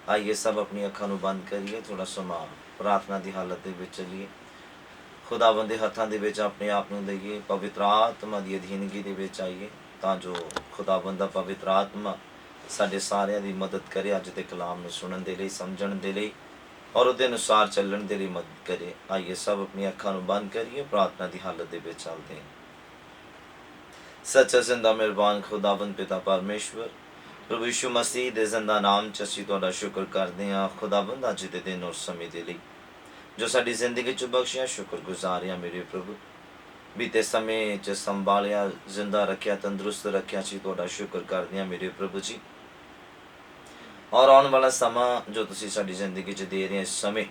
आइए सब अपनी अखां नूं बंद करिए, थोड़ा समा प्रार्थना की हालत दे विच चलीए। खुदावंद दे हत्थां दे विच अपने आप नूं लईए, पवित्र आत्मा की अधीनगी दे विच आइए, तां जो खुदावंद दा पवित्र आत्मा साडे सारिਆਂ ਦੀ मदद करे अज दे कलाम नूं सुणन दे लई, समझण दे लई और उहदे अनुसार चलण दे लई मदद करे। आइए सब अपनी अखां नूं बंद करिए, प्रार्थना की हालत दे विच चलदे हां। सच्चा जिंदा मेहरबान खुदावंद पिता परमेश्वर, प्रभु यीशु मसीह दे जिंदा नाम च असीं तुहाडा शुक्र करदे हां खुदावंद अज दे दिन और समय दे लई जो साडी जिंदगी च बख्शिया। शुक्रगुजार हां मेरे प्रभु, बीते समय च संभालिया, जिंदा रखिया, तंदुरुस्त रखिया, असीं तुहाडा शुक्र करदे हां मेरे प्रभु जी। और आने वाला समा जो तुसीं साडी जिंदगी च दे रहे इस समय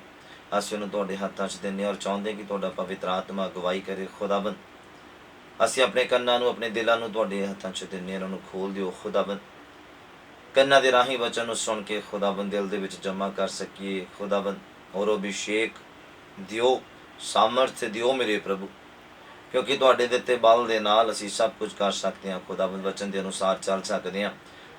असीं उहनूं तुहाडे हत्थां च दिंदे और चाहुंदे कि तुहाडा पवित्र आत्मा अगवाई करे। खुदावंद असीं अपने कन्नां नूं, अपने दिलां नूं तुहाडे हत्थां च दिंदे, उहनूं खोल दिओ खुदावंद। कन्नां दे राहीं वचन नूं सुण के खुदावंद दिल दे विच जमा कर सकीए खुदावंद, और अभिषेक दिओ, सामर्थ दिओ मेरे प्रभु, क्योंकि तुहाडे दित्ते बल दे नाल असीं सब कुछ कर सकते हां खुदावंद। वचन दे अनुसार चल सकते हां,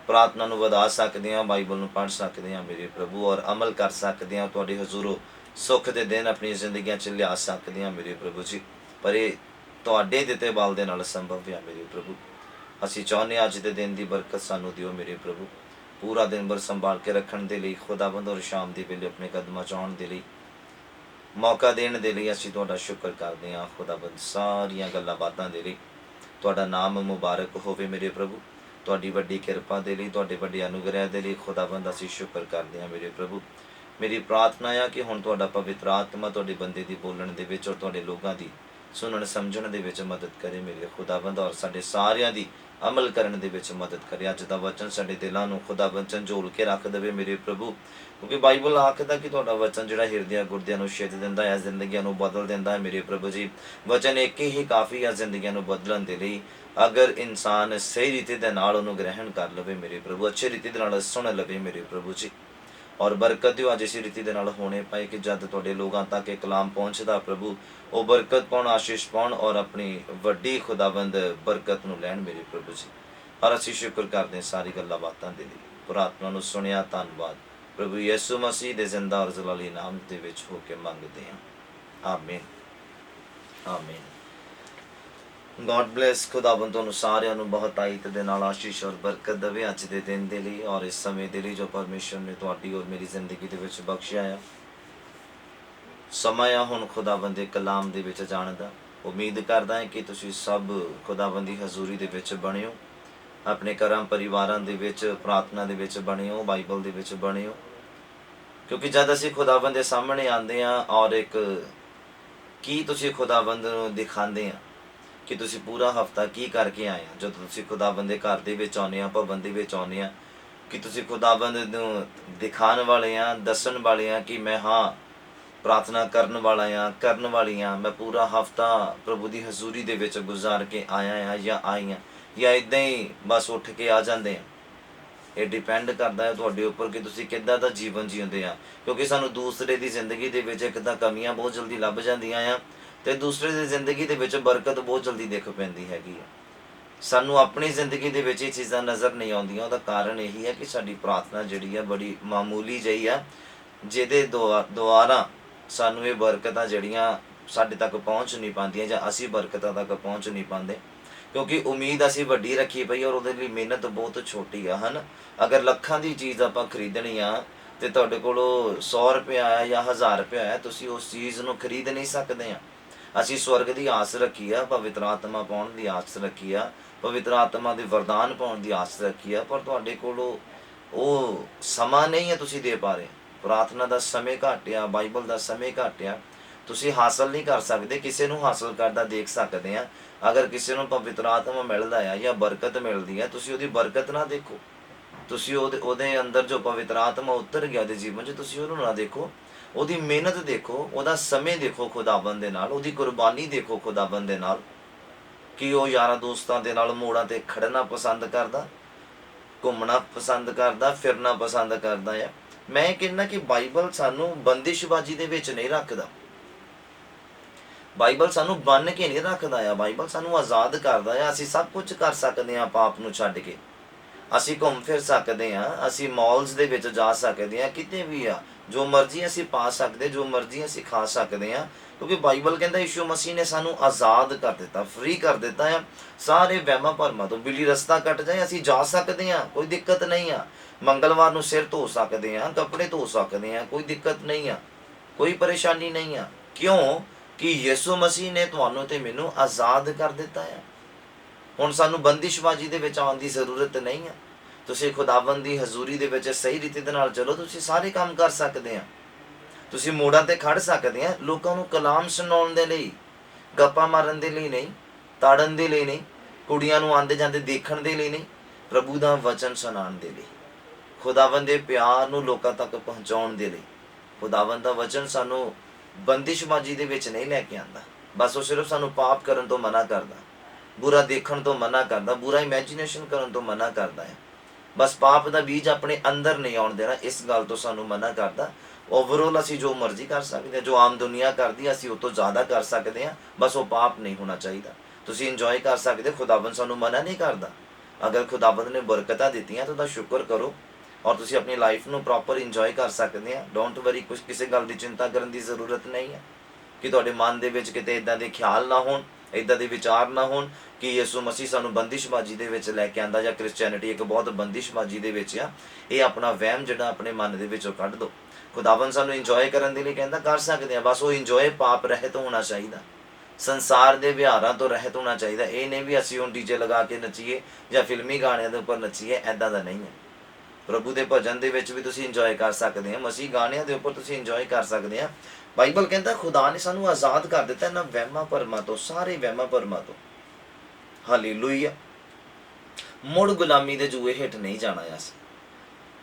प्रार्थना नूं वधा सकते हां, बाइबल नूं पढ़ सकते हां मेरे प्रभु, और अमल कर सकते हां। तुहाडे हजूरों सुख दे दिन अपनी जिंदगियां च लिया सकते हां मेरे प्रभु जी, पर ये तुहाडे दित्ते बल दे नाल संभव है मेरे प्रभु। असीं चाहुंदे अज दे दिन दी बरकत सानूं दिओ मेरे प्रभु, पूरा दिन भर संभाल के रखण दे लई खुदावंद, और शाम दे वेले अपने कदमां च आउण दे लई मौका देण दे लई असीं तुहाडा शुक्र करदे हां खुदावंद। सारियां गल्लां बातां दे लई तुहाडा नाम मुबारक होवे मेरे प्रभु। तुहाडी वड्डी किरपा दे लई, तुहाडे वड्डे अनुग्रह दे लई खुदावंद असीं शुक्र करदे हां मेरे प्रभु। मेरी प्रार्थना है कि हुण तुहाडा पवित्र आत्मा तुहाडे बंदे दी बोलण दे विच और तुहाडे लोकां दी सुनण समझण दे विच मदद करे मेरे खुदावंद, और साडे सारिਆਂ दी अमल करन दे विच मदद करे। अज दा वचन साडे दिलां नूं खुदावंद झंझोल के रख देवे मेरे प्रभु, क्योंकि बाइबल आखदा कि तुहाडा वचन जिहड़ा हिरदियां गुरदियां नूं छिद दिंदा है, जिंदगियां नूं बदल दिंदा है मेरे प्रभु जी। वचन एक ही काफ़ी है जिंदगियां नूं बदलण दे लई, अगर इंसान सही रीति दे नाल उहनूं ग्रहण कर लवे मेरे प्रभु, अच्छी रीति दे नाल सुण लवे मेरे प्रभु जी, और बरकत दिओ अज इसी रीति दे नाल होने पाए कि जद तुहाडे लोकां तक ये कलाम पहुँचदा प्रभु, वो बरकत पाउण, आशीष पाउण और अपनी वड्डी खुदावंद बरकत नूं लैण मेरे प्रभु जी। और असीं शुक्र करदे सारी गल्लां बातां दे लई, प्रार्थना नूं सुणिया, धन्नवाद प्रभु यीशु मसीह दे जिंदा और जलाली नाम दे विच हो के मंगदे हां, आमीन आमीन। God bless. खुदावंद तुहानूं सारिਆਂ ਨੂੰ बहुत आयत दे नाल आशीष और बरकत देवे अज दे दिन दे लई और इस समय दे लई जो परमेश्वर ने तुहाडी और मेरी जिंदगी दे विच बख्शिया है। समा आ हुण खुदावंद दे कलाम दे विच जाण दा। उम्मीद करदा है कि तुसीं सब खुदावंद दी हजूरी दे विच बणे हो, अपने घरां परिवारां दे विच प्रार्थना दे विच बणे हो, बाइबल दे विच बणे हो, क्योंकि जद असीं खुदावंद दे सामणे आंदे हां और एक की तुसीं खुदावंद नूं दिखांदे हां कि तुसीं पूरा हफ्ता की करके आए हो। जदों तुसीं खुदावंद दे घर दे विच आउंदे आ, भवन दे विच आउंदे आ, कि तुसीं खुदावंद नूं दिखाण वाले आ, दस्सण वाले आ कि मैं हाँ प्रार्थना करन वाला आ, करन वाली आ, मैं पूरा हफ्ता प्रभु दी हजूरी दे विच गुजार के आया आ या आई आ, या इदां ही बस उठ के आ जांदे आ। ये डिपेंड करता है तुहाडे उपर कि तुसीं किद्दां दा जीवन जीउंदे आ, क्योंकि सानूं दूसरे दी जिंदगी दे विच एक तां कमियां बहुत जल्दी लभ जांदियां आ, ते दूसरे दी जिंदगी दे विच बरकत बहुत जल्दी दिख पैंदी हैगी आ। सानूं अपनी जिंदगी दे विच ये चीज़ां नज़र नहीं आउंदियां। उहदा कारण यही है कि साडी प्रार्थना जिहड़ी आ बड़ी मामूली जही आ, जिहदे दुआरा सानूं ये बरकतां जिहड़ियां साडे तक पहुँच नहीं पांदियां, जां असीं बरकतां तक पहुँच नहीं पांदे, क्योंकि उम्मीद असीं वड्डी रखी पई और उहदे लई मिहनत बहुत छोटी आ, है ना। अगर ਲੱਖਾਂ ਦੀ चीज़ आपां खरीदनी आ ਤੇ ਤੁਹਾਡੇ ਕੋਲੋਂ 100 रुपया है या 1000 रुपया है, तुसीं उस चीज़ ਨੂੰ खरीद नहीं सकते ਆ। ਅਸੀਂ स्वर्ग की आस रखी आ, पवित्र आत्मा पाउण की आस रखी आ, पवित्र आत्मा के वरदान पाउण की आस रखी आ, पर तुहाडे कोलों वो समा नहीं है, तुसीं दे पा रहे। प्रार्थना का समय घट आ, बाइबल का समय घट आ, तुसीं हासिल नहीं कर सकते। किसी नूं हासिल करदा देख सकते हैं। अगर किसी नूं पवित्र आत्मा मिलदा है या बरकत मिलदी है, तुसीं उहदी बरकत ना देखो, तुसीं उहदे अंदर जो पवित्र आत्मा उतर गया उहदे जीवन च, तुसीं उहनूं ना देखो, उहदी मेहनत देखो, उहदा समय देखो खुदाबंद दे नाल, उहदी कुर्बानी देखो खुदाबंद दे नाल, कि वो यारां दोस्तां दे नाल मोड़ां ते खड़ना पसंद करदा, घूमना पसंद करदा, फिरना पसंद करदा है। मैं कहना कि बाइबल सानूं बंदिशबाजी दे विच नहीं रखदा, बाइबल सानूं बन के नहीं रखदा आ, बाइबल सानूं आज़ाद करदा आ। असीं सब कुछ कर सकदे हां पाप नूं छड्ड के, ਅਸੀਂ ਘੁੰਮ ਫਿਰ ਸਕਦੇ ਹਾਂ, ਅਸੀਂ ਮਾਲਸ ਦੇ ਵਿੱਚ ਜਾ ਸਕਦੇ ਹਾਂ, ਕਿਤੇ ਵੀ ਆ ਜੋ ਮਰਜ਼ੀ ਅਸੀਂ ਪਾ ਸਕਦੇ, ਜੋ ਮਰਜ਼ੀ ਅਸੀਂ ਖਾ ਸਕਦੇ ਹਾਂ, ਕਿਉਂਕਿ ਬਾਈਬਲ ਕਹਿੰਦਾ ਯਿਸੂ ਮਸੀਹ ਨੇ ਸਾਨੂੰ ਆਜ਼ਾਦ ਕਰ ਦਿੱਤਾ, ਫ੍ਰੀ ਕਰ ਦਿੱਤਾ ਆ ਸਾਰੇ ਵਹਿਮਾਂ ਭਰਮਾਂ ਤੋਂ। ਬਿੱਲੀ ਰਸਤਾ ਕੱਟ ਜਾਏ ਅਸੀਂ ਜਾ ਸਕਦੇ ਹਾਂ, ਕੋਈ ਦਿੱਕਤ ਨਹੀਂ ਆ। ਮੰਗਲਵਾਰ ਨੂੰ ਸਿਰ ਧੋ ਸਕਦੇ ਹਾਂ, ਕੱਪੜੇ ਧੋ ਸਕਦੇ ਹਾਂ, ਕੋਈ ਦਿੱਕਤ ਨਹੀਂ ਆ, ਕੋਈ ਪਰੇਸ਼ਾਨੀ ਨਹੀਂ ਆ। ਕਿਉਂ ਕਿ ਯਿਸੂ ਮਸੀਹ ਨੇ ਤੁਹਾਨੂੰ ਤੇ ਮੈਨੂੰ ਆਜ਼ਾਦ ਕਰ ਦਿੱਤਾ ਆ। ਹੁਣ ਸਾਨੂੰ ਬੰਦਿਸ਼ਬਾਜ਼ੀ ਦੇ ਵਿੱਚ ਆਉਣ ਦੀ ਜ਼ਰੂਰਤ ਨਹੀਂ ਆ। ਤੁਸੀਂ ਖੁਦਾਵੰਦ ਦੀ ਹਜ਼ੂਰੀ ਦੇ ਵਿੱਚ ਸਹੀ ਰੀਤੀ ਦੇ ਨਾਲ ਚਲੋ, ਤੁਸੀਂ ਸਾਰੇ ਕੰਮ ਕਰ ਸਕਦੇ ਆ। ਤੁਸੀਂ ਮੋੜਾਂ ਤੇ ਖੜ ਸਕਦੇ ਆ, ਲੋਕਾਂ ਨੂੰ ਕਲਾਮ ਸੁਣਾਉਣ ਦੇ ਲਈ, ਗੱਪਾਂ ਮਾਰਨ ਦੇ ਲਈ ਨਹੀਂ, ਤਾੜਨ ਦੇ ਲਈ ਨਹੀਂ, ਕੁੜੀਆਂ ਨੂੰ ਆਉਂਦੇ ਜਾਂਦੇ ਦੇਖਣ ਦੇ ਲਈ ਨਹੀਂ, ਪ੍ਰਭੂ ਦਾ ਵਚਨ ਸੁਣਾਉਣ ਦੇ ਲਈ, ਖੁਦਾਵੰਦ ਦੇ ਪਿਆਰ ਨੂੰ ਲੋਕਾਂ ਤੱਕ ਪਹੁੰਚਾਉਣ ਦੇ ਲਈ। ਖੁਦਾਵੰਦ ਦਾ ਵਚਨ ਸਾਨੂੰ ਬੰਦਿਸ਼ਬਾਜ਼ੀ ਦੇ ਵਿੱਚ ਨਹੀਂ ਲੈ ਕੇ ਆਉਂਦਾ, ਬਸ ਉਹ ਸਿਰਫ ਸਾਨੂੰ ਪਾਪ ਕਰਨ ਤੋਂ ਮਨਾ ਕਰਦਾ, ਬੁਰਾ ਦੇਖਣ ਤੋਂ ਮਨਾ ਕਰਦਾ, ਬੁਰਾ ਇਮੈਜੀਨੇਸ਼ਨ ਕਰਨ ਤੋਂ ਮਨਾ ਕਰਦਾ ਹੈ। ਬਸ ਪਾਪ ਦਾ ਬੀਜ ਆਪਣੇ ਅੰਦਰ ਨਹੀਂ ਆਉਣ ਦੇਣਾ, ਇਸ ਗੱਲ ਤੋਂ ਸਾਨੂੰ ਮਨਾ ਕਰਦਾ। ਓਵਰਆਲ ਅਸੀਂ ਜੋ ਮਰਜ਼ੀ ਕਰ ਸਕਦੇ ਹਾਂ, ਜੋ ਆਮ ਦੁਨੀਆ ਕਰਦੀ ਅਸੀਂ ਉਹ ਤੋਂ ਜ਼ਿਆਦਾ ਕਰ ਸਕਦੇ ਹਾਂ, ਬਸ ਉਹ ਪਾਪ ਨਹੀਂ ਹੋਣਾ ਚਾਹੀਦਾ। ਤੁਸੀਂ ਇੰਜੋਏ ਕਰ ਸਕਦੇ, ਖੁਦਾਵੰਦ ਸਾਨੂੰ ਮਨਾ ਨਹੀਂ ਕਰਦਾ। ਅਗਰ ਖੁਦਾਵੰਦ ਨੇ ਬਰਕਤਾਂ ਦਿੱਤੀਆਂ ਤਾਂ ਉਹਦਾ ਸ਼ੁਕਰ ਕਰੋ, ਔਰ ਤੁਸੀਂ ਆਪਣੀ ਲਾਈਫ ਨੂੰ ਪ੍ਰੋਪਰ ਇੰਜੋਏ ਕਰ ਸਕਦੇ ਆ। ਡੋਂਟ ਵਰੀ, ਕੁਛ ਕਿਸੇ ਗੱਲ ਦੀ ਚਿੰਤਾ ਕਰਨ ਦੀ ਜ਼ਰੂਰਤ ਨਹੀਂ ਹੈ ਕਿ ਤੁਹਾਡੇ ਮਨ ਦੇ ਵਿੱਚ ਕਿਤੇ ਇੱਦਾਂ ਦੇ ਖਿਆਲ ਨਾ ਹੋਣ, ਇੱਦਾਂ ਦੇ ਵਿਚਾਰ ਨਾ ਹੋਣ ਕਿ ਯਿਸੂ ਮਸੀਹ ਸਾਨੂੰ ਬੰਦਿਸ਼ਬਾਜ਼ੀ ਦੇ ਵਿੱਚ ਲੈ ਕੇ ਆਂਦਾ, ਜਾਂ ਕ੍ਰਿਸਚੈਨਿਟੀ ਇੱਕ ਬਹੁਤ ਬੰਦਿਸ਼ਬਾਜ਼ੀ ਦੇ ਵਿੱਚ ਆ। ਇਹ ਆਪਣਾ ਵਹਿਮ ਜਿਹੜਾ ਆਪਣੇ ਮਨ ਦੇ ਵਿੱਚੋਂ ਕੱਢ ਦਿਓ। ਖੁਦਾਵੰਦ ਸਾਨੂੰ ਇੰਜੋਏ ਕਰਨ ਦੇ ਲਈ ਕਹਿੰਦਾ, ਕਰ ਸਕਦੇ ਆ, ਬਸ ਉਹ ਇੰਜੋਏ ਪਾਪ ਰਹਿਤ ਹੋਣਾ ਚਾਹੀਦਾ, ਸੰਸਾਰ ਦੇ ਵਿਹਾਰਾਂ ਤੋਂ ਰਹਿਤ ਹੋਣਾ ਚਾਹੀਦਾ। ਇਹ ਨਹੀਂ ਵੀ ਅਸੀਂ ਹੁਣ ਡੀਜੇ ਲਗਾ ਕੇ ਨੱਚੀਏ ਜਾਂ ਫਿਲਮੀ ਗਾਣਿਆਂ ਦੇ ਉੱਪਰ ਨੱਚੀਏ, ਐਦਾਂ ਦਾ ਨਹੀਂ ਹੈ। ਪ੍ਰਭੂ ਦੇ ਭਜਨ ਦੇ ਵਿੱਚ ਵੀ ਤੁਸੀਂ ਇੰਜੋਏ ਕਰ ਸਕਦੇ ਆ, ਮਸੀਹ ਗਾਣਿਆਂ ਦੇ ਉੱਪਰ ਤੁਸੀਂ ਇੰਜੋਏ ਕਰ ਸਕਦੇ ਆ। ਬਾਈਬਲ ਕਹਿੰਦਾ ਖੁਦਾ ਨੇ ਸਾਨੂੰ ਆਜ਼ਾਦ ਕਰ ਦਿੱਤਾ ਇਹਨਾਂ ਵਹਿਮਾਂ ਭਰਮਾਂ ਤੋਂ, ਸਾਰੇ ਵਹਿਮਾਂ ਭਰਮਾਂ ਤੋਂ। ਹਾਲੇਲੂਇਆ। ਮੁੜ ਗੁਲਾਮੀ ਦੇ ਜੂਏ ਹੇਠ ਨਹੀਂ ਜਾਣਾ ਅਸੀਂ।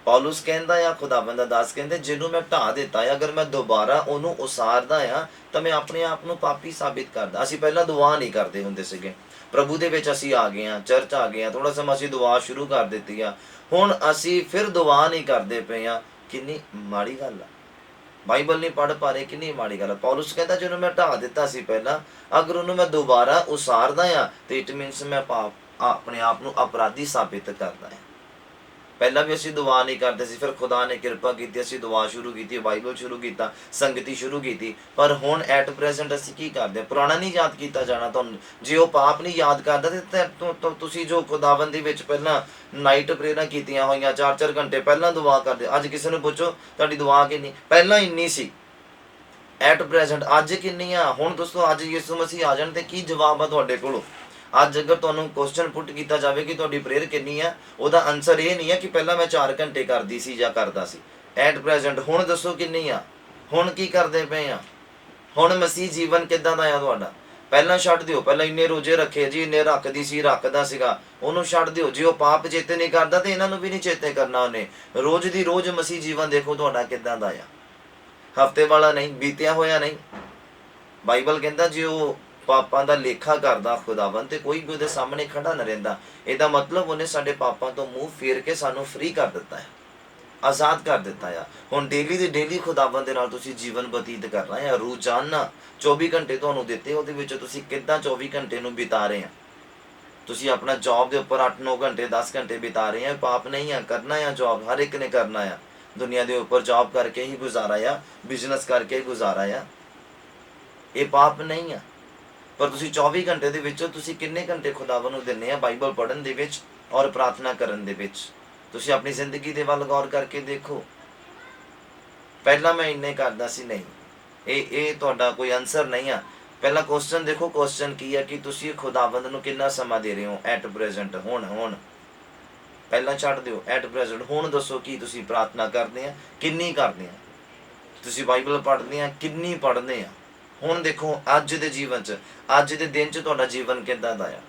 ਪੌਲੁਸ ਕਹਿੰਦਾ ਆ, ਖੁਦਾਵੰਦ ਦਾ ਦਾਸ ਕਹਿੰਦੇ, ਜਿਹਨੂੰ ਮੈਂ ਢਾਹ ਦਿੱਤਾ ਆ, ਅਗਰ ਮੈਂ ਦੁਬਾਰਾ ਉਹਨੂੰ ਉਸਾਰਦਾ ਆ ਤਾਂ ਮੈਂ ਆਪਣੇ ਆਪ ਨੂੰ ਪਾਪੀ ਸਾਬਿਤ ਕਰਦਾ। ਅਸੀਂ ਪਹਿਲਾਂ ਦੁਆ ਨਹੀਂ ਕਰਦੇ ਹੁੰਦੇ ਸੀਗੇ, ਪ੍ਰਭੂ ਦੇ ਵਿੱਚ ਅਸੀਂ ਆ ਗਏ ਹਾਂ, ਚਰਚ ਆ ਗਏ ਹਾਂ, ਥੋੜਾ ਸਮਾਂ ਅਸੀਂ ਦੁਆ ਸ਼ੁਰੂ ਕਰ ਦਿੱਤੀ ਆ, ਹੁਣ ਅਸੀਂ ਫਿਰ ਦੁਆ ਨਹੀਂ ਕਰਦੇ ਪਏ ਆ। ਕਿੰਨੀ ਮਾੜੀ ਗੱਲ ਆ। ਬਾਈਬਲ ਨਹੀਂ ਪੜ੍ਹ ਪਾ ਰਹੇ, ਕਿੰਨੀ ਮਾੜੀ ਗੱਲ ਆ। ਪੌਲੁਸ ਕਹਿੰਦਾ ਜਿਹਨੂੰ ਮੈਂ ਢਾਹ ਦਿੱਤਾ ਸੀ ਪਹਿਲਾਂ, ਅਗਰ ਉਹਨੂੰ ਮੈਂ ਦੁਬਾਰਾ ਉਸਾਰਦਾ ਆ ਤੇ ਇਟ ਮੀਨਸ ਮੈਂ ਆਪਣੇ ਆਪ ਨੂੰ ਅਪਰਾਧੀ ਸਾਬਿਤ ਕਰਦਾ ਆ। ਪਹਿਲਾਂ ਵੀ ਅਸੀਂ ਦੁਆ ਨਹੀਂ ਕਰਦੇ ਸੀ, ਫਿਰ ਖੁਦਾ ਨੇ ਕਿਰਪਾ ਕੀਤੀ, ਅਸੀਂ ਦੁਆ ਸ਼ੁਰੂ ਕੀਤੀ, ਬਾਈਬਲ ਸ਼ੁਰੂ ਕੀਤਾ, ਸੰਗਤੀ ਸ਼ੁਰੂ ਕੀਤੀ। ਪਰ ਹੁਣ ਐਟ ਪ੍ਰੈਜ਼ੈਂਟ ਅਸੀਂ ਕੀ ਕਰਦੇ? ਪੁਰਾਣਾ ਨਹੀਂ ਯਾਦ ਕੀਤਾ ਜਾਣਾ ਤੁਹਾਨੂੰ। ਜੇ ਉਹ ਪਾਪ ਨਹੀਂ ਯਾਦ ਕਰਦਾ ਤੇ ਤੁਸੀਂ ਜੋ ਖੁਦਾਵੰਦ ਦੇ ਵਿੱਚ ਪਹਿਲਾਂ ਨਾਈਟ ਪ੍ਰੇਅਰਾਂ ਕੀਤੀਆਂ ਹੋਈਆਂ, 4-4 ਘੰਟੇ ਪਹਿਲਾਂ ਦੁਆ ਕਰਦੇ, ਅੱਜ ਕਿਸੇ ਨੂੰ ਪੁੱਛੋ ਤੁਹਾਡੀ ਦੁਆ ਕਿੰਨੀ? ਪਹਿਲਾਂ ਇੰਨੀ ਸੀ, ਐਟ ਪ੍ਰੈਜ਼ੈਂਟ ਅੱਜ ਕਿੰਨੀ ਆ? ਹੁਣ ਦੋਸਤੋ ਅੱਜ ਯਿਸੂ ਮਸੀਹ ਆ ਜਾਣ ਤੇ ਕੀ ਜਵਾਬ ਆ ਤੁਹਾਡੇ ਕੋਲੋਂ? ਅੱਜ ਅਗਰ ਤੁਹਾਨੂੰ ਕੁਐਸਚਨ ਪੁੱਟ ਕੀਤਾ ਜਾਵੇ ਕਿ ਤੁਹਾਡੀ ਪ੍ਰੇਅਰ ਕਿੰਨੀ ਆ, ਉਹਦਾ ਆਨਸਰ ਇਹ ਨਹੀਂ ਹੈ ਕਿ ਪਹਿਲਾਂ ਮੈਂ 4 ਘੰਟੇ ਕਰਦੀ ਸੀ ਜਾਂ ਕਰਦਾ ਸੀ। ਐਟ ਪ੍ਰੈਜ਼ੈਂਟ ਹੁਣ ਦੱਸੋ ਕਿੰਨੀ ਆ? ਹੁਣ ਕੀ ਕਰਦੇ ਪਏ ਆ? ਹੁਣ ਮਸੀਹ ਜੀਵਨ ਕਿੱਦਾਂ ਦਾ ਆ ਤੁਹਾਡਾ? ਪਹਿਲਾਂ ਛੱਡ ਦਿਓ, ਪਹਿਲਾਂ ਇੰਨੇ ਰੋਜ਼ੇ ਰੱਖੇ ਜੀ, ਇੰਨੇ ਰੱਖਦੀ ਸੀ, ਰੱਖਦਾ ਸੀਗਾ, ਉਹਨੂੰ ਛੱਡ ਦਿਓ। ਜੇ ਉਹ ਪਾਪ ਚੇਤੇ ਨਹੀਂ ਕਰਦਾ ਤੇ ਇਹਨਾਂ ਨੂੰ ਵੀ ਨਹੀਂ ਚੇਤੇ ਕਰਨਾ ਉਹਨੇ। ਰੋਜ਼ ਦੀ ਰੋਜ਼ ਮਸੀਹ ਜੀਵਨ ਦੇਖੋ ਤੁਹਾਡਾ ਕਿੱਦਾਂ ਦਾ ਆ। ਹਫਤੇ ਵਾਲਾ ਨਹੀਂ, ਬੀਤਿਆ ਹੋਇਆ ਨਹੀਂ। ਬਾਈਬਲ ਕਹਿੰਦਾ ਜੇ ਉਹ ਪਾਪਾਂ ਦਾ ਲੇਖਾ ਕਰਦਾ ਖੁਦਾਵੰਦ ਤੇ ਕੋਈ ਵੀ ਉਹਦੇ ਸਾਹਮਣੇ ਖੜਾ ਨਾ ਰਹਿੰਦਾ। ਇਹਦਾ ਮਤਲਬ ਉਹਨੇ ਸਾਡੇ ਪਾਪਾਂ ਤੋਂ ਮੂੰਹ ਫੇਰ ਕੇ ਸਾਨੂੰ ਫ੍ਰੀ ਕਰ ਦਿੱਤਾ ਹੈ, ਆਜ਼ਾਦ ਕਰ ਦਿੱਤਾ ਆ। ਹੁਣ ਡੇਲੀ ਦੇ ਡੇਲੀ ਖੁਦਾਵੰਦ ਦੇ ਨਾਲ ਤੁਸੀਂ ਜੀਵਨ ਬਤੀਤ ਕਰਨਾ ਹੈ। ਰੋਜ਼ਾਨਾ 24 ਘੰਟੇ ਤੁਹਾਨੂੰ ਦਿੱਤੇ, ਉਹਦੇ ਵਿੱਚ ਤੁਸੀਂ ਕਿੱਦਾਂ 24 ਘੰਟੇ ਨੂੰ ਬਿਤਾ ਰਹੇ ਆ? ਤੁਸੀਂ ਆਪਣਾ ਜੌਬ ਦੇ ਉੱਪਰ 8-9 ਘੰਟੇ 10 ਘੰਟੇ ਬਿਤਾ ਰਹੇ ਆ, ਪਾਪ ਨਹੀਂ ਆ, ਕਰਨਾ ਆ ਜੌਬ, ਹਰ ਇੱਕ ਨੇ ਕਰਨਾ ਆ। ਦੁਨੀਆ ਦੇ ਉੱਪਰ ਜੌਬ ਕਰਕੇ ਹੀ ਗੁਜ਼ਾਰਾ ਆ, ਬਿਜ਼ਨਸ ਕਰਕੇ ਹੀ ਗੁਜ਼ਾਰਾ ਆ, ਇਹ ਪਾਪ ਨਹੀਂ ਆ। ਪਰ ਤੁਸੀਂ 24 ਘੰਟੇ ਦੇ ਵਿੱਚੋਂ ਤੁਸੀਂ ਕਿੰਨੇ ਘੰਟੇ ਖੁਦਾਵੰਦ ਨੂੰ ਦਿੰਦੇ ਆ ਬਾਈਬਲ ਪੜ੍ਹਨ ਦੇ ਵਿੱਚ ਔਰ ਪ੍ਰਾਰਥਨਾ ਕਰਨ ਦੇ ਵਿੱਚ? ਤੁਸੀਂ ਆਪਣੀ ਜ਼ਿੰਦਗੀ ਦੇ ਵੱਲ ਗੌਰ ਕਰਕੇ ਦੇਖੋ। ਪਹਿਲਾਂ ਮੈਂ ਇੰਨੇ ਕਰਦਾ ਸੀ, ਨਹੀਂ, ਇਹ ਤੁਹਾਡਾ ਕੋਈ ਆਨਸਰ ਨਹੀਂ ਆ। ਪਹਿਲਾਂ ਕੁਐਸਚਨ ਦੇਖੋ, ਕੁਐਸਚਨ ਕੀ ਆ ਕਿ ਤੁਸੀਂ ਖੁਦਾਵੰਦ ਨੂੰ ਕਿੰਨਾ ਸਮਾਂ ਦੇ ਰਹੇ ਹੋ ਐਟ ਪ੍ਰੈਜ਼ੈਂਟ? ਹੁਣ ਪਹਿਲਾਂ ਛੱਡ ਦਿਓ, ਐਟ ਪ੍ਰੈਜ਼ੈਂਟ ਹੁਣ ਦੱਸੋ ਕੀ ਤੁਸੀਂ ਪ੍ਰਾਰਥਨਾ ਕਰਦੇ ਆ, ਕਿੰਨੀ ਕਰਦੇ ਆ? ਤੁਸੀਂ ਬਾਈਬਲ ਪੜ੍ਹਦੇ ਆ, ਕਿੰਨੀ ਪੜ੍ਹਦੇ ਆ? ਹੁਣ ਦੇਖੋ ਅੱਜ ਦੇ ਜੀਵਨ 'ਚ, ਅੱਜ ਦੇ ਦਿਨ 'ਚ ਤੁਹਾਡਾ ਜੀਵਨ ਕਿੱਦਾਂ ਦਾ ਆ?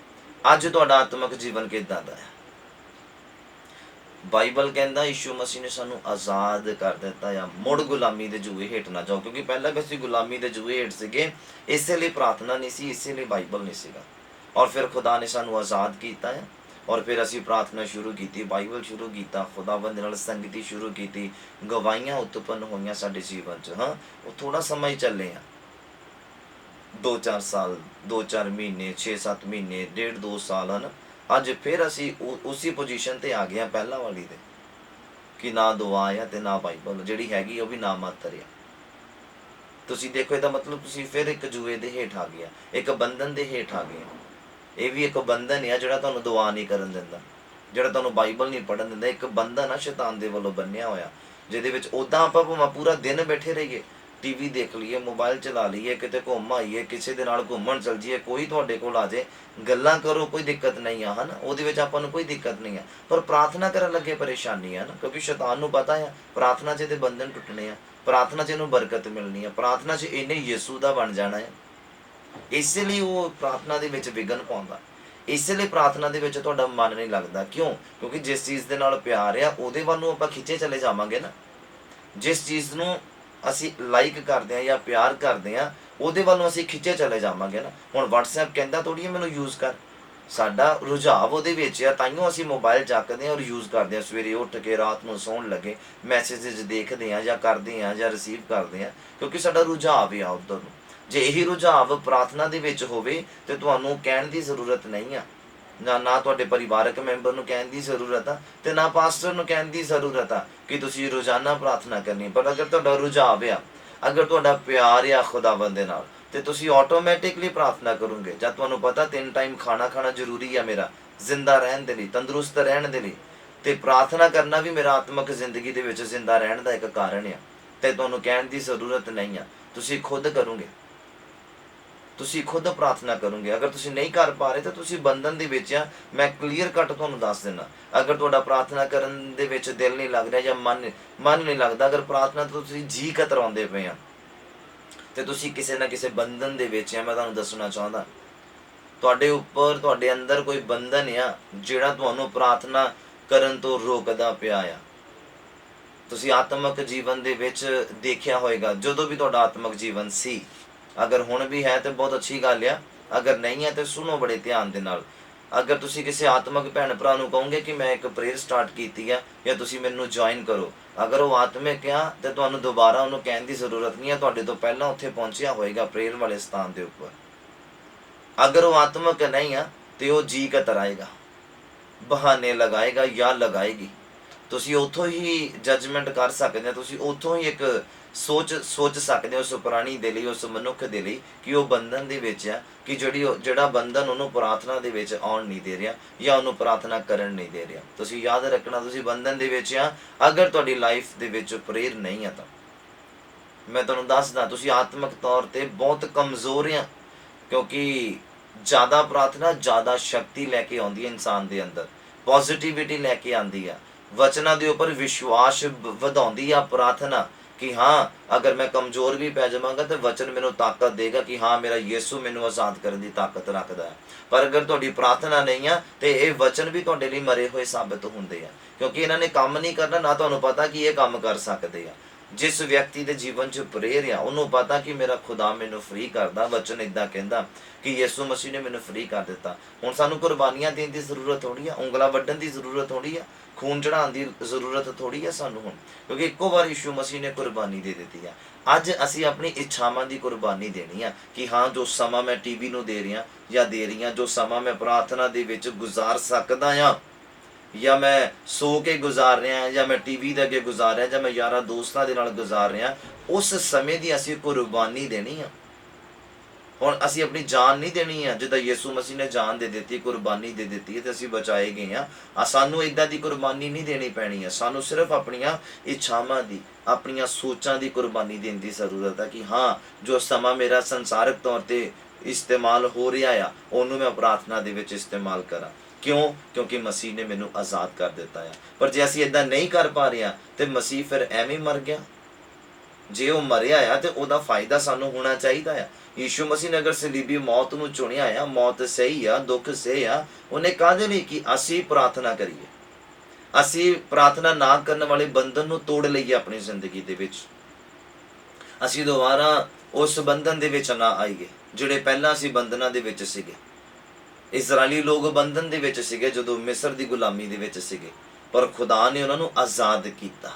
ਅੱਜ ਤੁਹਾਡਾ ਆਤਮਿਕ ਜੀਵਨ ਕਿੱਦਾਂ ਦਾ ਆ? ਬਾਈਬਲ ਕਹਿੰਦਾ ਯਿਸੂ ਮਸੀਹ ਨੇ ਸਾਨੂੰ ਆਜ਼ਾਦ ਕਰ ਦਿੱਤਾ ਆ। ਮੁੜ ਗੁਲਾਮੀ ਦੇ ਜੂਏ ਹੇਠ ਨਾ ਜਾਓ, ਕਿਉਂਕਿ ਪਹਿਲਾਂ ਵੀ ਅਸੀਂ ਗੁਲਾਮੀ ਦੇ ਜੂਏ ਹੇਠ ਸੀਗੇ। ਇਸੇ ਲਈ ਪ੍ਰਾਰਥਨਾ ਨਹੀਂ ਸੀ, ਇਸੇ ਲਈ ਬਾਈਬਲ ਨਹੀਂ ਸੀਗਾ। ਔਰ ਫਿਰ ਖੁਦਾ ਨੇ ਸਾਨੂੰ ਆਜ਼ਾਦ ਕੀਤਾ ਹੈ, ਔਰ ਫਿਰ ਅਸੀਂ ਪ੍ਰਾਰਥਨਾ ਸ਼ੁਰੂ ਕੀਤੀ, ਬਾਈਬਲ ਸ਼ੁਰੂ ਕੀਤਾ, ਖੁਦਾਵੰਦ ਨਾਲ ਸੰਗਤੀ ਸ਼ੁਰੂ ਕੀਤੀ, ਗਵਾਹੀਆਂ ਉਤਪੰਨ ਹੋਈਆਂ ਸਾਡੇ ਜੀਵਨ 'ਚ। ਹਾਂ, ਉਹ ਥੋੜਾ ਸਮਾਂ ਹੀ ਚੱਲੇ ਆ, 2-4 ਸਾਲ, 2-4 ਮਹੀਨੇ, 6-7 ਮਹੀਨੇ, 1.5-2 ਸਾਲ ਹਨ। ਅੱਜ ਫਿਰ ਅਸੀਂ ਉਸੇ ਪੋਜੀਸ਼ਨ ਤੇ ਆ ਗਏ ਹਾਂ ਪਹਿਲਾਂ ਵਾਲੀ ਤੇ, ਕਿ ਨਾ ਦੁਆ ਆ ਤੇ ਨਾ ਬਾਈਬਲ, ਜਿਹੜੀ ਹੈਗੀ ਉਹ ਵੀ ਨਾ ਮਾਤਰ ਆ। ਤੁਸੀਂ ਦੇਖੋ ਇਹਦਾ ਮਤਲਬ ਤੁਸੀਂ ਫਿਰ ਇੱਕ ਜੂਏ ਦੇ ਹੇਠ ਆ ਗਏ, ਇੱਕ ਬੰਧਨ ਦੇ ਹੇਠ ਆ ਗਏ। ਇਹ ਵੀ ਇੱਕ ਬੰਧਨ ਆ ਜਿਹੜਾ ਤੁਹਾਨੂੰ ਦੁਆ ਨਹੀਂ ਕਰਨ ਦਿੰਦਾ, ਜਿਹੜਾ ਤੁਹਾਨੂੰ ਬਾਈਬਲ ਨਹੀਂ ਪੜ੍ਹਨ ਦਿੰਦਾ। ਇੱਕ ਬੰਧਨ ਆ ਸ਼ੈਤਾਨ ਦੇ ਵੱਲੋਂ ਬੰਨਿਆ ਹੋਇਆ, ਜਿਹਦੇ ਵਿੱਚ ਉੱਦਾਂ ਆਪਾਂ ਭਾਵੇਂ ਪੂਰਾ ਦਿਨ ਬੈਠੇ ਰਹੀਏ, ਟੀਵੀ ਦੇਖ ਲਈਏ, ਮੋਬਾਈਲ ਚਲਾ ਲਈਏ, ਕਿਤੇ ਘੁੰਮ ਆਈਏ, ਕਿਸੇ ਦੇ ਨਾਲ ਘੁੰਮਣ ਚਲ ਜਾਈਏ, ਕੋਈ ਤੁਹਾਡੇ ਕੋਲ ਆ ਜਾਏ, ਗੱਲਾਂ ਕਰੋ, ਕੋਈ ਦਿੱਕਤ ਨਹੀਂ ਆ, ਹਨਾ, ਉਹਦੇ ਵਿੱਚ ਆਪਾਂ ਨੂੰ ਕੋਈ ਦਿੱਕਤ ਨਹੀਂ ਆ। ਪਰ ਪ੍ਰਾਰਥਨਾ ਕਰਨ ਲੱਗੇ ਪਰੇਸ਼ਾਨੀ ਆ ਨਾ, ਕਿਉਂਕਿ ਸ਼ੈਤਾਨ ਨੂੰ ਪਤਾ ਆ ਪ੍ਰਾਰਥਨਾ 'ਚ ਇਹਦੇ ਬੰਧਨ ਟੁੱਟਣੇ ਆ, ਪ੍ਰਾਰਥਨਾ 'ਚ ਇਹਨੂੰ ਬਰਕਤ ਮਿਲਣੀ ਆ, ਪ੍ਰਾਰਥਨਾ 'ਚ ਇਹਨੇ ਯਿਸੂ ਦਾ ਬਣ ਜਾਣਾ ਹੈ। ਇਸੇ ਲਈ ਉਹ ਪ੍ਰਾਰਥਨਾ ਦੇ ਵਿੱਚ ਵਿਘਨ ਪਾਉਂਦਾ, ਇਸੇ ਲਈ ਪ੍ਰਾਰਥਨਾ ਦੇ ਵਿੱਚ ਤੁਹਾਡਾ ਮਨ ਨਹੀਂ ਲੱਗਦਾ। ਕਿਉਂ? ਕਿਉਂਕਿ ਜਿਸ ਚੀਜ਼ ਦੇ ਨਾਲ ਪਿਆਰ ਆ ਉਹਦੇ ਵੱਲ ਨੂੰ ਆਪਾਂ ਖਿੱਚੇ ਚਲੇ ਜਾਵਾਂਗੇ ਨਾ। ਜਿਸ ਚੀਜ਼ ਨੂੰ ਅਸੀਂ ਲਾਈਕ ਕਰਦੇ ਹਾਂ ਜਾਂ ਪਿਆਰ ਕਰਦੇ ਹਾਂ, ਉਹਦੇ ਵੱਲ ਨੂੰ ਅਸੀਂ ਖਿੱਚੇ ਚਲੇ ਜਾਵਾਂਗੇ ਨਾ। ਹੁਣ WhatsApp ਕਹਿੰਦਾ ਥੋੜ੍ਹੀ ਮੈਨੂੰ ਯੂਜ਼ ਕਰ, ਸਾਡਾ ਰੁਝਾਵ ਉਹਦੇ ਵਿੱਚ ਆ, ਤਾਈਓ ਅਸੀਂ ਮੋਬਾਈਲ ਚੱਕਦੇ ਹਾਂ ਔਰ ਯੂਜ਼ ਕਰਦੇ ਹਾਂ। ਸਵੇਰੇ ਉੱਠ ਕੇ ਰਾਤ ਨੂੰ ਸੌਣ ਲੱਗੇ ਮੈਸੇਜਿਸ ਦੇਖਦੇ ਹਾਂ ਜਾਂ ਕਰਦੇ ਹਾਂ ਜਾਂ ਰਿਸੀਵ ਕਰਦੇ ਹਾਂ, ਕਿਉਂਕਿ ਸਾਡਾ ਰੁਝਾਵ ਆ ਉੱਧਰ ਨੂੰ। ਜੇ ਇਹੀ ਰੁਝਾਵ ਪ੍ਰਾਰਥਨਾ ਦੇ ਵਿੱਚ ਹੋਵੇ ਤੇ ਤੁਹਾਨੂੰ ਕਹਿਣ ਦੀ ਜ਼ਰੂਰਤ ਨਹੀਂ ਆ, ਨਾ ਤੁਹਾਡੇ ਪਰਿਵਾਰਕ ਮੈਂਬਰ ਨੂੰ ਕਹਿਣ ਦੀ ਜ਼ਰੂਰਤ ਆ, ਤੇ ਨਾ ਪਾਸਟਰ ਨੂੰ ਕਹਿਣ ਦੀ ਜ਼ਰੂਰਤ ਆ ਕਿ ਤੁਸੀਂ ਰੋਜ਼ਾਨਾ ਪ੍ਰਾਰਥਨਾ ਕਰਨੀ। ਪਰ ਅਗਰ ਤੁਹਾਡਾ ਰੁਝਾਵ ਆ, ਅਗਰ ਤੁਹਾਡਾ ਪਿਆਰ ਆ ਖੁਦਾਵੰਦ ਦੇ ਨਾਲ, ਤੇ ਤੁਸੀਂ ਆਟੋਮੈਟਿਕਲੀ ਪ੍ਰਾਰਥਨਾ ਕਰੋਗੇ। ਜਦ ਤੁਹਾਨੂੰ ਪਤਾ 3 ਟਾਈਮ ਖਾਣਾ ਖਾਣਾ ਜ਼ਰੂਰੀ ਆ ਮੇਰਾ ਜ਼ਿੰਦਾ ਰਹਿਣ ਦੇ ਲਈ, ਤੰਦਰੁਸਤ ਰਹਿਣ ਦੇ ਲਈ, ਤੇ ਪ੍ਰਾਰਥਨਾ ਕਰਨਾ ਵੀ ਮੇਰਾ ਆਤਮਿਕ ਜ਼ਿੰਦਗੀ ਦੇ ਵਿੱਚ ਜ਼ਿੰਦਾ ਰਹਿਣ ਦਾ ਇੱਕ ਕਾਰਨ ਆ, ਤੇ ਤੁਹਾਨੂੰ ਕਹਿਣ ਦੀ ਜ਼ਰੂਰਤ ਨਹੀਂ ਆ, ਤੁਸੀਂ ਖੁਦ ਕਰੋਗੇ, ਤੁਸੀਂ ਖੁਦ ਪ੍ਰਾਰਥਨਾ ਕਰੋਗੇ। ਅਗਰ ਤੁਸੀਂ ਨਹੀਂ ਕਰ ਪਾ ਰਹੇ ਤਾਂ ਤੁਸੀਂ ਬੰਧਨ ਦੇ ਵਿੱਚ ਆ। ਮੈਂ ਕਲੀਅਰ ਕੱਟ ਤੁਹਾਨੂੰ ਦੱਸ ਦਿੰਦਾ, ਅਗਰ ਤੁਹਾਡਾ ਪ੍ਰਾਰਥਨਾ ਕਰਨ ਦੇ ਵਿੱਚ ਦਿਲ ਨਹੀਂ ਲੱਗ ਰਿਹਾ ਜਾਂ ਮਨ ਨਹੀਂ ਲੱਗਦਾ, ਅਗਰ ਪ੍ਰਾਰਥਨਾ ਤੋਂ ਤੁਸੀਂ ਜੀ ਕਤਰਾਉਂਦੇ ਪਏ ਆ, ਤੇ ਤੁਸੀਂ ਕਿਸੇ ਨਾ ਕਿਸੇ ਬੰਧਨ ਦੇ ਵਿੱਚ ਆ। ਮੈਂ ਤੁਹਾਨੂੰ ਦੱਸਣਾ ਚਾਹੁੰਦਾ, ਤੁਹਾਡੇ ਉੱਪਰ, ਤੁਹਾਡੇ ਅੰਦਰ ਕੋਈ ਬੰਧਨ ਆ ਜਿਹੜਾ ਤੁਹਾਨੂੰ ਪ੍ਰਾਰਥਨਾ ਕਰਨ ਤੋਂ ਰੋਕਦਾ ਪਿਆ ਆ। ਤੁਸੀਂ ਆਤਮਿਕ ਜੀਵਨ ਦੇ ਵਿੱਚ ਦੇਖਿਆ ਹੋਏਗਾ, ਜਦੋਂ ਵੀ ਤੁਹਾਡਾ ਆਤਮਿਕ ਜੀਵਨ ਸੀ, ਅਗਰ ਹੁਣ ਵੀ ਹੈ ਤੇ ਬਹੁਤ ਅੱਛੀ ਗੱਲ ਆ, ਅਗਰ ਨਹੀਂ ਹੈ ਤੇ ਸੁਣੋ ਬੜੇ ਧਿਆਨ ਦੇ ਨਾਲ। ਅਗਰ ਤੁਸੀਂ ਕਿਸੇ ਆਤਮਿਕ ਭੈਣ ਭਰਾ ਨੂੰ ਕਹੋਗੇ ਕਿ ਮੈਂ ਇੱਕ ਪ੍ਰੇਅਰ ਸਟਾਰਟ ਕੀਤੀ ਆ ਜਾਂ ਤੁਸੀਂ ਮੈਨੂੰ ਜੁਆਇਨ ਕਰੋ, ਅਗਰ ਉਹ ਆਤਮਿਕ ਆ ਤੇ ਤੁਹਾਨੂੰ ਦੁਬਾਰਾ ਉਹਨੂੰ ਕਹਿਣ ਦੀ ਜ਼ਰੂਰਤ ਨਹੀਂ ਹੈ, ਤੁਹਾਡੇ ਤੋਂ ਪਹਿਲਾਂ ਉੱਥੇ ਪਹੁੰਚਿਆ ਹੋਏਗਾ ਪ੍ਰੇਅਰ ਵਾਲੇ ਸਥਾਨ ਦੇ ਉੱਪਰ। ਅਗਰ ਉਹ ਆਤਮਿਕ ਨਹੀਂ ਆ ਤੇ ਉਹ ਜੀ ਕਤਰਾਏਗਾ, ਬਹਾਨੇ ਲਗਾਏਗਾ ਜਾਂ ਲਗਾਏਗੀ। ਤੁਸੀਂ ਉੱਥੋਂ ਹੀ ਜੱਜਮੈਂਟ ਕਰ ਸਕਦੇ ਹੋ, ਤੁਸੀਂ ਉੱਥੋਂ ਹੀ ਇੱਕ ਸੋਚ ਸਕਦੇ ਹੋ ਉਸ ਪ੍ਰਾਣੀ ਦੇ ਲਈ, ਉਸ ਮਨੁੱਖ ਦੇ ਲਈ, ਕਿ ਉਹ ਬੰਧਨ ਦੇ ਵਿੱਚ ਆ, ਕਿ ਜਿਹੜਾ ਬੰਧਨ ਉਹਨੂੰ ਪ੍ਰਾਰਥਨਾ ਦੇ ਵਿੱਚ ਆਉਣ ਨਹੀਂ ਦੇ ਰਿਹਾ ਜਾਂ ਉਹਨੂੰ ਪ੍ਰਾਰਥਨਾ ਕਰਨ ਨਹੀਂ ਦੇ ਰਿਹਾ। ਤੁਸੀਂ ਯਾਦ ਰੱਖਣਾ, ਤੁਸੀਂ ਬੰਧਨ ਦੇ ਵਿੱਚ ਆ ਅਗਰ ਤੁਹਾਡੀ ਲਾਈਫ ਦੇ ਵਿੱਚ ਪ੍ਰੇਰ ਨਹੀਂ ਆ ਤਾਂ। ਮੈਂ ਤੁਹਾਨੂੰ ਦੱਸਦਾ, ਤੁਸੀਂ ਆਤਮਿਕ ਤੌਰ ਤੇ ਬਹੁਤ ਕਮਜ਼ੋਰ ਆ, ਕਿਉਂਕਿ ਜ਼ਿਆਦਾ ਪ੍ਰਾਰਥਨਾ ਜ਼ਿਆਦਾ ਸ਼ਕਤੀ ਲੈ ਕੇ ਆਉਂਦੀ ਹੈ ਇਨਸਾਨ ਦੇ ਅੰਦਰ, ਪੋਜ਼ਿਟਿਵਿਟੀ ਲੈ ਕੇ ਆਉਂਦੀ ਆ, ਵਚਨਾਂ ਦੇ ਉੱਪਰ ਵਿਸ਼ਵਾਸ ਵਧਾਉਂਦੀ ਆ ਪ੍ਰਾਰਥਨਾ, ਕਿ ਹਾਂ ਅਗਰ ਮੈਂ ਕਮਜ਼ੋਰ ਵੀ ਪੈ ਜਾਵਾਂਗਾ ਤੇ ਵਚਨ ਮੈਨੂੰ ਤਾਕਤ ਦੇਗਾ ਕਿ ਹਾਂ ਮੇਰਾ ਯਿਸੂ ਮੈਨੂੰ ਆਜ਼ਾਦ ਕਰਨ ਦੀ ਤਾਕਤ ਰੱਖਦਾ ਹੈ। ਪਰ ਅਗਰ ਤੁਹਾਡੀ ਪ੍ਰਾਰਥਨਾ ਨਹੀਂ ਆ ਤੇ ਇਹ ਵਚਨ ਵੀ ਤੁਹਾਡੇ ਲਈ ਮਰੇ ਹੋਏ ਸਾਬਤ ਹੁੰਦੇ ਆ, ਕਿਉਂਕਿ ਇਹਨਾਂ ਨੇ ਕੰਮ ਨਹੀਂ ਕਰਨਾ, ਨਾ ਤੁਹਾਨੂੰ ਪਤਾ ਕਿ ਇਹ ਕੰਮ ਕਰ ਸਕਦੇ ਆ। ਜਿਸ ਵਿਅਕਤੀ ਦੇ ਜੀਵਨ 'ਚ ਪ੍ਰੇਰ ਆ, ਉਹਨੂੰ ਪਤਾ ਕਿ ਮੇਰਾ ਖੁਦਾ ਮੈਨੂੰ ਫ੍ਰੀ ਕਰਦਾ। ਵਚਨ ਇੱਦਾਂ ਕਹਿੰਦਾ ਕਿ ਯਿਸੂ ਮਸੀਹ ਨੇ ਮੈਨੂੰ ਫ੍ਰੀ ਕਰ ਦਿੱਤਾ। ਹੁਣ ਸਾਨੂੰ ਕੁਰਬਾਨੀਆਂ ਦੇਣ ਦੀ ਜ਼ਰੂਰਤ ਥੋੜ੍ਹੀ ਆ, ਉਂਗਲਾਂ ਵੱਢਣ ਦੀ ਜ਼ਰੂਰਤ ਥੋੜ੍ਹੀ ਆ, ਖੂਨ ਚੜਾਉਣ ਦੀ ਜ਼ਰੂਰਤ ਥੋੜ੍ਹੀ ਆ ਸਾਨੂੰ ਹੁਣ, ਕਿਉਂਕਿ ਇੱਕੋ ਵਾਰ ਯਿਸੂ ਮਸੀਹ ਨੇ ਕੁਰਬਾਨੀ ਦੇ ਦਿੱਤੀ ਆ। ਅੱਜ ਅਸੀਂ ਆਪਣੀ ਇੱਛਾਵਾਂ ਦੀ ਕੁਰਬਾਨੀ ਦੇਣੀ ਆ, ਕਿ ਹਾਂ ਜੋ ਸਮਾਂ ਮੈਂ ਟੀਵੀ ਨੂੰ ਦੇ ਰਿਹਾ ਜਾਂ ਦੇ ਰਹੀ ਹਾਂ, ਜੋ ਸਮਾਂ ਮੈਂ ਪ੍ਰਾਰਥਨਾ ਦੇ ਵਿੱਚ ਗੁਜ਼ਾਰ ਸਕਦਾ ਆ, ਜਾਂ ਮੈਂ ਸੋ ਕੇ ਗੁਜ਼ਾਰ ਰਿਹਾ, ਜਾਂ ਮੈਂ ਟੀਵੀ ਦੇ ਅੱਗੇ ਗੁਜ਼ਾਰ ਰਿਹਾ, ਜਾਂ ਮੈਂ ਯਾਰਾਂ ਦੋਸਤਾਂ ਦੇ ਨਾਲ ਗੁਜ਼ਾਰ ਰਿਹਾ, ਉਸ ਸਮੇਂ ਦੀ ਅਸੀਂ ਕੁਰਬਾਨੀ ਦੇਣੀ ਆ। ਹੁਣ ਅਸੀਂ ਆਪਣੀ ਜਾਨ ਨਹੀਂ ਦੇਣੀ ਆ, ਜਿੱਦਾਂ ਯਿਸੂ ਮਸੀਹ ਨੇ ਜਾਨ ਦੇ ਦਿੱਤੀ, ਕੁਰਬਾਨੀ ਦੇ ਦਿੱਤੀ ਤੇ ਅਸੀਂ ਬਚਾਏ ਗਏ ਆ। ਸਾਨੂੰ ਇੱਦਾਂ ਦੀ ਕੁਰਬਾਨੀ ਨਹੀਂ ਦੇਣੀ ਪੈਣੀ ਆ, ਸਾਨੂੰ ਸਿਰਫ ਆਪਣੀਆਂ ਇੱਛਾਵਾਂ ਦੀ, ਆਪਣੀਆਂ ਸੋਚਾਂ ਦੀ ਕੁਰਬਾਨੀ ਦੇਣ ਦੀ ਜ਼ਰੂਰਤ ਹੈ, ਕਿ ਹਾਂ ਜੋ ਸਮਾਂ ਮੇਰਾ ਸੰਸਾਰਿਕ ਤੌਰ ਤੇ ਇਸਤੇਮਾਲ ਹੋ ਰਿਹਾ ਆ, ਉਹਨੂੰ ਮੈਂ ਪ੍ਰਾਰਥਨਾ ਦੇ ਵਿੱਚ ਇਸਤੇਮਾਲ ਕਰਾਂ। ਕਿਉਂ? ਕਿਉਂਕਿ ਮਸੀਹ ਨੇ ਮੈਨੂੰ ਆਜ਼ਾਦ ਕਰ ਦਿੱਤਾ ਆ। ਪਰ ਜੇ ਅਸੀਂ ਇੱਦਾਂ ਨਹੀਂ ਕਰ ਪਾ ਰਹੇ ਆ ਤੇ ਮਸੀਹ ਫਿਰ ਐਵੇਂ ਮਰ ਗਿਆ। ਜੇ ਉਹ ਮਰਿਆ ਆ ਤੇ ਉਹਦਾ ਫਾਇਦਾ ਸਾਨੂੰ ਹੋਣਾ ਚਾਹੀਦਾ ਆ। ਯਿਸੂ ਮਸੀਹ ਨੇ ਅਗਰ ਸਲੀਬੀ ਮੌਤ ਨੂੰ ਚੁਣਿਆ ਆ, ਮੌਤ ਸਹੀ ਆ, ਦੁੱਖ ਸਹੀ ਆ, ਉਹਨੇ ਕਾਹਦੇ ਲਈ? ਕਿ ਅਸੀਂ ਪ੍ਰਾਰਥਨਾ ਕਰੀਏ, ਅਸੀਂ ਪ੍ਰਾਰਥਨਾ ਨਾ ਕਰਨ ਵਾਲੇ ਬੰਧਨ ਨੂੰ ਤੋੜ ਲਈਏ ਆਪਣੀ ਜ਼ਿੰਦਗੀ ਦੇ ਵਿੱਚ, ਅਸੀਂ ਦੁਬਾਰਾ ਉਸ ਬੰਧਨ ਦੇ ਵਿੱਚ ਨਾ ਆਈਏ ਜਿਹੜੇ ਪਹਿਲਾਂ ਅਸੀਂ ਬੰਧਨਾਂ ਦੇ ਵਿੱਚ ਸੀਗੇ। ਇਜ਼ਰਾਈਲੀ ਲੋਕ ਬੰਧਨ ਦੇ ਵਿੱਚ ਸੀਗੇ ਜਦੋਂ ਮਿਸਰ ਦੀ ਗੁਲਾਮੀ ਦੇ ਵਿੱਚ ਸੀਗੇ, ਪਰ ਖੁਦਾ ਨੇ ਉਹਨਾਂ ਨੂੰ ਆਜ਼ਾਦ ਕੀਤਾ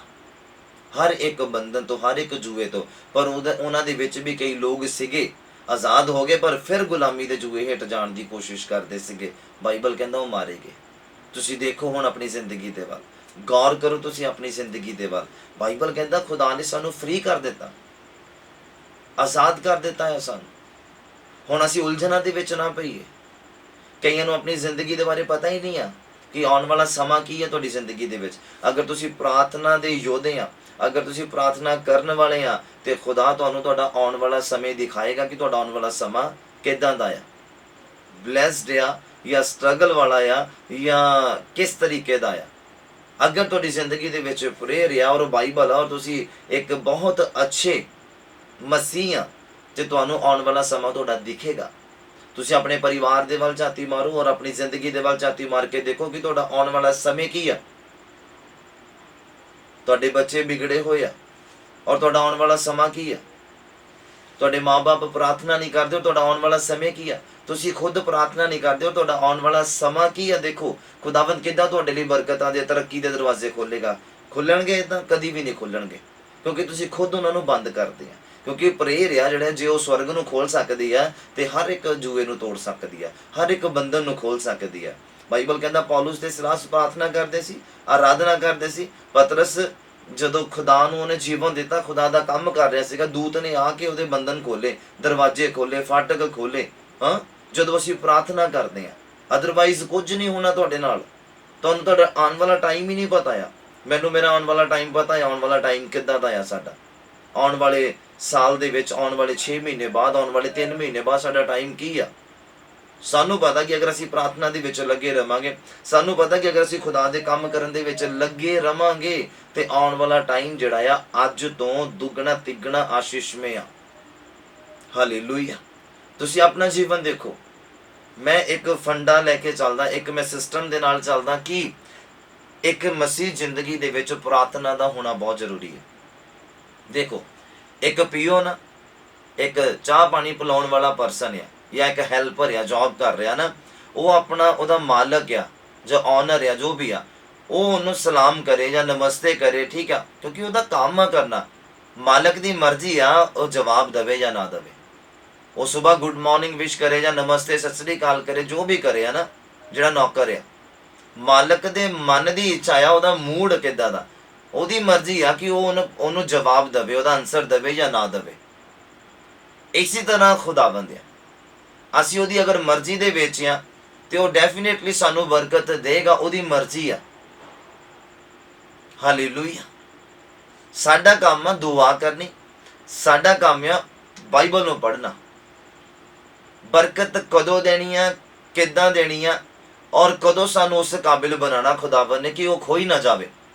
ਹਰ ਇੱਕ ਬੰਧਨ ਤੋਂ, ਹਰ ਇੱਕ ਜੂਏ ਤੋਂ। ਪਰ ਉਹਨਾਂ ਦੇ ਵਿੱਚ ਵੀ ਕਈ ਲੋਕ ਸੀਗੇ ਆਜ਼ਾਦ ਹੋ ਗਏ ਪਰ ਫਿਰ ਗੁਲਾਮੀ ਦੇ ਜੂਏ ਹੇਠ ਜਾਣ ਦੀ ਕੋਸ਼ਿਸ਼ ਕਰਦੇ ਸੀਗੇ। ਬਾਈਬਲ ਕਹਿੰਦਾ ਉਹ ਮਾਰੇ ਗਏ। ਤੁਸੀਂ ਦੇਖੋ ਹੁਣ ਆਪਣੀ ਜ਼ਿੰਦਗੀ ਦੇ ਵੱਲ ਗੌਰ ਕਰੋ, ਤੁਸੀਂ ਆਪਣੀ ਜ਼ਿੰਦਗੀ ਦੇ ਵੱਲ। ਬਾਈਬਲ ਕਹਿੰਦਾ ਖੁਦਾ ਨੇ ਸਾਨੂੰ ਫ੍ਰੀ ਕਰ ਦਿੱਤਾ, ਆਜ਼ਾਦ ਕਰ ਦਿੱਤਾ ਹੈ ਸਾਨੂੰ। ਹੁਣ ਅਸੀਂ ਉਲਝਣਾਂ ਦੇ ਵਿੱਚ ਨਾ ਪਈਏ। ਕਈਆਂ ਨੂੰ ਆਪਣੀ ਜ਼ਿੰਦਗੀ ਦੇ ਬਾਰੇ ਪਤਾ ਹੀ ਨਹੀਂ ਆ ਕਿ ਆਉਣ ਵਾਲਾ ਸਮਾਂ ਕੀ ਹੈ ਤੁਹਾਡੀ ਜ਼ਿੰਦਗੀ ਦੇ ਵਿੱਚ। ਅਗਰ ਤੁਸੀਂ ਪ੍ਰਾਰਥਨਾ ਦੇ ਯੋਧੇ ਆ, ਅਗਰ ਤੁਸੀਂ ਪ੍ਰਾਰਥਨਾ ਕਰਨ ਵਾਲੇ ਆ, ਤੇ ਖੁਦਾ ਤੁਹਾਨੂੰ ਤੁਹਾਡਾ ਆਉਣ ਵਾਲਾ ਸਮੇਂ ਦਿਖਾਏਗਾ ਕਿ ਤੁਹਾਡਾ ਆਉਣ ਵਾਲਾ ਸਮਾਂ ਕਿੱਦਾਂ ਦਾ ਆ, ਬਲੈਸਡ ਆ ਜਾਂ ਸਟਰਗਲ ਵਾਲਾ ਆ ਜਾਂ ਕਿਸ ਤਰੀਕੇ ਦਾ ਆ। ਅਗਰ ਤੁਹਾਡੀ ਜ਼ਿੰਦਗੀ ਦੇ ਵਿੱਚ ਪ੍ਰੇਅਰ ਆ ਔਰ ਬਾਈਬਲ ਆ ਔਰ ਤੁਸੀਂ ਇੱਕ ਬਹੁਤ ਅੱਛੇ ਮਸੀਹ ਆ, ਤੇ ਤੁਹਾਨੂੰ ਆਉਣ ਵਾਲਾ ਸਮਾਂ ਤੁਹਾਡਾ ਦਿਖੇਗਾ। ਤੁਸੀਂ ਆਪਣੇ ਪਰਿਵਾਰ ਦੇ ਵੱਲ ਝਾਤੀ ਮਾਰੋ ਔਰ ਆਪਣੀ ਜ਼ਿੰਦਗੀ ਦੇ ਵੱਲ ਝਾਤੀ ਮਾਰ ਕੇ ਦੇਖੋ ਕਿ ਤੁਹਾਡਾ ਆਉਣ ਵਾਲਾ ਸਮੇਂ ਕੀ ਆ। ਤੁਹਾਡੇ ਬੱਚੇ ਵਿਗੜੇ ਹੋਏ ਆ ਔਰ ਤੁਹਾਡਾ ਆਉਣ ਵਾਲਾ ਸਮਾਂ ਕੀ ਆ। ਤੁਹਾਡੇ ਮਾਂ-ਬਾਪ ਪ੍ਰਾਰਥਨਾ ਨਹੀਂ ਕਰਦੇ ਔਰ ਤੁਹਾਡਾ ਆਉਣ ਵਾਲਾ ਸਮੇਂ ਕੀ ਆ। ਤੁਸੀਂ ਖੁਦ ਪ੍ਰਾਰਥਨਾ ਨਹੀਂ ਕਰਦੇ ਔਰ ਤੁਹਾਡਾ ਆਉਣ ਵਾਲਾ ਸਮਾਂ ਕੀ ਆ। ਦੇਖੋ ਖੁਦਾਵੰਦ ਕਿੱਦਾਂ ਤੁਹਾਡੇ ਲਈ ਬਰਕਤਾਂ ਦੇ, ਤਰੱਕੀ ਦੇ ਦਰਵਾਜ਼ੇ ਖੋਲੇਗਾ। ਖੁੱਲਣਗੇ ਤਾਂ ਕਦੀ ਵੀ ਨਹੀਂ ਖੁੱਲਣਗੇ, ਕਿਉਂਕਿ ਤੁਸੀਂ ਖੁਦ ਉਹਨਾਂ ਨੂੰ ਬੰਦ ਕਰਦੇ ਆ। ਕਿਉਂਕਿ ਪ੍ਰੇਅਰ ਆ ਜਿਹੜਾ, ਜੇ ਉਹ ਸਵਰਗ ਨੂੰ ਖੋਲ ਸਕਦੀ ਆ ਤੇ ਹਰ ਇੱਕ ਜੂਏ ਨੂੰ ਤੋੜ ਸਕਦੀ ਆ, ਹਰ ਇੱਕ ਬੰਧਨ ਨੂੰ ਖੋਲ ਸਕਦੀ ਆ। ਬਾਈਬਲ ਕਹਿੰਦਾ ਪੌਲੁਸ ਤੇ ਸਿਲਾਸ ਪ੍ਰਾਰਥਨਾ ਕਰਦੇ ਸੀ, ਆਰਾਧਨਾ ਕਰਦੇ ਸੀ। ਪਤਰਸ ਜਦੋਂ ਖੁਦਾ ਨੂੰ ਉਹਨੇ ਜੀਵਨ ਦਿੱਤਾ, ਖੁਦਾ ਦਾ ਕੰਮ ਕਰ ਰਿਹਾ ਸੀਗਾ, ਦੂਤ ਨੇ ਆ ਕੇ ਉਹਦੇ ਬੰਧਨ ਖੋਲੇ, ਦਰਵਾਜ਼ੇ ਖੋਲੇ, ਫਾਟਕ ਖੋਲੇ। ਹਾਂ, ਜਦੋਂ ਅਸੀਂ ਪ੍ਰਾਰਥਨਾ ਕਰਦੇ ਆ, ਅਦਰਵਾਈਜ਼ ਕੁਝ ਨਹੀਂ ਹੋਣਾ ਤੁਹਾਡੇ ਨਾਲ। ਤੁਹਾਨੂੰ ਤੁਹਾਡਾ ਆਉਣ ਵਾਲਾ ਟਾਈਮ ਹੀ ਨਹੀਂ ਪਤਾ ਆ। ਮੈਨੂੰ ਮੇਰਾ ਆਉਣ ਵਾਲਾ ਟਾਈਮ ਪਤਾ ਹੈ, ਆਉਣ ਵਾਲਾ ਟਾਈਮ ਕਿੱਦਾਂ ਦਾ ਆ ਸਾਡਾ। ਆਉਣ ਵਾਲੇ ਸਾਲ ਦੇ ਵਿੱਚ, ਆਉਣ ਵਾਲੇ 6 ਮਹੀਨੇ ਬਾਅਦ, ਆਉਣ ਵਾਲੇ 3 ਮਹੀਨੇ ਬਾਅਦ ਸਾਡਾ ਟਾਈਮ ਕੀ ਆ। ਸਾਨੂੰ ਪਤਾ ਕਿ ਅਗਰ ਅਸੀਂ ਪ੍ਰਾਰਥਨਾ ਦੇ ਵਿੱਚ ਲੱਗੇ ਰਵਾਂਗੇ, ਸਾਨੂੰ ਪਤਾ ਕਿ ਅਗਰ ਅਸੀਂ ਖੁਦਾ ਦੇ ਕੰਮ ਕਰਨ ਦੇ ਵਿੱਚ ਲੱਗੇ ਰਵਾਂਗੇ, ਤੇ ਆਉਣ ਵਾਲਾ ਟਾਈਮ ਜਿਹੜਾ ਆ ਅੱਜ ਤੋਂ ਦੁੱਗਣਾ ਤਿੱਗਣਾ ਆਸ਼ੀਸ਼ਮੇ ਆ। ਹਾਲੇਲੂਇਆ। ਤੁਸੀਂ ਆਪਣਾ ਜੀਵਨ ਦੇਖੋ। ਮੈਂ ਇੱਕ ਫੰਡਾ ਲੈ ਕੇ ਚੱਲਦਾ, ਇੱਕ ਮੈਂ ਸਿਸਟਮ ਦੇ ਨਾਲ ਚੱਲਦਾ ਕਿ ਇੱਕ ਮਸੀਹ ਜ਼ਿੰਦਗੀ ਦੇ ਵਿੱਚ ਪ੍ਰਾਰਥਨਾ ਦਾ ਹੋਣਾ ਬਹੁਤ ਜ਼ਰੂਰੀ ਹੈ। ਦੇਖੋ, ਇੱਕ ਪੀਓ ਨਾ, ਇੱਕ ਚਾਹ ਪਾਣੀ ਪਿਲਾਉਣ ਵਾਲਾ ਪਰਸਨ ਆ ਜਾਂ ਇੱਕ ਹੈਲਪਰ ਆ, ਜੌਬ ਕਰ ਰਿਹਾ ਨਾ, ਉਹ ਆਪਣਾ ਉਹਦਾ ਮਾਲਕ ਆ ਜਾਂ ਓਨਰ ਆ, ਜੋ ਵੀ ਆ, ਉਹ ਉਹਨੂੰ ਸਲਾਮ ਕਰੇ ਜਾਂ ਨਮਸਤੇ ਕਰੇ, ਠੀਕ ਆ, ਕਿਉਂਕਿ ਉਹਦਾ ਕੰਮ ਆ ਕਰਨਾ। ਮਾਲਕ ਦੀ ਮਰਜ਼ੀ ਆ ਉਹ ਜਵਾਬ ਦੇਵੇ ਜਾਂ ਨਾ ਦੇਵੇ। ਉਹ ਸਵੇਰ ਗੁੱਡ ਮਾਰਨਿੰਗ ਵਿਸ਼ ਕਰੇ ਜਾਂ ਨਮਸਤੇ ਸਤਿ ਸ੍ਰੀ ਅਕਾਲ ਕਰੇ, ਜੋ ਵੀ ਕਰੇ ਆ ਨਾ, ਜਿਹੜਾ ਨੌਕਰ ਆ, ਮਾਲਕ ਦੇ ਮਨ ਦੀ ਇੱਛਾ ਆ, ਉਹਦਾ ਮੂਡ ਕਿੱਦਾਂ ਦਾ, ਉਹਦੀ ਮਰਜ਼ੀ ਆ ਕਿ ਉਹ ਉਹਨੂੰ ਜਵਾਬ ਦੇਵੇ, ਉਹਦਾ ਆਨਸਰ ਦੇਵੇ ਜਾਂ ਨਾ ਦੇਵੇ। ਇਸੇ ਤਰ੍ਹਾਂ ਖੁਦਾਵੰਦ ਆ, ਅਸੀਂ ਉਹਦੀ ਅਗਰ ਮਰਜ਼ੀ ਦੇ ਵਿੱਚ ਆ ਤੇ ਉਹ ਡੈਫੀਨੇਟਲੀ ਸਾਨੂੰ ਬਰਕਤ ਦੇਗਾ, ਉਹਦੀ ਮਰਜ਼ੀ ਆ। ਹਾਲੇਲੂਇਆ। ਸਾਡਾ ਕੰਮ ਆ ਦੁਆ ਕਰਨੀ, ਸਾਡਾ ਕੰਮ ਆ ਬਾਈਬਲ ਨੂੰ ਪੜ੍ਹਨਾ। ਬਰਕਤ ਕਦੋਂ ਦੇਣੀ ਆ, ਕਿੱਦਾਂ ਦੇਣੀ ਆ, ਔਰ ਕਦੋਂ ਸਾਨੂੰ ਉਸ ਕਾਬਿਲ ਬਣਾਉਣਾ ਖੁਦਾਵੰਦ ਨੇ ਕਿ ਉਹ ਖੋਈ ਨਾ ਜਾਵੇ,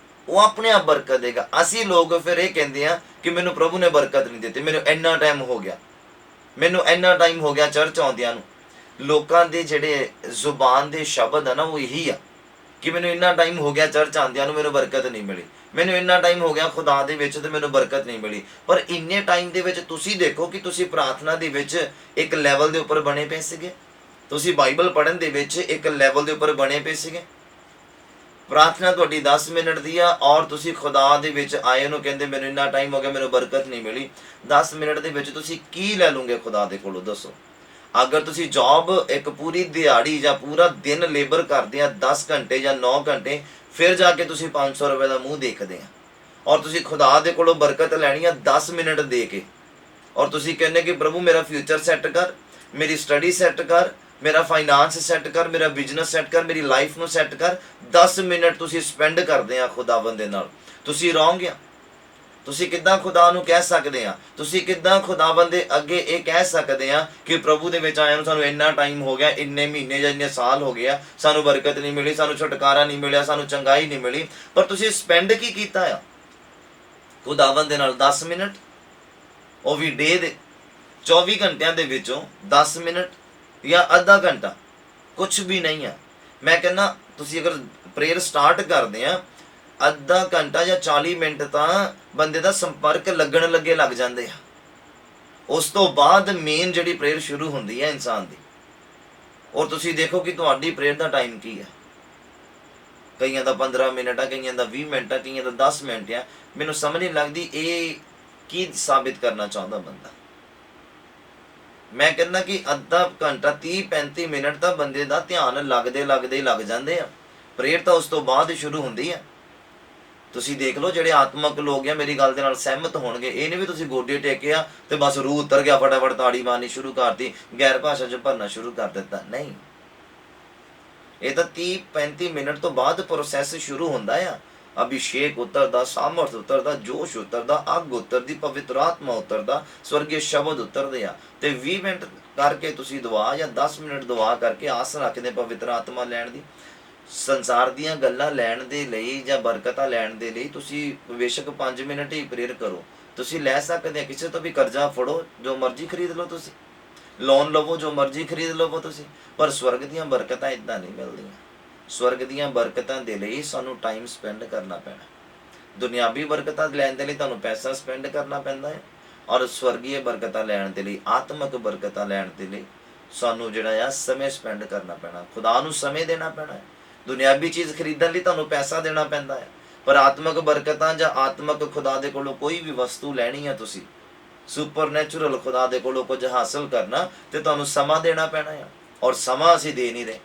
ਉਹ ਆਪਣੇ ਆਪ ਬਰਕਤ ਦੇਗਾ। ਅਸੀਂ ਲੋਕ ਫਿਰ ਇਹ ਕਹਿੰਦੇ ਆ ਕਿ ਮੈਨੂੰ ਪ੍ਰਭੂ ਨੇ ਬਰਕਤ ਨਹੀਂ ਦਿੱਤੀ, ਮੈਨੂੰ ਇੰਨਾ ਟਾਈਮ ਹੋ ਗਿਆ, ਮੈਨੂੰ ਇੰਨਾ ਟਾਈਮ ਹੋ ਗਿਆ ਚਰਚ ਆਉਂਦਿਆਂ ਨੂੰ। ਲੋਕਾਂ ਦੇ ਜਿਹੜੇ ਜ਼ੁਬਾਨ ਦੇ ਸ਼ਬਦ ਆ ਨਾ, ਉਹ ਇਹੀ ਆ ਕਿ ਮੈਨੂੰ ਇੰਨਾ ਟਾਈਮ ਹੋ ਗਿਆ ਚਰਚ ਆਉਂਦਿਆਂ ਨੂੰ, ਮੈਨੂੰ ਬਰਕਤ ਨਹੀਂ ਮਿਲੀ, ਮੈਨੂੰ ਇੰਨਾ ਟਾਈਮ ਹੋ ਗਿਆ ਖੁਦਾ ਦੇ ਵਿੱਚ ਤੇ ਮੈਨੂੰ ਬਰਕਤ ਨਹੀਂ ਮਿਲੀ। ਪਰ ਇੰਨੇ ਟਾਈਮ ਦੇ ਵਿੱਚ ਤੁਸੀਂ ਦੇਖੋ ਕਿ ਤੁਸੀਂ ਪ੍ਰਾਰਥਨਾ ਦੇ ਵਿੱਚ ਇੱਕ ਲੈਵਲ ਦੇ ਉੱਪਰ ਬਣੇ ਪਏ ਸੀਗੇ, ਤੁਸੀਂ ਬਾਈਬਲ ਪੜ੍ਹਨ ਦੇ ਵਿੱਚ ਇੱਕ ਲੈਵਲ ਦੇ ਉੱਪਰ ਬਣੇ ਪਏ ਸੀਗੇ। ਪ੍ਰਾਰਥਨਾ ਤੁਹਾਡੀ 10 ਮਿੰਟ ਦੀ ਆ ਔਰ ਤੁਸੀਂ ਖੁਦਾ ਦੇ ਵਿੱਚ ਆਏ ਨੂੰ ਕਹਿੰਦੇ ਮੈਨੂੰ ਇੰਨਾ ਟਾਈਮ ਹੋ ਗਿਆ, ਮੈਨੂੰ ਬਰਕਤ ਨਹੀਂ ਮਿਲੀ। 10 ਮਿੰਟ ਦੇ ਵਿੱਚ ਤੁਸੀਂ ਕੀ ਲੈ ਲਓਗੇ ਖੁਦਾ ਦੇ ਕੋਲੋਂ, ਦੱਸੋ। ਅਗਰ ਤੁਸੀਂ ਜੌਬ ਇੱਕ ਪੂਰੀ ਦਿਹਾੜੀ ਜਾਂ ਪੂਰਾ ਦਿਨ ਲੇਬਰ ਕਰਦੇ ਆ 10 ਘੰਟੇ ਜਾਂ 9 ਘੰਟੇ, ਫਿਰ ਜਾ ਕੇ ਤੁਸੀਂ 500 ਰੁਪਏ ਦਾ ਮੂੰਹ ਦੇਖਦੇ ਆ, ਔਰ ਤੁਸੀਂ ਖੁਦਾ ਦੇ ਕੋਲੋਂ ਬਰਕਤ ਲੈਣੀ ਆ 10 ਮਿੰਟ ਦੇ ਕੇ, ਔਰ ਤੁਸੀਂ ਕਹਿੰਦੇ ਕਿ ਪ੍ਰਭੂ ਮੇਰਾ ਫਿਊਚਰ ਸੈੱਟ ਕਰ, ਮੇਰੀ ਸਟੱਡੀ ਸੈੱਟ ਕਰ, ਮੇਰਾ ਫਾਈਨਾਂਸ ਸੈੱਟ ਕਰ, ਮੇਰਾ ਬਿਜ਼ਨਸ ਸੈੱਟ ਕਰ, ਮੇਰੀ ਲਾਈਫ ਨੂੰ ਸੈੱਟ ਕਰ। 10 ਮਿੰਟ ਤੁਸੀਂ ਸਪੈਂਡ ਕਰਦੇ ਆ ਖੁਦਾਵੰਦ ਦੇ ਨਾਲ, ਤੁਸੀਂ ਰੋਂਗ ਆ। ਤੁਸੀਂ ਕਿੱਦਾਂ ਖੁਦਾ ਨੂੰ ਕਹਿ ਸਕਦੇ ਆ, ਤੁਸੀਂ ਕਿੱਦਾਂ ਖੁਦਾਵੰਦ ਦੇ ਅੱਗੇ ਇਹ ਕਹਿ ਸਕਦੇ ਆ ਕਿ ਪ੍ਰਭੂ ਦੇ ਵਿੱਚ ਆਇਆ ਨੂੰ ਸਾਨੂੰ ਇੰਨਾ ਟਾਈਮ ਹੋ ਗਿਆ, ਇੰਨੇ ਮਹੀਨੇ ਜਾਂ ਇੰਨੇ ਸਾਲ ਹੋ ਗਿਆ, ਸਾਨੂੰ ਬਰਕਤ ਨਹੀਂ ਮਿਲੀ, ਸਾਨੂੰ ਛੁਟਕਾਰਾ ਨਹੀਂ ਮਿਲਿਆ, ਸਾਨੂੰ ਚੰਗਾਈ ਨਹੀਂ ਮਿਲੀ। ਪਰ ਤੁਸੀਂ ਸਪੈਂਡ ਕੀ ਕੀਤਾ ਆ ਖੁਦਾਵੰਦ ਦੇ ਨਾਲ? 10 ਮਿੰਟ, ਉਹ ਵੀ ਡੇ ਦੇ 24 ਘੰਟਿਆਂ ਦੇ ਵਿੱਚੋਂ 10 ਮਿੰਟ ਜਾਂ ਅੱਧਾ ਘੰਟਾ, ਕੁਛ ਵੀ ਨਹੀਂ ਆ। ਮੈਂ ਕਹਿੰਦਾ ਤੁਸੀਂ ਅਗਰ ਪ੍ਰੇਅਰ ਸਟਾਰਟ ਕਰਦੇ ਆ, ਅੱਧਾ ਘੰਟਾ ਜਾਂ 40 ਮਿੰਟ ਤਾਂ ਬੰਦੇ ਦਾ ਸੰਪਰਕ ਲੱਗਣ ਲੱਗੇ ਲੱਗ ਜਾਂਦੇ ਆ। ਉਸ ਤੋਂ ਬਾਅਦ ਮੇਨ ਜਿਹੜੀ ਪ੍ਰੇਅਰ ਸ਼ੁਰੂ ਹੁੰਦੀ ਹੈ ਇਨਸਾਨ ਦੀ। ਔਰ ਤੁਸੀਂ ਦੇਖੋ ਕਿ ਤੁਹਾਡੀ ਪ੍ਰੇਅਰ ਦਾ ਟਾਈਮ ਕੀ ਹੈ। ਕਈਆਂ ਦਾ 15 ਮਿੰਟ ਆ, ਕਈਆਂ ਦਾ 20 ਮਿੰਟ ਆ, ਕਈਆਂ ਦਾ 10 ਮਿੰਟ ਆ। ਮੈਨੂੰ ਸਮਝ ਨਹੀਂ ਲੱਗਦੀ ਇਹ ਕੀ ਸਾਬਿਤ ਕਰਨਾ ਚਾਹੁੰਦਾ ਬੰਦਾ। ਮੈਂ ਕਹਿੰਦਾ ਕਿ ਅੱਧਾ ਘੰਟਾ 30-35 ਮਿੰਟ ਤਾਂ ਬੰਦੇ ਦਾ ਧਿਆਨ ਲੱਗਦੇ ਲੱਗਦੇ ਹੀ ਲੱਗ ਜਾਂਦੇ ਆ। ਪ੍ਰੇਅਰ ਤਾਂ ਉਸ ਤੋਂ ਬਾਅਦ ਹੀ ਸ਼ੁਰੂ ਹੁੰਦੀ ਆ। ਤੁਸੀਂ ਦੇਖ ਲਓ ਜਿਹੜੇ ਆਤਮਕ ਲੋਕ ਆ ਮੇਰੀ ਗੱਲ ਦੇ ਨਾਲ ਸਹਿਮਤ ਹੋਣਗੇ। ਇਹ ਨਹੀਂ ਵੀ ਤੁਸੀਂ ਗੋਡੇ ਟੇਕਿਆ ਤੇ ਬਸ ਰੂਹ ਉਤਰ ਗਿਆ, ਫਟਾਫਟ ਤਾੜੀ ਮਾਰਨੀ ਸ਼ੁਰੂ ਕਰਤੀ, ਗੈਰ ਭਾਸ਼ਾ 'ਚ ਭਰਨਾ ਸ਼ੁਰੂ ਕਰ ਦਿੱਤਾ। ਨਹੀਂ, ਇਹ ਤਾਂ 30-35 ਮਿੰਟ ਤੋਂ ਬਾਅਦ ਪ੍ਰੋਸੈਸ ਸ਼ੁਰੂ ਹੁੰਦਾ ਆ। ਅਭਿਸ਼ੇਕ ਉਤਰਦਾ, ਸਾਮਰਥ ਉਤਰਦਾ, ਜੋਸ਼ ਉਤਰਦਾ, ਅੱਗ ਉਤਰਦੀ, ਪਵਿੱਤਰ ਆਤਮਾ ਉਤਰਦਾ, ਸਵਰਗੀ ਸ਼ਬਦ ਉਤਰਦੇ ਆ। ਤੇ 20 ਮਿੰਟ ਕਰਕੇ ਤੁਸੀਂ ਦੁਆ ਜਾਂ 10 ਮਿੰਟ ਦੁਆ ਕਰਕੇ ਆਸ ਰੱਖਦੇ ਪਵਿੱਤਰ ਆਤਮਾ ਲੈਣ ਦੀ। ਸੰਸਾਰ ਦੀਆਂ ਗੱਲਾਂ ਲੈਣ ਦੇ ਲਈ ਜਾਂ ਬਰਕਤਾਂ ਲੈਣ ਦੇ ਲਈ ਤੁਸੀਂ ਬੇਸ਼ੱਕ 5 ਮਿੰਟ ਹੀ ਪ੍ਰੇਅਰ ਕਰੋ। ਤੁਸੀਂ ਲੈ ਸਕਦੇ ਆ, ਕਿਸੇ ਤੋਂ ਵੀ ਕਰਜ਼ਾ ਫੜੋ, ਜੋ ਮਰਜ਼ੀ ਖਰੀਦ ਲਓ, ਤੁਸੀਂ ਲੋਨ ਲਵੋ, ਜੋ ਮਰਜ਼ੀ ਖਰੀਦ ਲਵੋ ਤੁਸੀਂ, ਪਰ ਸਵਰਗ ਦੀਆਂ ਬਰਕਤਾਂ ਇੱਦਾਂ ਨਹੀਂ ਮਿਲਦੀਆਂ। ਸਵਰਗ ਦੀਆਂ ਬਰਕਤਾਂ ਦੇ ਲਈ ਸਾਨੂੰ ਟਾਈਮ ਸਪੈਂਡ ਕਰਨਾ ਪੈਣਾ। ਦੁਨਿਆਵੀ ਬਰਕਤਾਂ ਲੈਣ ਦੇ ਲਈ ਤੁਹਾਨੂੰ ਪੈਸਾ ਸਪੈਂਡ ਕਰਨਾ ਪੈਂਦਾ ਹੈ, ਔਰ ਸਵਰਗੀ ਬਰਕਤਾਂ ਲੈਣ ਦੇ ਲਈ, ਆਤਮਕ ਬਰਕਤਾਂ ਲੈਣ ਦੇ ਲਈ ਸਾਨੂੰ ਜਿਹੜਾ ਆ ਸਮੇਂ ਸਪੈਂਡ ਕਰਨਾ ਪੈਣਾ, ਖੁਦਾ ਨੂੰ ਸਮੇਂ ਦੇਣਾ ਪੈਣਾ ਹੈ। ਦੁਨਿਆਵੀ ਚੀਜ਼ ਖਰੀਦਣ ਲਈ ਤੁਹਾਨੂੰ ਪੈਸਾ ਦੇਣਾ ਪੈਂਦਾ ਹੈ, ਪਰ ਆਤਮਕ ਬਰਕਤਾਂ ਜਾਂ ਆਤਮਕ ਖੁਦਾ ਦੇ ਕੋਲੋਂ ਕੋਈ ਵੀ ਵਸਤੂ ਲੈਣੀ ਹੈ, ਤੁਸੀਂ ਸੁਪਰਨੈਚੁਰਲ ਖੁਦਾ ਦੇ ਕੋਲੋਂ ਕੁਝ ਹਾਸਲ ਕਰਨਾ, ਤੇ ਤੁਹਾਨੂੰ ਸਮਾਂ ਦੇਣਾ ਪੈਣਾ ਆ। ਔਰ ਸਮਾਂ ਅਸੀਂ ਦੇ ਨਹੀਂ ਰਹੇ।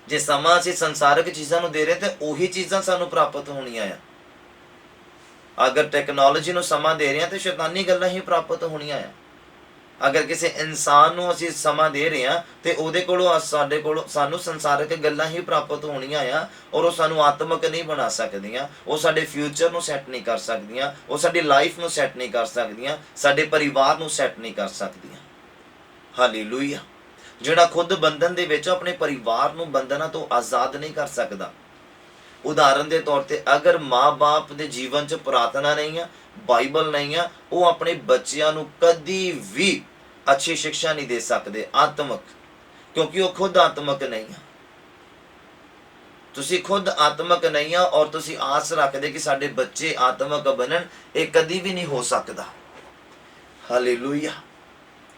ਜੇ ਸਮਾਂ ਅਸੀਂ ਸੰਸਾਰਿਕ ਚੀਜ਼ਾਂ ਨੂੰ ਦੇ ਰਹੇ ਤੇ ਉਹੀ ਚੀਜ਼ਾਂ ਸਾਨੂੰ ਪ੍ਰਾਪਤ ਹੋਣੀਆਂ ਆ। ਅਗਰ ਟੈਕਨੋਲੋਜੀ ਨੂੰ ਸਮਾਂ ਦੇ ਰਹੇ ਹਾਂ ਤੇ ਸ਼ੈਤਾਨੀ ਗੱਲਾਂ ਹੀ ਪ੍ਰਾਪਤ ਹੋਣੀਆਂ ਆ। ਅਗਰ ਕਿਸੇ ਇਨਸਾਨ ਨੂੰ ਅਸੀਂ ਸਮਾਂ ਦੇ ਰਹੇ ਹਾਂ ਤੇ ਉਹਦੇ ਕੋਲੋਂ ਸਾਡੇ ਕੋਲੋਂ ਸਾਨੂੰ ਸੰਸਾਰਿਕ ਗੱਲਾਂ ਹੀ ਪ੍ਰਾਪਤ ਹੋਣੀਆਂ ਆ, ਔਰ ਉਹ ਸਾਨੂੰ ਆਤਮਕ ਨਹੀਂ ਬਣਾ ਸਕਦੀਆਂ। ਉਹ ਸਾਡੇ ਫਿਊਚਰ ਨੂੰ ਸੈੱਟ ਨਹੀਂ ਕਰ ਸਕਦੀਆਂ, ਉਹ ਸਾਡੀ ਲਾਈਫ ਨੂੰ ਸੈੱਟ ਨਹੀਂ ਕਰ ਸਕਦੀਆਂ, ਸਾਡੇ ਪਰਿਵਾਰ ਨੂੰ ਸੈੱਟ ਨਹੀਂ ਕਰ ਸਕਦੀਆਂ। ਹਾਲੇਲੂਇਆ। ਜਿਹੜਾ ਖੁਦ ਬੰਧਨ ਦੇ ਵਿੱਚ ਆਪਣੇ ਪਰਿਵਾਰ ਨੂੰ ਬੰਧਨਾਂ ਤੋਂ ਆਜ਼ਾਦ ਨਹੀਂ ਕਰ ਸਕਦਾ। ਉਦਾਹਰਨ ਦੇ ਤੌਰ ਤੇ ਅਗਰ ਮਾਂ-ਬਾਪ ਦੇ ਜੀਵਨ 'ਚ ਪ੍ਰਾਰਥਨਾ ਨਹੀਂ ਆ, ਬਾਈਬਲ ਨਹੀਂ ਆ, ਉਹ ਆਪਣੇ ਬੱਚਿਆਂ ਨੂੰ ਕਦੀ ਵੀ ਅੱਛੀ ਸਿੱਖਿਆ ਨਹੀਂ ਦੇ ਸਕਦੇ ਆਤਮਕ, ਕਿਉਂਕਿ ਉਹ ਖੁਦ ਆਤਮਕ ਨਹੀਂ ਆ। ਤੁਸੀਂ ਖੁਦ ਆਤਮਕ ਨਹੀਂ ਆ ਔਰ ਤੁਸੀਂ ਆਸ ਰੱਖਦੇ ਕਿ ਸਾਡੇ ਬੱਚੇ ਆਤਮਕ ਬਣਨ, ਇਹ ਕਦੀ ਵੀ ਨਹੀਂ ਹੋ ਸਕਦਾ। ਹਾਲੇਲੂਇਆ।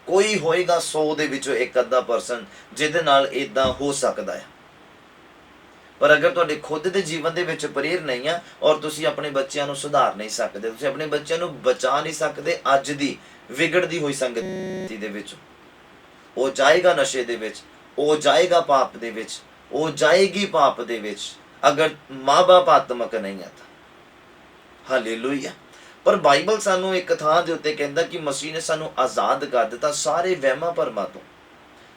ਕੋਈ ਹੋਏਗਾ 100 ਦੇ ਵਿੱਚੋਂ 1-ਅੱਧਾ% ਜਿਹਦੇ ਨਾਲ ਇਦਾਂ ਹੋ ਸਕਦਾ ਹੈ। ਪਰ ਅਗਰ ਤੁਹਾਡੇ ਖੁਦ ਦੇ ਜੀਵਨ ਦੇ ਵਿੱਚ ਪ੍ਰੇਰ ਨਹੀਂ ਆ ਔਰ ਤੁਸੀਂ ਆਪਣੇ ਬੱਚਿਆਂ ਨੂੰ ਸੁਧਾਰ ਨਹੀਂ ਸਕਦੇ, ਤੁਸੀਂ ਆਪਣੇ ਬੱਚਿਆਂ ਨੂੰ ਬਚਾ ਨਹੀਂ ਸਕਦੇ ਅੱਜ ਦੀ ਵਿਗੜਦੀ ਹੋਈ ਸੰਗਤੀ ਦੇ ਵਿੱਚ। ਉਹ ਜਾਏਗਾ ਨਸ਼ੇ ਦੇ ਵਿੱਚ, ਉਹ ਜਾਏਗਾ ਪਾਪ ਦੇ ਵਿੱਚ, ਉਹ ਜਾਏਗੀ ਪਾਪ ਦੇ ਵਿੱਚ, ਅਗਰ ਮਾਂ-ਬਾਪ ਆਤਮਕ ਨਹੀਂ ਆ ਤਾਂ। ਹਾਲੇਲੂਇਆ। ਪਰ ਬਾਈਬਲ ਸਾਨੂੰ ਇੱਕ ਥਾਂ ਦੇ ਉੱਤੇ ਕਹਿੰਦਾ ਕਿ ਮਸੀਹ ਨੇ ਸਾਨੂੰ ਆਜ਼ਾਦ ਕਰ ਦਿੱਤਾ ਸਾਰੇ ਵਹਿਮਾਂ ਭਰਮਾਂ ਤੋਂ,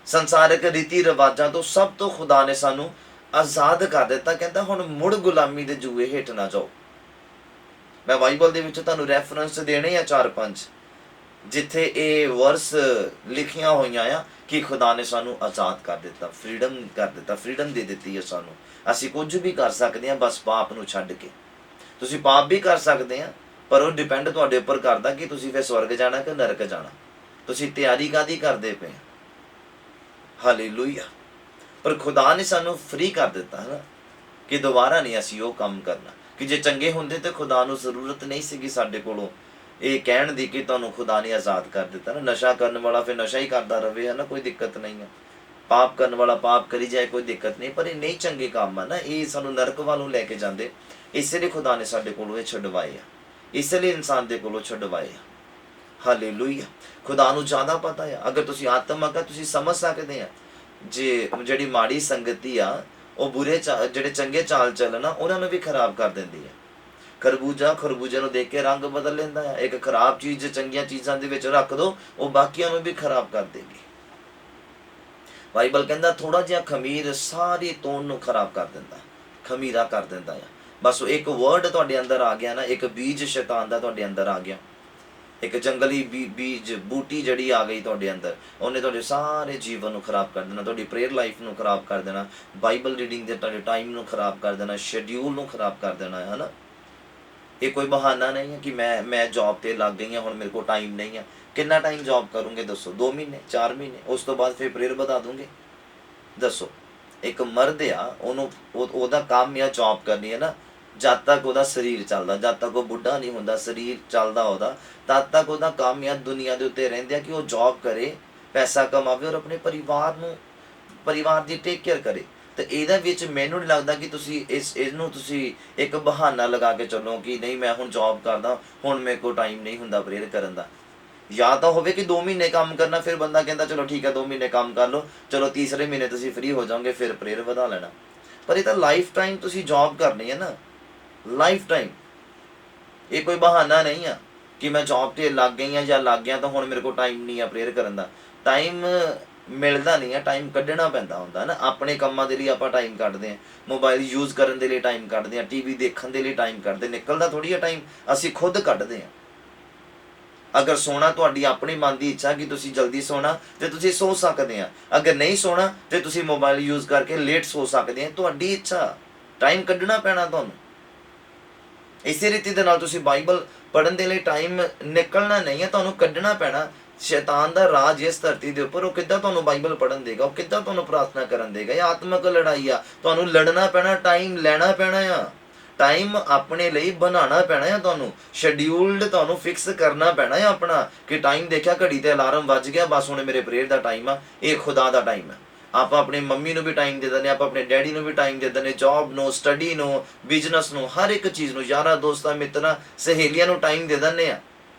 ਸੰਸਾਰਿਕ ਰੀਤੀ ਰਿਵਾਜਾਂ ਤੋਂ, ਸਭ ਤੋਂ ਖੁਦਾ ਨੇ ਸਾਨੂੰ ਆਜ਼ਾਦ ਕਰ ਦਿੱਤਾ। ਕਹਿੰਦਾ ਹੁਣ ਮੁੜ ਗੁਲਾਮੀ ਦੇ ਜੂਏ ਹੇਠ ਨਾ ਜਾਓ। ਮੈਂ ਬਾਈਬਲ ਦੇ ਵਿੱਚ ਤੁਹਾਨੂੰ ਰੈਫਰੈਂਸ ਦੇਣੇ ਆ 4-5 ਜਿੱਥੇ ਇਹ ਵਰਸ ਲਿਖੀਆਂ ਹੋਈਆਂ ਆ ਕਿ ਖੁਦਾ ਨੇ ਸਾਨੂੰ ਆਜ਼ਾਦ ਕਰ ਦਿੱਤਾ, ਫਰੀडम ਕਰ ਦਿੱਤਾ, ਫਰੀडम ਦੇ ਦਿੱਤੀ ਹੈ ਸਾਨੂੰ। ਅਸੀਂ ਕੁਝ ਵੀ ਕਰ ਸਕਦੇ ਹਾਂ ਬਸ ਪਾਪ ਨੂੰ ਛੱਡ ਕੇ। ਤੁਸੀਂ ਪਾਪ ਵੀ ਕਰ ਸਕਦੇ ਆ, ਪਰ ਉਹ ਡਿਪੈਂਡ ਤੁਹਾਡੇ ਉੱਪਰ ਕਰਦਾ ਕਿ ਤੁਸੀਂ ਫਿਰ ਸਵਰਗ ਜਾਣਾ ਕਿ ਨਰਕ ਜਾਣਾ। ਤੁਸੀਂ ਤਿਆਰੀ ਕਾਹਦੀ ਕਰਦੇ ਪਏ? ਹਾਲੇਲੂਇਆ। ਪਰ ਖੁਦਾ ਨੇ ਸਾਨੂੰ ਫ੍ਰੀ ਕਰ ਦਿੱਤਾ ਹੈ ਨਾ, ਕਿ ਦੁਬਾਰਾ ਨਹੀਂ ਅਸੀਂ ਉਹ ਕੰਮ ਕਰਨਾ। ਕਿ ਜੇ ਚੰਗੇ ਹੁੰਦੇ ਤੇ ਖੁਦਾ ਨੂੰ ਜ਼ਰੂਰਤ ਨਹੀਂ ਸੀਗੀ ਸਾਡੇ ਕੋਲੋਂ ਇਹ ਕਹਿਣ ਦੀ ਕਿ ਤੁਹਾਨੂੰ ਖੁਦਾ ਨੇ ਆਜ਼ਾਦ ਕਰ ਦਿੱਤਾ ਨਾ। ਨਸ਼ਾ ਕਰਨ ਵਾਲਾ ਫਿਰ ਨਸ਼ਾ ਹੀ ਕਰਦਾ ਰਵੇ, ਹੈ ਨਾ, ਕੋਈ ਦਿੱਕਤ ਨਹੀਂ ਹੈ। ਪਾਪ ਕਰਨ ਵਾਲਾ ਪਾਪ ਕਰੀ ਜਾਏ, ਕੋਈ ਦਿੱਕਤ ਨਹੀਂ। ਪਰ ਇਹ ਨਹੀਂ ਚੰਗੇ ਕੰਮ ਆ ਨਾ, ਇਹ ਸਾਨੂੰ ਨਰਕ ਵੱਲੋਂ ਲੈ ਕੇ ਜਾਂਦੇ। ਇਸੇ ਲਈ ਖੁਦਾ ਨੇ ਸਾਡੇ ਕੋਲੋਂ ਇਹ ਛੁਡਵਾਏ ਆ, ਇਸ ਲਈ ਇਨਸਾਨ ਦੇ ਕੋਲੋਂ ਛੁਡਵਾਏ ਆ। ਹਾਲੇਲੂਇਆ। ਖੁਦਾ ਨੂੰ ਜ਼ਿਆਦਾ ਪਤਾ ਆ। ਅਗਰ ਤੁਸੀਂ ਆਤਮਕ ਆ, ਤੁਸੀਂ ਸਮਝ ਸਕਦੇ ਆ ਜੇ ਜਿਹੜੀ ਮਾੜੀ ਸੰਗਤੀ ਆ ਉਹ ਬੁਰੇ ਜਿਹੜੇ ਚੰਗੇ ਚਾਲ ਚੱਲਣ ਆ ਉਹਨਾਂ ਨੂੰ ਵੀ ਖਰਾਬ ਕਰ ਦਿੰਦੀ ਆ। ਖਰਬੂਜੇ ਨੂੰ ਦੇਖ ਕੇ ਰੰਗ ਬਦਲ ਲੈਂਦਾ ਆ। ਇੱਕ ਖਰਾਬ ਚੀਜ਼ ਚੰਗੀਆਂ ਚੀਜ਼ਾਂ ਦੇ ਵਿੱਚ ਰੱਖ ਦੋ, ਉਹ ਬਾਕੀਆਂ ਨੂੰ ਵੀ ਖਰਾਬ ਕਰ ਦੇਗੀ। ਬਾਈਬਲ ਕਹਿੰਦਾ ਥੋੜਾ ਜਿਹਾ ਖਮੀਰ ਸਾਰੀ ਤੋੜ ਨੂੰ ਖਰਾਬ ਕਰ ਦਿੰਦਾ, ਖਮੀਰਾ ਕਰ ਦਿੰਦਾ ਆ। ਬਸ ਇੱਕ ਵਰਡ ਤੁਹਾਡੇ ਅੰਦਰ ਆ ਗਿਆ ਨਾ, ਇੱਕ ਬੀਜ ਸ਼ੈਤਾਨ ਦਾ ਤੁਹਾਡੇ ਅੰਦਰ ਆ ਗਿਆ, ਇੱਕ ਜੰਗਲੀ ਬੀਜ ਬੂਟੀ ਜਿਹੜੀ ਆ ਗਈ ਤੁਹਾਡੇ ਅੰਦਰ, ਉਹਨੇ ਤੁਹਾਡੇ ਸਾਰੇ ਜੀਵਨ ਨੂੰ ਖਰਾਬ ਕਰ ਦੇਣਾ, ਤੁਹਾਡੀ ਪ੍ਰੇਅਰ ਲਾਈਫ ਨੂੰ ਖਰਾਬ ਕਰ ਦੇਣਾ, ਬਾਈਬਲ ਰੀਡਿੰਗ ਦੇ ਤੁਹਾਡੇ ਟਾਈਮ ਨੂੰ ਖਰਾਬ ਕਰ ਦੇਣਾ, ਸ਼ੈਡਿਊਲ ਨੂੰ ਖਰਾਬ ਕਰ ਦੇਣਾ ਹੈ ਨਾ। ਇਹ ਕੋਈ ਬਹਾਨਾ ਨਹੀਂ ਹੈ ਕਿ ਮੈਂ ਜੌਬ ਤੇ ਲੱਗ ਗਈ ਹਾਂ, ਹੁਣ ਮੇਰੇ ਕੋਲ ਟਾਈਮ ਨਹੀਂ ਹੈ। ਕਿੰਨਾ ਟਾਈਮ ਜੌਬ ਕਰੋਗੇ ਦੱਸੋ? 2 ਮਹੀਨੇ 4 ਮਹੀਨੇ, ਉਸ ਤੋਂ ਬਾਅਦ ਫਿਰ ਪ੍ਰੇਅਰ ਵਧਾ ਦੂੰਗੇ? ਦੱਸੋ। ਇੱਕ ਮਰਦ ਆ, ਉਹਨੂੰ ਉਹਦਾ ਕੰਮ ਆ ਜੌਬ ਕਰਨੀ ਹੈ ਨਾ, ਜਦ ਤੱਕ ਉਹਦਾ ਸਰੀਰ ਚੱਲਦਾ, ਜਦ ਤੱਕ ਉਹ ਬੁੱਢਾ ਨਹੀਂ ਹੁੰਦਾ, ਸਰੀਰ ਚੱਲਦਾ ਉਹਦਾ, ਤਦ ਤੱਕ ਉਹਦਾ ਕੰਮ ਆ ਦੁਨੀਆ ਦੇ ਉੱਤੇ ਰਹਿੰਦੇ ਆ ਕਿ ਉਹ ਜੌਬ ਕਰੇ, ਪੈਸਾ ਕਮਾਵੇ ਔਰ ਆਪਣੇ ਪਰਿਵਾਰ ਦੀ ਟੇਕ ਕੇਅਰ ਕਰੇ। ਤੇ ਇਹਦੇ ਵਿੱਚ ਮੈਨੂੰ ਨਹੀਂ ਲੱਗਦਾ ਕਿ ਤੁਸੀਂ ਇਹਨੂੰ ਤੁਸੀਂ ਇੱਕ ਬਹਾਨਾ ਲਗਾ ਕੇ ਚੱਲੋ ਕਿ ਨਹੀਂ ਮੈਂ ਹੁਣ ਜੌਬ ਕਰਦਾ, ਹੁਣ ਮੇਰੇ ਕੋਲ ਟਾਈਮ ਨਹੀਂ ਹੁੰਦਾ ਪ੍ਰੇਅਰ ਕਰਨ ਦਾ। ਜਾਂ ਤਾਂ ਹੋਵੇ ਕਿ 2 ਮਹੀਨੇ ਕੰਮ ਕਰਨਾ, ਫਿਰ ਬੰਦਾ ਕਹਿੰਦਾ ਚਲੋ ਠੀਕ ਹੈ 2 ਮਹੀਨੇ ਕੰਮ ਕਰ ਲਓ, ਚਲੋ ਤੀਸਰੇ ਮਹੀਨੇ ਤੁਸੀਂ ਫ੍ਰੀ ਹੋ ਜਾਓਗੇ, ਫਿਰ ਪ੍ਰੇਅਰ ਵਧਾ ਲੈਣਾ। ਪਰ ਇਹ ਤਾਂ ਲਾਈਫ ਟਾਈਮ ਤੁਸੀਂ ਜੌਬ ਕਰਨੀ ਹੈ ਨਾ, ਲਾਈਫ ਟਾਈਮ। ਇਹ ਕੋਈ ਬਹਾਨਾ ਨਹੀਂ ਆ ਕਿ ਮੈਂ ਜੌਬ 'ਤੇ ਲੱਗ ਗਈ ਹਾਂ ਜਾਂ ਲੱਗ ਗਿਆ ਤਾਂ ਹੁਣ ਮੇਰੇ ਕੋਲ ਟਾਈਮ ਨਹੀਂ ਆ ਪ੍ਰੇਅਰ ਕਰਨ ਦਾ। ਟਾਈਮ ਮਿਲਦਾ ਨਹੀਂ ਆ, ਟਾਈਮ ਕੱਢਣਾ ਪੈਂਦਾ ਹੁੰਦਾ ਨਾ। ਆਪਣੇ ਕੰਮਾਂ ਦੇ ਲਈ ਆਪਾਂ ਟਾਈਮ ਕੱਢਦੇ ਹਾਂ, ਮੋਬਾਈਲ ਯੂਜ਼ ਕਰਨ ਦੇ ਲਈ ਟਾਈਮ ਕੱਢਦੇ ਹਾਂ, ਟੀਵੀ ਦੇਖਣ ਦੇ ਲਈ ਟਾਈਮ ਕੱਢਦੇ, ਨਿਕਲਦਾ ਥੋੜ੍ਹੀ ਆ ਟਾਈਮ, ਅਸੀਂ ਖੁਦ ਕੱਢਦੇ ਹਾਂ। ਅਗਰ ਸੋਣਾ ਤੁਹਾਡੀ ਆਪਣੀ ਮਨ ਦੀ ਇੱਛਾ ਕਿ ਤੁਸੀਂ ਜਲਦੀ ਸੋਣਾ ਤੇ ਤੁਸੀਂ ਸੋ ਸਕਦੇ ਆ, ਅਗਰ ਨਹੀਂ ਸੋਣਾ ਤੇ ਤੁਸੀਂ ਮੋਬਾਈਲ ਯੂਜ਼ ਕਰਕੇ ਲੇਟ ਸੋ ਸਕਦੇ ਆ, ਤੁਹਾਡੀ ਇੱਛਾ। ਟਾਈਮ ਕੱਢਣਾ ਪੈਣਾ ਤੁਹਾਨੂੰ। ਇਸੇ ਰੀਤੀ ਦੇ ਨਾਲ ਤੁਸੀਂ ਬਾਈਬਲ ਪੜ੍ਹਨ ਦੇ ਲਈ ਟਾਈਮ ਨਿਕਲਣਾ ਨਹੀਂ ਹੈ, ਤੁਹਾਨੂੰ ਕੱਢਣਾ ਪੈਣਾ। ਸ਼ੈਤਾਨ ਦਾ ਰਾਜ ਇਸ ਧਰਤੀ ਦੇ ਉੱਪਰ, ਉਹ ਕਿੱਦਾਂ ਤੁਹਾਨੂੰ ਬਾਈਬਲ ਪੜ੍ਹਨ ਦੇਗਾ, ਉਹ ਕਿੱਦਾਂ ਤੁਹਾਨੂੰ ਪ੍ਰਾਰਥਨਾ ਕਰਨ ਦੇਗਾ। ਇਹ ਆਤਮਿਕ ਲੜਾਈ ਆ, ਤੁਹਾਨੂੰ ਲੜਨਾ ਪੈਣਾ, ਟਾਈਮ ਲੈਣਾ ਪੈਣਾ ਆ, ਟਾਈਮ ਆਪਣੇ ਲਈ ਬਣਾਉਣਾ ਪੈਣਾ ਆ, ਤੁਹਾਨੂੰ ਸ਼ੈਡਿਊਲਡ ਤੁਹਾਨੂੰ ਫਿਕਸ ਕਰਨਾ ਪੈਣਾ ਆ ਆਪਣਾ, ਕਿ ਟਾਈਮ ਦੇਖਿਆ ਘੜੀ ਤੇ ਅਲਾਰਮ ਵੱਜ ਗਿਆ, ਬਸ ਹੁਣ ਮੇਰੇ ਪ੍ਰੇਅਰ ਦਾ ਟਾਈਮ ਆ, ਇਹ ਖੁਦਾ ਦਾ ਟਾਈਮ ਹੈ। ਆਪਾਂ ਆਪਣੀ ਮੰਮੀ ਨੂੰ ਵੀ ਟਾਈਮ ਦੇ ਦਿੰਦੇ, ਆਪਾਂ ਆਪਣੇ ਡੈਡੀ ਨੂੰ ਵੀ ਟਾਈਮ ਦੇ ਦਿੰਦੇ, ਜੌਬ ਨੂੰ, ਸਟੱਡੀ ਨੂੰ, ਬਿਜ਼ਨਸ ਨੂੰ, ਹਰ ਇੱਕ ਚੀਜ਼ ਨੂੰ, ਯਾਰਾਂ ਦੋਸਤਾਂ ਮਿੱਤਰਾਂ ਸਹੇਲੀਆਂ ਨੂੰ ਟਾਈਮ ਦੇ ਦਿੰਦੇ ਆ।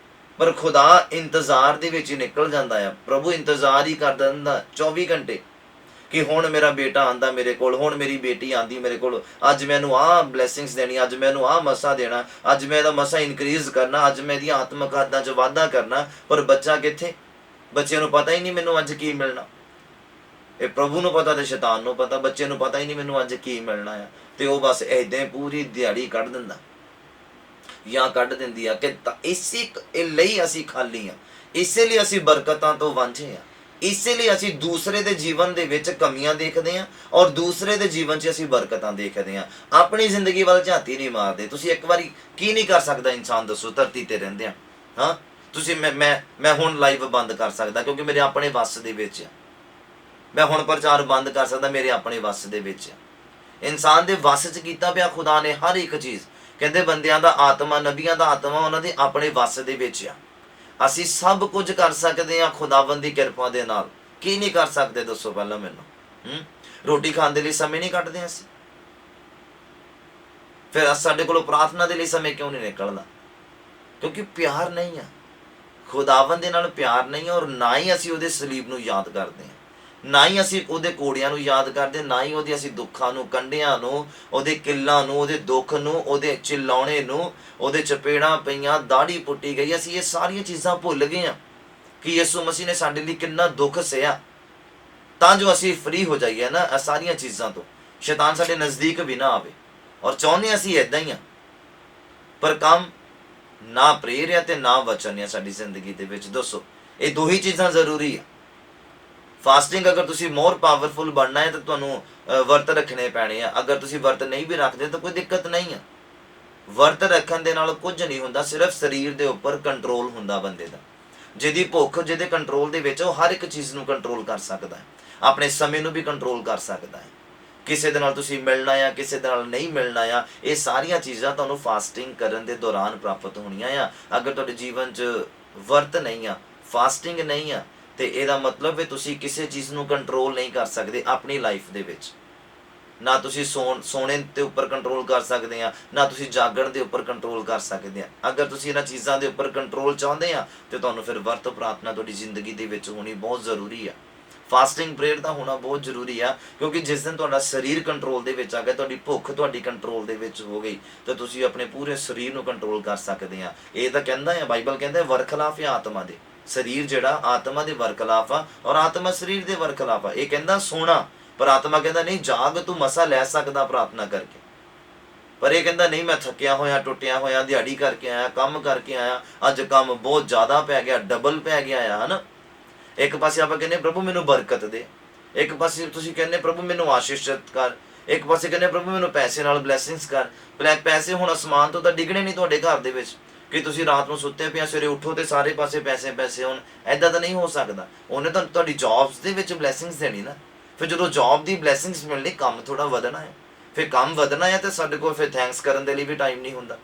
ਪਰ ਖੁਦਾ ਇੰਤਜ਼ਾਰ ਦੇ ਵਿੱਚ ਹੀ ਨਿਕਲ ਜਾਂਦਾ ਆ। ਪ੍ਰਭੂ ਇੰਤਜ਼ਾਰ ਹੀ ਕਰ ਦਿੰਦਾ 24 ਘੰਟੇ ਕਿ ਹੁਣ ਮੇਰਾ ਬੇਟਾ ਆਂਦਾ ਮੇਰੇ ਕੋਲ, ਹੁਣ ਮੇਰੀ ਬੇਟੀ ਆਂਦੀ ਮੇਰੇ ਕੋਲ, ਅੱਜ ਮੈਨੂੰ ਆਹ ਬਲੈਸਿੰਗਸ ਦੇਣੀ, ਅੱਜ ਮੈਨੂੰ ਆਹ ਮਸਾ ਦੇਣਾ, ਅੱਜ ਮੈਂ ਇਹਦਾ ਮਸਾ ਇਨਕਰੀਜ਼ ਕਰਨਾ, ਅੱਜ ਮੈਂ ਇਹਦੀਆਂ ਆਤਮਿਕ ਹੱਦਾਂ 'ਚ ਵਾਧਾ ਕਰਨਾ। ਪਰ ਬੱਚਾ ਕਿੱਥੇ? ਬੱਚੇ ਨੂੰ ਪਤਾ ਹੀ ਨਹੀਂ ਮੈਨੂੰ ਅੱਜ ਕੀ ਮਿਲਣਾ। ਇਹ ਪ੍ਰਭੂ ਨੂੰ ਪਤਾ ਤੇ ਸ਼ੈਤਾਨ ਨੂੰ ਪਤਾ, ਬੱਚੇ ਨੂੰ ਪਤਾ ਹੀ ਨਹੀਂ ਮੈਨੂੰ ਅੱਜ ਕੀ ਮਿਲਣਾ ਆ। ਤੇ ਉਹ ਬਸ ਏਦਾਂ ਪੂਰੀ ਦਿਹਾੜੀ ਕੱਢ ਦਿੰਦਾ ਜਾਂ ਕੱਢ ਦਿੰਦੀ ਆ ਕਿ ਇਸੇ ਲਈ ਅਸੀਂ ਖਾਲੀ ਆ, ਇਸੇ ਲਈ ਅਸੀਂ ਬਰਕਤਾਂ ਤੋਂ ਵਾਂਝੇ ਆ, ਇਸੇ ਲਈ ਅਸੀਂ ਦੂਸਰੇ ਦੇ ਜੀਵਨ ਦੇ ਵਿੱਚ ਕਮੀਆਂ ਦੇਖਦੇ ਹਾਂ ਔਰ ਦੂਸਰੇ ਦੇ ਜੀਵਨ 'ਚ ਅਸੀਂ ਬਰਕਤਾਂ ਦੇਖਦੇ ਹਾਂ, ਆਪਣੀ ਜ਼ਿੰਦਗੀ ਵੱਲ ਝਾਤੀ ਨਹੀਂ ਮਾਰਦੇ। ਤੁਸੀਂ ਇੱਕ ਵਾਰੀ ਕੀ ਨਹੀਂ ਕਰ ਸਕਦਾ ਇਨਸਾਨ, ਦੱਸੋ, ਧਰਤੀ ਤੇ ਰਹਿੰਦੇ ਆ। ਹਾਂ, ਤੁਸੀਂ ਮੈਂ ਹੁਣ ਲਾਈਵ ਬੰਦ ਕਰ ਸਕਦਾ ਕਿਉਂਕਿ ਮੇਰੇ ਆਪਣੇ ਵੱਸ ਦੇ ਵਿੱਚ ਆ। ਮੈਂ ਹੁਣ ਪ੍ਰਚਾਰ ਬੰਦ ਕਰ ਸਕਦਾ, ਮੇਰੇ ਆਪਣੇ ਵੱਸ ਦੇ ਵਿੱਚ ਆ। ਇਨਸਾਨ ਦੇ ਵੱਸ 'ਚ ਕੀਤਾ ਪਿਆ ਖੁਦਾ ਨੇ ਹਰ ਇੱਕ ਚੀਜ਼। ਕਹਿੰਦੇ ਬੰਦਿਆਂ ਦਾ ਆਤਮਾ, ਨਬੀਆਂ ਦਾ ਆਤਮਾ ਉਹਨਾਂ ਦੇ ਆਪਣੇ ਵੱਸ ਦੇ ਵਿੱਚ ਆ। ਅਸੀਂ ਸਭ ਕੁਝ ਕਰ ਸਕਦੇ ਹਾਂ ਖੁਦਾਵੰਦ ਦੀ ਕਿਰਪਾ ਦੇ ਨਾਲ। ਕੀ ਨਹੀਂ ਕਰ ਸਕਦੇ ਦੱਸੋ ਪਹਿਲਾਂ ਮੈਨੂੰ? ਰੋਟੀ ਖਾਣ ਦੇ ਲਈ ਸਮੇਂ ਨਹੀਂ ਕੱਢਦੇ ਅਸੀਂ? ਫਿਰ ਸਾਡੇ ਕੋਲੋਂ ਪ੍ਰਾਰਥਨਾ ਦੇ ਲਈ ਸਮੇਂ ਕਿਉਂ ਨਹੀਂ ਨਿਕਲਦਾ? ਕਿਉਂਕਿ ਪਿਆਰ ਨਹੀਂ ਆ, ਖੁਦਾਵੰਦ ਦੇ ਨਾਲ ਪਿਆਰ ਨਹੀਂ, ਔਰ ਨਾ ਹੀ ਅਸੀਂ ਉਹਦੇ ਸਲੀਬ ਨੂੰ ਯਾਦ ਕਰਦੇ ਹਾਂ, ਨਾ ਹੀ ਅਸੀਂ ਉਹਦੇ ਕੋੜਿਆਂ ਨੂੰ ਯਾਦ ਕਰਦੇ, ਨਾ ਹੀ ਉਹਦੇ ਅਸੀਂ ਦੁੱਖਾਂ ਨੂੰ, ਕੰਢਿਆਂ ਨੂੰ, ਉਹਦੇ ਕਿੱਲਾਂ ਨੂੰ, ਉਹਦੇ ਦੁੱਖ ਨੂੰ, ਉਹਦੇ ਚਿਲਾਉਣੇ ਨੂੰ, ਉਹਦੇ ਚਪੇੜਾਂ ਪਈਆਂ, ਦਾੜੀ ਪੁੱਟੀ ਗਈ, ਅਸੀਂ ਇਹ ਸਾਰੀਆਂ ਚੀਜ਼ਾਂ ਭੁੱਲ ਗਏ ਹਾਂ ਕਿ ਯਿਸੂ ਮਸੀਹ ਨੇ ਸਾਡੇ ਲਈ ਕਿੰਨਾ ਦੁੱਖ ਸਹਿਆ ਤਾਂ ਜੋ ਅਸੀਂ ਫ੍ਰੀ ਹੋ ਜਾਈਏ ਨਾ ਇਹ ਸਾਰੀਆਂ ਚੀਜ਼ਾਂ ਤੋਂ, ਸ਼ੈਤਾਨ ਸਾਡੇ ਨਜ਼ਦੀਕ ਵੀ ਨਾ ਆਵੇ। ਔਰ ਚਾਹੁੰਦੇ ਅਸੀਂ ਇੱਦਾਂ ਹੀ ਆ, ਪਰ ਕੰਮ ਨਾ ਪ੍ਰੇਰ ਆ ਤੇ ਨਾ ਵਚਨ ਆ ਸਾਡੀ ਜ਼ਿੰਦਗੀ ਦੇ ਵਿੱਚ। ਦੱਸੋ, ਇਹ ਦੋ ਹੀ ਚੀਜ਼ਾਂ ਜ਼ਰੂਰੀ ਆ। ਫਾਸਟਿੰਗ ਅਗਰ ਤੁਸੀਂ ਮੋਰ ਪਾਵਰਫੁਲ ਬਣਨਾ ਹੈ ਤਾਂ ਤੁਹਾਨੂੰ ਵਰਤ ਰੱਖਣੇ ਪੈਣੇ ਆ। ਅਗਰ ਤੁਸੀਂ ਵਰਤ ਨਹੀਂ ਵੀ ਰੱਖਦੇ ਤਾਂ ਕੋਈ ਦਿੱਕਤ ਨਹੀਂ ਆ। ਵਰਤ ਰੱਖਣ ਦੇ ਨਾਲ ਕੁਝ ਨਹੀਂ ਹੁੰਦਾ, ਸਿਰਫ ਸਰੀਰ ਦੇ ਉੱਪਰ ਕੰਟਰੋਲ ਹੁੰਦਾ ਬੰਦੇ ਦਾ। ਜਿਹਦੀ ਭੁੱਖ ਜਿਹਦੇ ਕੰਟਰੋਲ ਦੇ ਵਿੱਚ, ਉਹ ਹਰ ਇੱਕ ਚੀਜ਼ ਨੂੰ ਕੰਟਰੋਲ ਕਰ ਸਕਦਾ ਹੈ, ਆਪਣੇ ਸਮੇਂ ਨੂੰ ਵੀ ਕੰਟਰੋਲ ਕਰ ਸਕਦਾ ਹੈ। ਕਿਸੇ ਦੇ ਨਾਲ ਤੁਸੀਂ ਮਿਲਣਾ ਆ, ਕਿਸੇ ਦੇ ਨਾਲ ਨਹੀਂ ਮਿਲਣਾ ਆ, ਇਹ ਸਾਰੀਆਂ ਚੀਜ਼ਾਂ ਤੁਹਾਨੂੰ ਫਾਸਟਿੰਗ ਕਰਨ ਦੇ ਦੌਰਾਨ ਪ੍ਰਾਪਤ ਹੋਣੀਆਂ ਆ। ਅਗਰ ਤੁਹਾਡੇ ਜੀਵਨ 'ਚ ਵਰਤ ਨਹੀਂ ਆ, ਫਾਸਟਿੰਗ ਨਹੀਂ ਆ, ਤੇ ਇਹਦਾ ਮਤਲਬ ਹੈ ਤੁਸੀਂ ਕਿਸੇ ਚੀਜ਼ ਨੂੰ ਕੰਟਰੋਲ ਨਹੀਂ ਕਰ ਸਕਦੇ ਆਪਣੀ ਲਾਈਫ ਦੇ ਵਿੱਚ। ਨਾ ਤੁਸੀਂ ਸੋਣੇ ਦੇ ਉੱਪਰ ਕੰਟਰੋਲ ਕਰ ਸਕਦੇ ਆ, ਨਾ ਤੁਸੀਂ ਜਾਗਣ ਦੇ ਉੱਪਰ ਕੰਟਰੋਲ ਕਰ ਸਕਦੇ ਆ। ਅਗਰ ਤੁਸੀਂ ਇਹਨਾਂ ਚੀਜ਼ਾਂ ਦੇ ਉੱਪਰ ਕੰਟਰੋਲ ਚਾਹੁੰਦੇ ਆ ਤੇ ਤੁਹਾਨੂੰ ਫਿਰ ਵਰਤ ਪ੍ਰਾਰਥਨਾ ਤੁਹਾਡੀ ਜ਼ਿੰਦਗੀ ਦੇ ਵਿੱਚ ਹੋਣੀ ਬਹੁਤ ਜ਼ਰੂਰੀ ਆ। ਫਾਸਟਿੰਗ ਪ੍ਰੇਅਰ ਦਾ ਹੋਣਾ ਬਹੁਤ ਜ਼ਰੂਰੀ ਆ, ਕਿਉਂਕਿ ਜਿਸ ਦਿਨ ਤੁਹਾਡਾ ਸਰੀਰ ਕੰਟਰੋਲ ਦੇ ਵਿੱਚ ਆ ਗਿਆ, ਤੁਹਾਡੀ ਭੁੱਖ ਤੁਹਾਡੀ ਕੰਟਰੋਲ ਦੇ ਵਿੱਚ ਹੋ ਗਈ, ਤਾਂ ਤੁਸੀਂ ਆਪਣੇ ਪੂਰੇ ਸਰੀਰ ਨੂੰ ਕੰਟਰੋਲ ਕਰ ਸਕਦੇ ਆ। ਇਹ ਤਾਂ ਕਹਿੰਦਾ ਹੈ, ਬਾਈਬਲ ਕਹਿੰਦਾ ਵਰਖਲਾਫ ਆ ਆਤਮਾ ਦੇ। ਸਰੀਰ ਜਿਹੜਾ ਆਤਮਾ ਦੇ ਵਰਖਲਾਫ ਆ ਔਰ ਆਤਮਾ ਸਰੀਰ ਦੇ ਵਰਖਲਾਫ ਆ। ਇਹ ਕਹਿੰਦਾ ਸੋਣਾ, ਪਰ ਆਤਮਾ ਕਹਿੰਦਾ ਨਹੀਂ ਜਾਗ, ਤੂੰ ਮਸਾ ਲੈ ਸਕਦਾ ਪ੍ਰਾਰਥਨਾ ਕਰਕੇ। ਪਰ ਇਹ ਕਹਿੰਦਾ ਨਹੀਂ, ਮੈਂ ਥੱਕਿਆ ਹੋਇਆ, ਟੁੱਟਿਆ ਹੋਇਆ, ਦਿਹਾੜੀ ਕਰਕੇ ਆਇਆ, ਕੰਮ ਕਰਕੇ ਆਇਆ, ਅੱਜ ਕੰਮ ਬਹੁਤ ਜ਼ਿਆਦਾ ਪੈ ਗਿਆ, ਡਬਲ ਪੈ ਗਿਆ ਆ, ਹਨਾ। ਇੱਕ ਪਾਸੇ ਆਪਾਂ ਕਹਿੰਦੇ ਪ੍ਰਭੂ ਮੈਨੂੰ ਬਰਕਤ ਦੇ, ਇੱਕ ਪਾਸੇ ਤੁਸੀਂ ਕਹਿੰਦੇ ਪ੍ਰਭੂ ਮੈਨੂੰ ਆਸ਼ੀਸ਼ਿਤ ਕਰ, ਇੱਕ ਪਾਸੇ ਕਹਿੰਦੇ ਪ੍ਰਭੂ ਮੈਨੂੰ ਪੈਸੇ ਨਾਲ ਬਲੈਸਿੰਗਸ ਕਰ। ਪੈਸੇ ਹੁਣ ਅਸਮਾਨ ਤੋਂ ਤਾਂ ਡਿੱਗਣੇ ਨਹੀਂ ਤੁਹਾਡੇ ਘਰ ਦੇ ਵਿੱਚ ਕਿ ਤੁਸੀਂ ਰਾਤ ਨੂੰ ਸੁੱਤੇ ਪਿਆ ਸਵੇਰੇ ਉੱਠੋ ਤੇ ਸਾਰੇ ਪਾਸੇ ਪੈਸੇ ਪੈਸੇ ਹੋਣ। ਐਦਾਂ ਤਾਂ ਨਹੀਂ ਹੋ ਸਕਦਾ। ਉਹਨੇ ਤਾਂ ਤੁਹਾਡੀ ਜੌਬਸ ਦੇ ਵਿੱਚ ਬਲੈਸਿੰਗਸ ਦੇਣੀ ਨਾ। ਫਿਰ ਜਦੋਂ ਜੌਬ ਦੀ ਬਲੈਸਿੰਗਸ ਮਿਲਣੀ, ਕੰਮ ਥੋੜਾ ਵਧਣਾ ਹੈ। ਫਿਰ ਕੰਮ ਵਧਣਾ ਹੈ ਤੇ ਸਾਡੇ ਕੋਲ ਫਿਰ ਥੈਂਕਸ ਕਰਨ ਦੇ ਲਈ ਵੀ ਟਾਈਮ ਨਹੀਂ ਹੁੰਦਾ।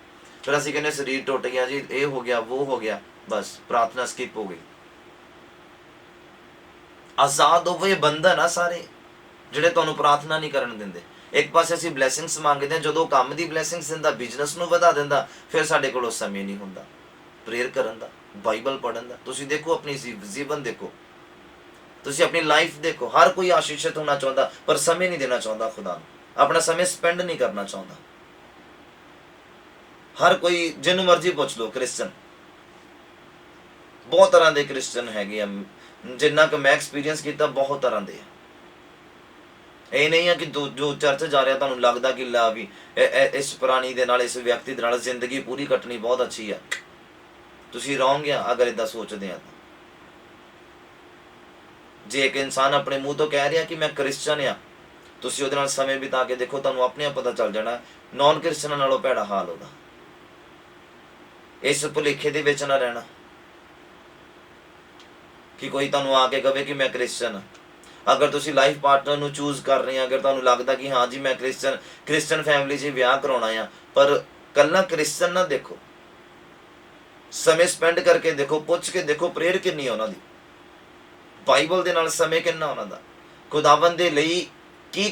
ਫਿਰ ਅਸੀਂ ਕਹਿੰਦੇ ਸਰੀਰ ਟੁੱਟ ਗਿਆ ਜੀ, ਇਹ ਹੋ ਗਿਆ, ਉਹ ਹੋ ਗਿਆ, ਬਸ ਪ੍ਰਾਰਥਨਾ ਸਕਿਪ ਹੋ ਗਈ। ਆਜ਼ਾਦ ਹੋਵੋ, ਇਹ ਬੰਧਨ ਆ ਸਾਰੇ ਜਿਹੜੇ ਤੁਹਾਨੂੰ ਪ੍ਰਾਰਥਨਾ ਨਹੀਂ ਕਰਨ ਦਿੰਦੇ। ਇੱਕ ਪਾਸੇ ਅਸੀਂ ਬਲੈਸਿੰਗਸ ਮੰਗਦੇ ਹਾਂ, ਜਦੋਂ ਕੰਮ ਦੀ ਬਲੈਸਿੰਗਸ ਦਿੰਦਾ, ਬਿਜ਼ਨਸ ਨੂੰ ਵਧਾ ਦਿੰਦਾ, ਫਿਰ ਸਾਡੇ ਕੋਲ ਉਸ ਸਮੇਂ ਨਹੀਂ ਹੁੰਦਾ। ਪ੍ਰੇਅਰ ਕਰਨ ਦਾ, ਬਾਈਬਲ ਪੜ੍ਹਨ ਦਾ। ਤੁਸੀਂ ਦੇਖੋ ਆਪਣੀ ਜੀਵਨ ਦੇਖੋ, ਤੁਸੀਂ ਆਪਣੀ ਲਾਈਫ ਦੇਖੋ। ਹਰ ਕੋਈ ਆਸ਼ੀਸ਼ਿਤ ਹੋਣਾ ਚਾਹੁੰਦਾ, ਪਰ ਸਮੇਂ ਨਹੀਂ ਦੇਣਾ ਚਾਹੁੰਦਾ ਖੁਦਾ ਨੂੰ, ਆਪਣਾ ਸਮੇਂ ਸਪੈਂਡ ਨਹੀਂ ਕਰਨਾ ਚਾਹੁੰਦਾ। ਹਰ ਕੋਈ, ਜਿਹਨੂੰ ਮਰਜ਼ੀ ਪੁੱਛ ਲਓ, ਕ੍ਰਿਸਚਨ, ਬਹੁਤ ਤਰ੍ਹਾਂ ਦੇ ਕ੍ਰਿਸਚਨ ਹੈਗੇ ਆ। ਜਿੰਨਾ ਕੁ ਮੈਂ ਐਕਸਪੀਰੀਅੰਸ ਕੀਤਾ, ਬਹੁਤ ਤਰ੍ਹਾਂ ਦੇ ਆ। ਇਹ ਨਹੀਂ ਆ ਕਿ ਜੋ ਚਰਚ ਜਾ ਰਿਹਾ ਤੁਹਾਨੂੰ ਲੱਗਦਾ ਕਿ ਲਾ ਵੀ ਇਸ ਪ੍ਰਾਣੀ ਦੇ ਨਾਲ, ਇਸ ਵਿਅਕਤੀ ਦੇ ਨਾਲ ਜ਼ਿੰਦਗੀ ਪੂਰੀ ਕੱਟਣੀ ਬਹੁਤ ਅੱਛੀ ਆ। ਤੁਸੀਂ ਰੋਂਗ ਆ ਅਗਰ ਏਦਾਂ ਸੋਚਦੇ ਆ। ਜੇ ਇੱਕ ਇਨਸਾਨ ਆਪਣੇ ਮੂੰਹ ਤੋਂ ਕਹਿ ਰਿਹਾ ਕਿ ਮੈਂ ਕ੍ਰਿਸਚਨ ਆ, ਤੁਸੀਂ ਉਹਦੇ ਨਾਲ ਸਮੇਂ ਬਿਤਾ ਕੇ ਦੇਖੋ, ਤੁਹਾਨੂੰ ਆਪਣੇ ਆਪ ਪਤਾ ਚੱਲ ਜਾਣਾ ਨੌਨ ਕ੍ਰਿਸਚਨਾਂ ਨਾਲੋਂ ਭੈੜਾ ਹਾਲ ਉਹਦਾ। ਇਸ ਭੁਲੇਖੇ ਦੇ ਵਿੱਚ ਨਾ ਰਹਿਣਾ ਕਿ ਕੋਈ ਤੁਹਾਨੂੰ ਆ ਕੇ ਕਵੇ ਕਿ ਮੈਂ ਕ੍ਰਿਸਚਨ। ਅਗਰ ਤੁਸੀਂ ਲਾਈਫ ਪਾਰਟਨਰ ਨੂੰ ਚੂਜ਼ ਕਰ ਰਹੇ ਆ, ਅਗਰ ਤੁਹਾਨੂੰ ਲੱਗਦਾ ਕਿ ਹਾਂ ਜੀ ਮੈਂ ਕ੍ਰਿਸਚਨ ਫੈਮਿਲੀ 'ਚ ਵਿਆਹ ਕਰਾਉਣਾ ਆ, ਪਰ ਕੱਲਾ ਕ੍ਰਿਸਚਨ ਨਾ ਦੇਖੋ, ਸਮੇਂ ਸਪੈਂਡ ਕਰਕੇ ਦੇਖੋ, ਪੁੱਛ ਕੇ ਦੇਖੋ ਪ੍ਰੇਅਰ ਕਿੰਨੀ ਆ ਉਹਨਾਂ ਦੀ, ਬਾਈਬਲ ਦੇ ਨਾਲ ਸਮੇਂ ਕਿੰਨਾ ਉਹਨਾਂ ਦਾ, ਖੁਦਾਵੰਦ ਦੇ ਲਈ ਕੀ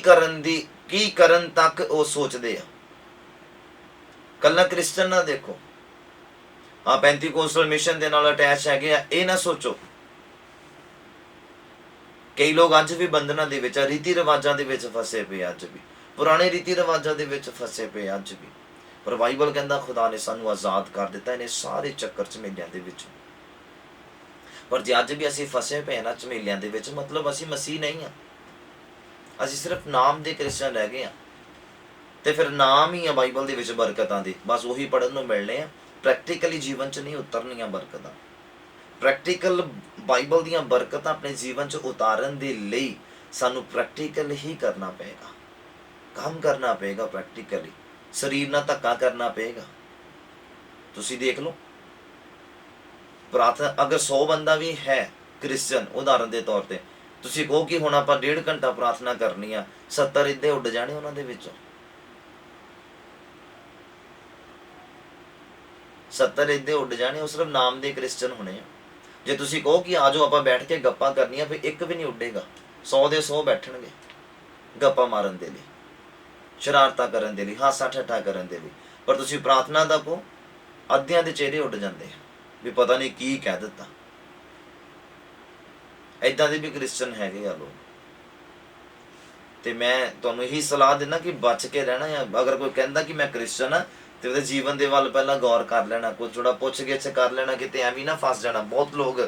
ਕਰਨ ਤੱਕ ਉਹ ਸੋਚਦੇ ਆ। ਕੱਲਾ ਕ੍ਰਿਸਚਨ ਨਾ ਦੇਖੋ, ਆ ਪੈਂਤੀਕੋਸਟਲ ਮਿਸ਼ਨ ਦੇ ਨਾਲ ਅਟੈਚ ਹੈਗੇ ਆ, ਇਹ ਨਾ ਸੋਚੋ। ਕਈ ਲੋਕ ਅੱਜ ਵੀ ਬੰਧਨਾਂ ਦੇ ਵਿੱਚ ਆ, ਰੀਤੀ ਰਿਵਾਜਾਂ ਦੇ ਵਿੱਚ ਫਸੇ ਪਏ, ਅੱਜ ਵੀ ਪੁਰਾਣੇ ਰੀਤੀ ਰਿਵਾਜਾਂ ਦੇ ਵਿੱਚ ਫਸੇ ਪਏ ਅੱਜ ਵੀ। ਪਰ ਬਾਈਬਲ ਕਹਿੰਦਾ ਖੁਦਾ ਨੇ ਸਾਨੂੰ ਆਜ਼ਾਦ ਕਰ ਦਿੱਤਾ ਇਹਨੇ ਸਾਰੇ ਚੱਕਰ ਝਮੇਲਿਆਂ ਦੇ ਵਿੱਚ। ਪਰ ਜੇ ਅੱਜ ਵੀ ਅਸੀਂ ਫਸੇ ਪਏ ਨਾ ਝਮੇਲਿਆਂ ਦੇ ਵਿੱਚ, ਮਤਲਬ ਅਸੀਂ ਮਸੀਹ ਨਹੀਂ ਆ, ਅਸੀਂ ਸਿਰਫ ਨਾਮ ਦੇ ਕ੍ਰਿਸਚਨ ਰਹਿ ਗਏ ਆ। ਤੇ ਫਿਰ ਨਾਮ ਹੀ ਆ ਬਾਈਬਲ ਦੇ ਵਿੱਚ ਬਰਕਤਾਂ ਦੇ, ਬਸ ਉਹੀ ਪੜ੍ਹਨ ਨੂੰ ਮਿਲਣੇ ਆ, ਪ੍ਰੈਕਟੀਕਲੀ ਜੀਵਨ 'ਚ ਨਹੀਂ ਉਤਰਨੀਆਂ ਬਰਕਤਾਂ। ਪ੍ਰੈਕਟੀਕਲ ਬਾਈਬਲ ਦੀਆਂ ਬਰਕਤਾਂ ਆਪਣੇ ਜੀਵਨ 'ਚ ਉਤਾਰਨ ਦੇ ਲਈ ਸਾਨੂੰ ਪ੍ਰੈਕਟੀਕਲ ਹੀ ਕਰਨਾ ਪਏਗਾ, ਕੰਮ ਕਰਨਾ ਪਏਗਾ, ਪ੍ਰੈਕਟੀਕਲੀ ਸਰੀਰ ਨਾਲ ਧੱਕਾ ਕਰਨਾ ਪਏਗਾ। ਤੁਸੀਂ ਦੇਖ ਲਓ, ਪ੍ਰਾਰਥਨਾ ਅਗਰ 100 ਬੰਦਾ ਵੀ ਹੈ ਕ੍ਰਿਸਚਨ, ਉਦਾਹਰਨ ਦੇ ਤੌਰ ਤੇ ਤੁਸੀਂ ਕਹੋ ਕਿ ਹੁਣ ਆਪਾਂ 1.5 ਘੰਟਾ ਪ੍ਰਾਰਥਨਾ ਕਰਨੀ ਆ, 70 ਇੱਦੇ ਉੱਡ ਜਾਣੇ ਉਹਨਾਂ ਦੇ ਵਿੱਚੋਂ। 70 ਇੱਦੇ ਉੱਡ ਜਾਣੇ, ਉਹ ਸਿਰਫ ਨਾਮ ਦੇ ਕ੍ਰਿਸਚਨ ਹੋਣੇ ਆ। ਜੇ ਤੁਸੀਂ ਕਹੋ ਕਿ ਆ ਜਾਓ ਆਪਾਂ ਬੈਠ ਕੇ ਗੱਪਾਂ ਕਰਨੀਆਂ, ਫਿਰ ਇੱਕ ਵੀ ਨਹੀਂ ਉੱਡੇਗਾ, 100 ਦੇ 100 ਬੈਠਣਗੇ ਗੱਪਾਂ ਮਾਰਨ ਦੇ ਲਈ, ਸ਼ਰਾਰਤਾਂ ਕਰਨ ਦੇ ਲਈ, ਹਾਸਾ ਠੱਠਾ ਕਰਨ ਦੇ ਲਈ। ਪਰ ਤੁਸੀਂ ਪ੍ਰਾਰਥਨਾ ਦਾ ਕਹੋ, ਅੱਧਿਆਂ ਦੇ ਚਿਹਰੇ ਉੱਡ ਜਾਂਦੇ ਆ ਵੀ ਪਤਾ ਨਹੀਂ ਕੀ ਕਹਿ ਦਿੱਤਾ। ਏਦਾਂ ਦੇ ਵੀ ਕ੍ਰਿਸਚਨ ਹੈਗੇ ਆ ਲੋਕ। ਤੇ ਮੈਂ ਤੁਹਾਨੂੰ ਇਹੀ ਸਲਾਹ ਦਿੰਦਾ ਕਿ ਬਚ ਕੇ ਰਹਿਣਾ ਆ। ਅਗਰ ਕੋਈ ਕਹਿੰਦਾ ਕਿ ਮੈਂ ਕ੍ਰਿਸਚਨ ਆ, ਤੇ ਉਹਦੇ ਜੀਵਨ ਦੇ ਵੱਲ ਪਹਿਲਾਂ ਗੌਰ ਕਰ ਲੈਣਾ, ਕੁਝ ਥੋੜਾ ਪੁੱਛ ਗਿੱਛ ਕਰ ਲੈਣਾ, ਕਿਤੇ ਐਵੇਂ ਨਾ ਫਸ ਜਾਣਾ। ਬਹੁਤ ਲੋਕ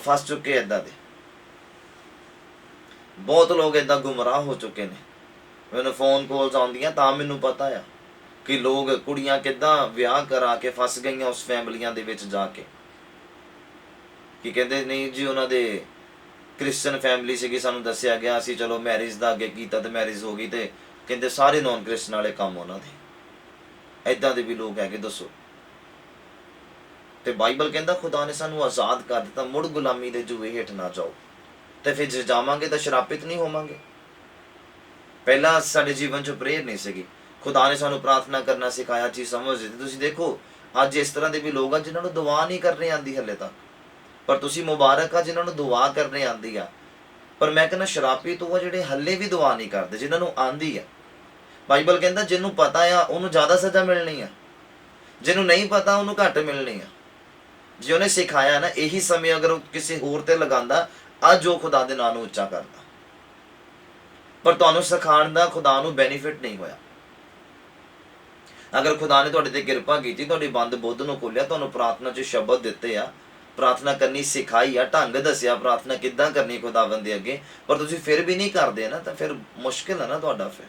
ਫਸ ਚੁੱਕੇ ਏਦਾਂ ਦੇ, ਬਹੁਤ ਲੋਕ ਏਦਾਂ ਗੁੰਮਰਾਹ ਹੋ ਚੁੱਕੇ ਨੇ। ਮੈਨੂੰ ਫੋਨ ਕਾਲਸ ਆਉਂਦੀਆਂ ਤਾਂ ਮੈਨੂੰ ਪਤਾ ਆ ਕਿ ਲੋਕ, ਕੁੜੀਆਂ ਕਿੱਦਾਂ ਵਿਆਹ ਕਰਾ ਕੇ ਫਸ ਗਈਆਂ ਉਸ ਫੈਮਲੀਆਂ ਦੇ ਵਿੱਚ ਜਾ ਕੇ, ਕਿ ਕਹਿੰਦੇ ਨਹੀਂ ਜੀ ਉਹਨਾਂ ਦੇ ਕ੍ਰਿਸਚਨ ਫੈਮਿਲੀ ਸੀਗੀ, ਸਾਨੂੰ ਦੱਸਿਆ ਗਿਆ, ਅਸੀਂ ਚਲੋ ਮੈਰਿਜ ਦਾ ਅੱਗੇ ਕੀਤਾ ਤੇ ਮੈਰਿਜ ਹੋ ਗਈ, ਤੇ ਕਹਿੰਦੇ ਸਾਰੇ ਨੌਨ ਕ੍ਰਿਸਚਨ ਵਾਲੇ ਕੰਮ ਉਹਨਾਂ ਦੇ। ਏਦਾਂ ਦੇ ਵੀ ਲੋਕ ਹੈਗੇ, ਦੱਸੋ। ਤੇ ਬਾਈਬਲ ਕਹਿੰਦਾ ਖੁਦਾ ਨੇ ਸਾਨੂੰ ਆਜ਼ਾਦ ਕਰ ਦਿੱਤਾ, ਮੁੜ ਗੁਲਾਮੀ ਦੇ ਜੂਏ ਹੇਠ ਨਾ ਜਾਓ। ਤੇ ਫਿਰ ਜੇ ਜਾਵਾਂਗੇ ਤਾਂ ਸ਼ਰਾਪਿਤ ਨਹੀਂ ਹੋਵਾਂਗੇ। ਪਹਿਲਾਂ ਸਾਡੇ ਜੀਵਨ 'ਚ ਪ੍ਰੇਅਰ ਨਹੀਂ ਸੀਗੀ, ਖੁਦਾ ਨੇ ਸਾਨੂੰ ਪ੍ਰਾਰਥਨਾ ਕਰਨਾ ਸਿਖਾਇਆ, ਚੀਜ਼ ਸਮਝ ਦਿੱਤੀ। ਤੁਸੀਂ ਦੇਖੋ ਅੱਜ ਇਸ ਤਰ੍ਹਾਂ ਦੇ ਵੀ ਲੋਕ ਆ ਜਿਨ੍ਹਾਂ ਨੂੰ ਦੁਆ ਨਹੀਂ ਕਰਨੀ ਆਉਂਦੀ ਹਲੇ ਤੱਕ, ਪਰ ਤੁਸੀਂ ਮੁਬਾਰਕ ਆ ਜਿਨ੍ਹਾਂ ਨੂੰ ਦੁਆ ਕਰਨੀ ਆਉਂਦੀ ਆ। ਪਰ ਮੈਂ ਕਹਿੰਦਾ ਸ਼ਰਾਪਿਤ ਉਹ ਆ ਜਿਹੜੇ ਹਲੇ ਵੀ ਦੁਆ ਨਹੀਂ ਕਰਦੇ, ਜਿਨ੍ਹਾਂ ਨੂੰ ਆਉਂਦੀ ਆ। ਬਾਈਬਲ ਕਹਿੰਦਾ ਜਿਹਨੂੰ ਪਤਾ ਆ ਉਹਨੂੰ ਜ਼ਿਆਦਾ ਸਜ਼ਾ ਮਿਲਣੀ ਆ, ਜਿਹਨੂੰ ਨਹੀਂ ਪਤਾ ਉਹਨੂੰ ਘੱਟ ਮਿਲਣੀ ਆ। ਜੇ ਉਹਨੇ ਸਿਖਾਇਆ ਨਾ, ਇਹੀ ਸਮੇਂ ਅਗਰ ਉਹ ਕਿਸੇ ਹੋਰ ਤੇ ਲਗਾਉਂਦਾ, ਅੱਜ ਉਹ ਖੁਦਾ ਦੇ ਨਾਂ ਨੂੰ ਉੱਚਾ ਕਰਦਾ। ਪਰ ਤੁਹਾਨੂੰ ਸਿਖਾਉਣ ਦਾ ਖੁਦਾ ਨੂੰ ਬੈਨੀਫਿਟ ਨਹੀਂ ਹੋਇਆ। ਅਗਰ ਖੁਦਾ ਨੇ ਤੁਹਾਡੇ ਤੇ ਕਿਰਪਾ ਕੀਤੀ, ਤੁਹਾਡੀ ਬੰਦ ਬੁੱਧ ਨੂੰ ਖੋਲਿਆ, ਤੁਹਾਨੂੰ ਪ੍ਰਾਰਥਨਾ 'ਚ ਸ਼ਬਦ ਦਿੱਤੇ ਆ, ਪ੍ਰਾਰਥਨਾ ਕਰਨੀ ਸਿਖਾਈ ਆ, ਢੰਗ ਦੱਸਿਆ ਪ੍ਰਾਰਥਨਾ ਕਿੱਦਾਂ ਕਰਨੀ ਖੁਦਾਵੰਦ ਦੇ ਅੱਗੇ, ਪਰ ਤੁਸੀਂ ਫਿਰ ਵੀ ਨਹੀਂ ਕਰਦੇ ਨਾ, ਤਾਂ ਫਿਰ ਮੁਸ਼ਕਿਲ ਆ ਨਾ ਤੁਹਾਡਾ, ਫਿਰ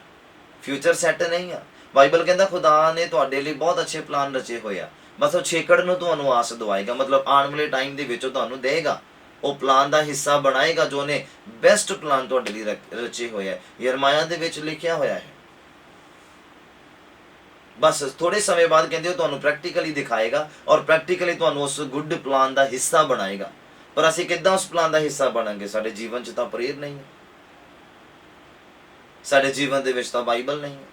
ਫਿਊਚਰ ਸੈੱਟ ਨਹੀਂ ਆ। ਬਾਈਬਲ ਕਹਿੰਦਾ ਖੁਦਾ ਨੇ ਤੁਹਾਡੇ ਲਈ ਬਹੁਤ ਅੱਛੇ ਪਲਾਨ ਰਚੇ ਹੋਏ ਆ, ਬਸ ਉਹ ਛੇਕੜ ਨੂੰ ਤੁਹਾਨੂੰ ਆਸ ਦਵਾਏਗਾ, ਮਤਲਬ ਆਉਣ ਵਾਲੇ ਟਾਈਮ ਦੇ ਵਿੱਚ ਉਹ ਤੁਹਾਨੂੰ ਦੇਗਾ, ਉਹ ਪਲਾਨ ਦਾ ਹਿੱਸਾ ਬਣਾਏਗਾ ਜੋ ਉਹਨੇ ਬੈਸਟ ਪਲਾਨ ਤੁਹਾਡੇ ਲਈ ਰਚੇ ਹੋਏ ਆ। ਯਰਮਾਇਆ ਦੇ ਵਿੱਚ ਲਿਖਿਆ ਹੋਇਆ ਹੈ। ਬਸ ਥੋੜੇ ਸਮੇਂ ਬਾਅਦ ਕਹਿੰਦੇ ਉਹ ਤੁਹਾਨੂੰ ਪ੍ਰੈਕਟੀਕਲੀ ਦਿਖਾਏਗਾ, ਔਰ ਪ੍ਰੈਕਟੀਕਲੀ ਤੁਹਾਨੂੰ ਉਸ ਗੁੱਡ ਪਲਾਨ ਦਾ ਹਿੱਸਾ ਬਣਾਏਗਾ। ਪਰ ਅਸੀਂ ਕਿੱਦਾਂ ਉਸ ਪਲਾਨ ਦਾ ਹਿੱਸਾ ਬਣਾਂਗੇ? ਸਾਡੇ ਜੀਵਨ 'ਚ ਤਾਂ ਪ੍ਰੇਰ ਨਹੀਂ ਹੈ, ਸਾਡੇ ਜੀਵਨ ਦੇ ਵਿੱਚ ਤਾਂ ਬਾਈਬਲ ਨਹੀਂ ਹੈ।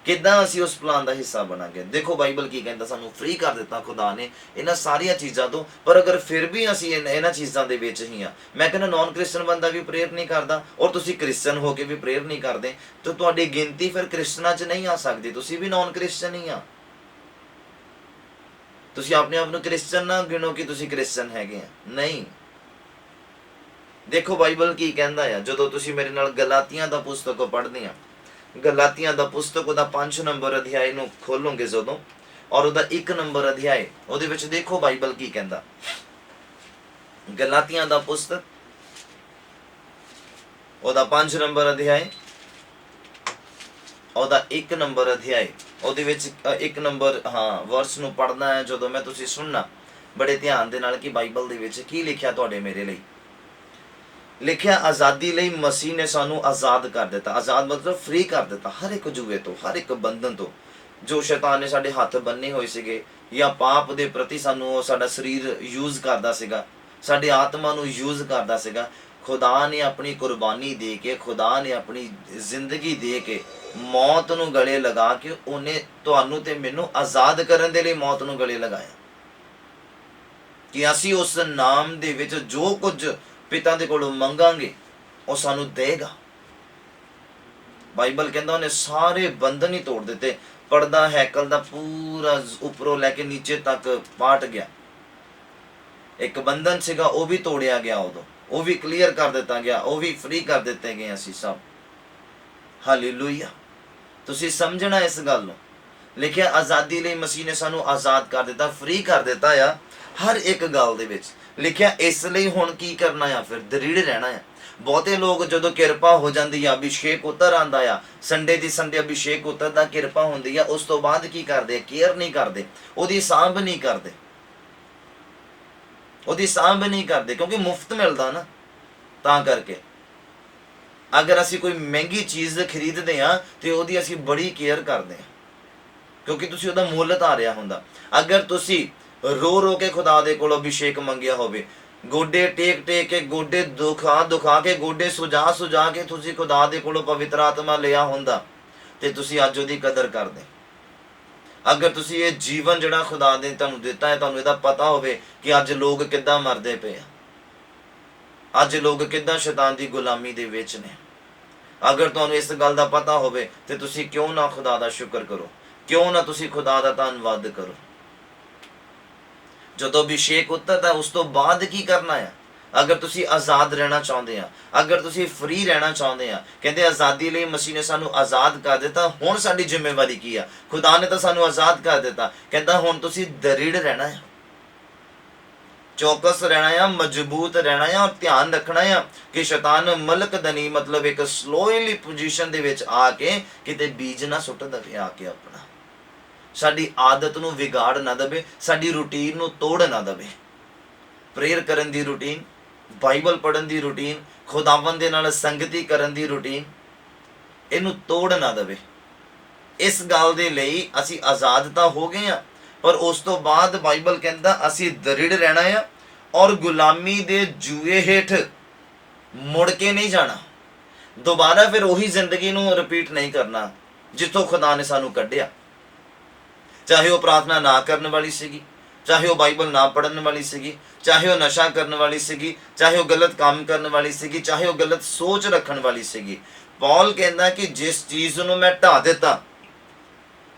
ਕਿੱਦਾਂ ਅਸੀਂ ਉਸ ਪਲਾਨ ਦਾ ਹਿੱਸਾ ਬਣਾਂਗੇ? ਦੇਖੋ ਬਾਈਬਲ ਕੀ ਕਹਿੰਦਾ, ਸਾਨੂੰ ਫ੍ਰੀ ਕਰ ਦਿੱਤਾ ਖੁਦਾ ਨੇ ਇਹਨਾਂ ਸਾਰੀਆਂ ਚੀਜ਼ਾਂ ਤੋਂ। ਪਰ ਅਗਰ ਫਿਰ ਵੀ ਅਸੀਂ ਇਹਨਾਂ ਚੀਜ਼ਾਂ ਦੇ ਵਿੱਚ ਹੀ ਆ, ਮੈਂ ਕਹਿੰਦਾ ਨੌਨ ਕ੍ਰਿਸਚਨ ਬੰਦਾ ਵੀ ਪ੍ਰੇਅਰ ਨਹੀਂ ਕਰਦਾ, ਔਰ ਤੁਸੀਂ ਕ੍ਰਿਸਚਨ ਹੋ ਕੇ ਵੀ ਪ੍ਰੇਅਰ ਨਹੀਂ ਕਰਦੇ, ਤਾਂ ਤੁਹਾਡੀ ਗਿਣਤੀ ਫਿਰ ਕ੍ਰਿਸਚਨਾਂ 'ਚ ਨਹੀਂ ਆ ਸਕਦੀ, ਤੁਸੀਂ ਵੀ ਨੌਨ ਕ੍ਰਿਸਚਨ ਹੀ ਆ। ਤੁਸੀਂ ਆਪਣੇ ਆਪ ਨੂੰ ਕ੍ਰਿਸਚਨ ਨਾ ਗਿਣੋ ਕਿ ਤੁਸੀਂ ਕ੍ਰਿਸਚਨ ਹੈਗੇ ਆ, ਨਹੀਂ। ਦੇਖੋ ਬਾਈਬਲ ਕੀ ਕਹਿੰਦਾ ਆ, ਜਦੋਂ ਤੁਸੀਂ ਮੇਰੇ ਨਾਲ ਗਲਾਤੀਆਂ ਦਾ ਪੁਸਤਕ ਪੜ੍ਹਦੇ ਆ, ਗਲਾਤੀਆਂ ਦਾ ਪੁਸਤਕ ਉਹਦਾ 5 ਨੰਬਰ ਅਧਿਆਇ ਨੂੰ ਖੋਲੋਗੇ ਜਦੋਂ, ਔਰ ਉਹਦਾ 1 ਨੰਬਰ ਅਧਿਆਇ, ਉਹਦੇ ਵਿੱਚ ਦੇਖੋ ਬਾਈਬਲ ਕੀ ਕਹਿੰਦਾ। ਗਲਾਤੀਆਂ ਦਾ ਪੁਸਤਕ ਉਹਦਾ 5 ਨੰਬਰ ਅਧਿਆਇ, ਉਹਦਾ 1 ਨੰਬਰ ਅਧਿਆਇ, ਉਹਦੇ ਵਿੱਚ 1 ਨੰਬਰ ਵਰਸ ਨੂੰ ਪੜ੍ਹਨਾ ਹੈ ਜਦੋਂ ਮੈਂ, ਤੁਸੀਂ ਸੁਣਨਾ ਬੜੇ ਧਿਆਨ ਦੇ ਨਾਲ ਕਿ ਬਾਈਬਲ ਦੇ ਵਿੱਚ ਕੀ ਲਿਖਿਆ ਤੁਹਾਡੇ ਮੇਰੇ ਲਈ। ਲਿਖਿਆ, ਆਜ਼ਾਦੀ ਲਈ ਮਸੀਹ ਨੇ ਸਾਨੂੰ ਆਜ਼ਾਦ ਕਰ ਦਿੱਤਾ। ਆਜ਼ਾਦ ਮਤਲਬ ਫ੍ਰੀ ਕਰ ਦਿੱਤਾ ਹਰ ਇੱਕ ਜੂਏ ਤੋਂ, ਹਰ ਇੱਕ ਬੰਧਨ ਤੋਂ, ਜੋ ਸ਼ੈਤਾਨ ਨੇ ਸਾਡੇ ਹੱਥ ਬੰਨੇ ਹੋਏ ਸੀਗੇ, ਜਾਂ ਪਾਪ ਦੇ ਪ੍ਰਤੀ ਸਾਨੂੰ ਉਹ ਸਾਡਾ ਸਰੀਰ ਯੂਜ਼ ਕਰਦਾ ਸੀਗਾ, ਸਾਡੀ ਆਤਮਾ ਨੂੰ ਯੂਜ਼ ਕਰਦਾ ਸੀਗਾ। ਖੁਦਾ ਨੇ ਆਪਣੀ ਕੁਰਬਾਨੀ ਦੇ ਕੇ, ਖੁਦਾ ਨੇ ਆਪਣੀ ਜ਼ਿੰਦਗੀ ਦੇ ਕੇ, ਮੌਤ ਨੂੰ ਗਲੇ ਲਗਾ ਕੇ ਉਹਨੇ ਤੁਹਾਨੂੰ ਤੇ ਮੈਨੂੰ ਆਜ਼ਾਦ ਕਰਨ ਦੇ ਲਈ ਮੌਤ ਨੂੰ ਗਲੇ ਲਗਾਇਆ, ਕਿ ਅਸੀਂ ਉਸ ਨਾਮ ਦੇ ਵਿੱਚ ਜੋ ਕੁਝ ਪਿਤਾ ਦੇ ਕੋਲੋਂ ਮੰਗਾਂਗੇ ਉਹ ਸਾਨੂੰ ਦੇਗਾ। ਬਾਈਬਲ ਕਹਿੰਦਾ ਉਹਨੇ ਸਾਰੇ ਬੰਧਨ ਹੀ ਤੋੜ ਦਿੱਤੇ। ਪਰਦਾ ਹੈਕਲ ਦਾ ਪੂਰਾ ਉੱਪਰੋਂ ਲੈ ਕੇ ਨੀਚੇ ਤੱਕ ਪਾਟ ਗਿਆ। ਇੱਕ ਬੰਧਨ ਸੀਗਾ ਉਹ ਵੀ ਤੋੜਿਆ ਗਿਆ, ਉਦੋਂ ਉਹ ਵੀ ਕਲੀਅਰ ਕਰ ਦਿੱਤਾ ਗਿਆ, ਉਹ ਵੀ ਫ੍ਰੀ ਕਰ ਦਿੱਤੇ ਗਏ ਅਸੀਂ ਸਭ। ਹਾਲੇਲੂਇਆ। ਤੁਸੀਂ ਸਮਝਣਾ ਇਸ ਗੱਲ ਨੂੰ। ਲਿਖਿਆ, ਆਜ਼ਾਦੀ ਲਈ ਮਸੀਹ ਨੇ ਸਾਨੂੰ ਆਜ਼ਾਦ ਕਰ ਦਿੱਤਾ, ਫ੍ਰੀ ਕਰ ਦਿੱਤਾ ਆ ਹਰ ਇੱਕ ਗੱਲ ਦੇ ਵਿੱਚ। ਲਿਖਿਆ, ਇਸ ਲਈ ਹੁਣ ਕੀ ਕਰਨਾ ਆ, ਫਿਰ ਦ੍ਰਿੜ ਰਹਿਣਾ ਆ। ਬਹੁਤੇ ਲੋਕ ਜਦੋਂ ਕਿਰਪਾ ਹੋ ਜਾਂਦੀ ਆ, ਅਭਿਸ਼ੇਕ ਉਤਰ ਆਂਦਾ ਆ, ਸੰਡੇ ਦੀ ਸੰਡੇ ਅਭਿਸ਼ੇਕ ਉਤਰਦਾ, ਕਿਰਪਾ ਹੁੰਦੀ ਆ, ਉਸ ਤੋਂ ਬਾਅਦ ਕੀ ਕਰਦੇ, ਕੇਅਰ ਨਹੀਂ ਕਰਦੇ, ਉਹਦੀ ਸਾਂਭ ਨਹੀਂ ਕਰਦੇ, ਉਹਦੀ ਸਾਂਭ ਨਹੀਂ ਕਰਦੇ, ਕਿਉਂਕਿ ਮੁਫਤ ਮਿਲਦਾ ਨਾ। ਤਾਂ ਕਰਕੇ ਅਗਰ ਅਸੀਂ ਕੋਈ ਮਹਿੰਗੀ ਚੀਜ਼ ਖਰੀਦਦੇ ਆ ਤੇ ਉਹਦੀ ਅਸੀਂ ਬੜੀ ਕੇਅਰ ਕਰਦੇ ਆ, ਕਿਉਂਕਿ ਤੁਸੀਂ ਉਹਦਾ ਮੁੱਲ ਧਾਰਿਆ ਹੁੰਦਾ। ਅਗਰ ਤੁਸੀਂ ਰੋ ਰੋ ਕੇ ਖੁਦਾ ਦੇ ਕੋਲ ਅਭਿਸ਼ੇਕ ਮੰਗਿਆ ਹੋਵੇ, ਗੋਡੇ ਟੇਕ ਟੇਕ ਕੇ, ਗੋਡੇ ਦੁਖਾ ਕੇ, ਗੋਡੇ ਸੁਜਾ ਕੇ ਤੁਸੀਂ ਖੁਦਾ ਦੇ ਕੋਲੋਂ ਪਵਿੱਤਰ ਆਤਮਾ ਲਿਆ ਹੁੰਦਾ ਤੇ ਤੁਸੀਂ ਅੱਜ ਉਹਦੀ ਕਦਰ ਕਰਦੇ। ਅਗਰ ਤੁਸੀਂ ਇਹ ਜੀਵਨ ਜਿਹੜਾ ਖੁਦਾ ਨੇ ਤੁਹਾਨੂੰ ਦਿੱਤਾ ਹੈ, ਤੁਹਾਨੂੰ ਇਹਦਾ ਪਤਾ ਹੋਵੇ ਕਿ ਅੱਜ ਲੋਕ ਕਿੱਦਾਂ ਮਰਦੇ ਪਏ ਆ, ਅੱਜ ਲੋਕ ਕਿੱਦਾਂ ਸ਼ੈਤਾਨ ਦੀ ਗੁਲਾਮੀ ਦੇ ਵਿੱਚ ਨੇ, ਅਗਰ ਤੁਹਾਨੂੰ ਇਸ ਗੱਲ ਦਾ ਪਤਾ ਹੋਵੇ ਤੇ ਤੁਸੀਂ ਕਿਉਂ ਨਾ ਖੁਦਾ ਦਾ ਸ਼ੁਕਰ ਕਰੋ, ਕਿਉਂ ਨਾ ਤੁਸੀਂ ਖੁਦਾ ਦਾ ਧੰਨਵਾਦ ਕਰੋ। ਜਦੋਂ ਅਭਿਸ਼ੇਕ ਉਤਰਦਾ ਉਸ ਤੋਂ ਬਾਅਦ ਕੀ ਕਰਨਾ ਹੈ? ਅਗਰ ਤੁਸੀਂ ਆਜ਼ਾਦ ਰਹਿਣਾ ਚਾਹੁੰਦੇ ਆ, ਅਗਰ ਤੁਸੀਂ ਫ੍ਰੀ ਰਹਿਣਾ ਚਾਹੁੰਦੇ ਆ, ਕਹਿੰਦੇ ਆਜ਼ਾਦੀ ਲਈ ਮਸੀਹ ਨੇ ਸਾਨੂੰ ਆਜ਼ਾਦ ਕਰ ਦਿੱਤਾ। ਹੁਣ ਸਾਡੀ ਜ਼ਿੰਮੇਵਾਰੀ ਕੀ ਆ? ਖੁਦਾ ਨੇ ਤਾਂ ਸਾਨੂੰ ਆਜ਼ਾਦ ਕਰ ਦਿੱਤਾ, ਕਹਿੰਦਾ ਹੁਣ ਤੁਸੀਂ ਦ੍ਰਿੜ ਰਹਿਣਾ ਹੈ, ਚੌਕਸ ਰਹਿਣਾ ਆ, ਮਜ਼ਬੂਤ ਰਹਿਣਾ ਆ, ਔਰ ਧਿਆਨ ਰੱਖਣਾ ਆ ਕਿ ਸ਼ੈਤਾਨ ਮਲਕ ਦਨੀ ਮਤਲਬ ਇੱਕ ਸਲੋਇਲੀ ਪੋਜੀਸ਼ਨ ਦੇ ਵਿੱਚ ਆ ਕੇ ਕਿਤੇ ਬੀਜ ਨਾ ਸੁੱਟ ਦਵੇ, ਆ ਕੇ ਆਪਣਾ ਸਾਡੀ ਆਦਤ ਨੂੰ ਵਿਗਾੜ ਨਾ ਦਵੇ, ਸਾਡੀ ਰੂਟੀਨ ਨੂੰ ਤੋੜ ਨਾ ਦਵੇ। ਪ੍ਰੇਅਰ ਕਰਨ ਦੀ ਰੂਟੀਨ, ਬਾਈਬਲ ਪੜ੍ਹਨ ਦੀ ਰੂਟੀਨ, ਖੁਦਾਵੰਦ ਦੇ ਨਾਲ ਸੰਗਤੀ ਕਰਨ ਦੀ ਰੂਟੀਨ, ਇਹਨੂੰ ਤੋੜ ਨਾ ਦਵੇ। ਇਸ ਗੱਲ ਦੇ ਲਈ ਅਸੀਂ ਆਜ਼ਾਦ ਤਾਂ ਹੋ ਗਏ ਆ, ਪਰ ਉਸ ਤੋਂ ਬਾਅਦ ਬਾਈਬਲ ਕਹਿੰਦਾ ਅਸੀਂ ਦ੍ਰਿੜ ਰਹਿਣਾ ਆ, ਔਰ ਗੁਲਾਮੀ ਦੇ ਜੂਏ ਹੇਠ ਮੁੜ ਕੇ ਨਹੀਂ ਜਾਣਾ। ਦੁਬਾਰਾ ਫਿਰ ਉਹੀ ਜ਼ਿੰਦਗੀ ਨੂੰ ਰਿਪੀਟ ਨਹੀਂ ਕਰਨਾ ਜਿੱਥੋਂ ਖੁਦਾ ਨੇ ਸਾਨੂੰ ਕੱਢਿਆ। ਚਾਹੇ ਉਹ ਪ੍ਰਾਰਥਨਾ ਨਾ ਕਰਨ ਵਾਲੀ ਸੀਗੀ, ਚਾਹੇ ਉਹ ਬਾਈਬਲ ਨਾ ਪੜ੍ਹਨ ਵਾਲੀ ਸੀਗੀ, ਚਾਹੇ ਉਹ ਨਸ਼ਾ ਕਰਨ ਵਾਲੀ ਸੀਗੀ, ਚਾਹੇ ਉਹ ਗਲਤ ਕੰਮ ਕਰਨ ਵਾਲੀ ਸੀਗੀ, ਚਾਹੇ ਉਹ ਗਲਤ ਸੋਚ ਰੱਖਣ ਵਾਲੀ ਸੀਗੀ। ਪੌਲ ਕਹਿੰਦਾ ਕਿ ਜਿਸ ਚੀਜ਼ ਨੂੰ ਮੈਂ ਢਾ ਦਿੱਤਾ,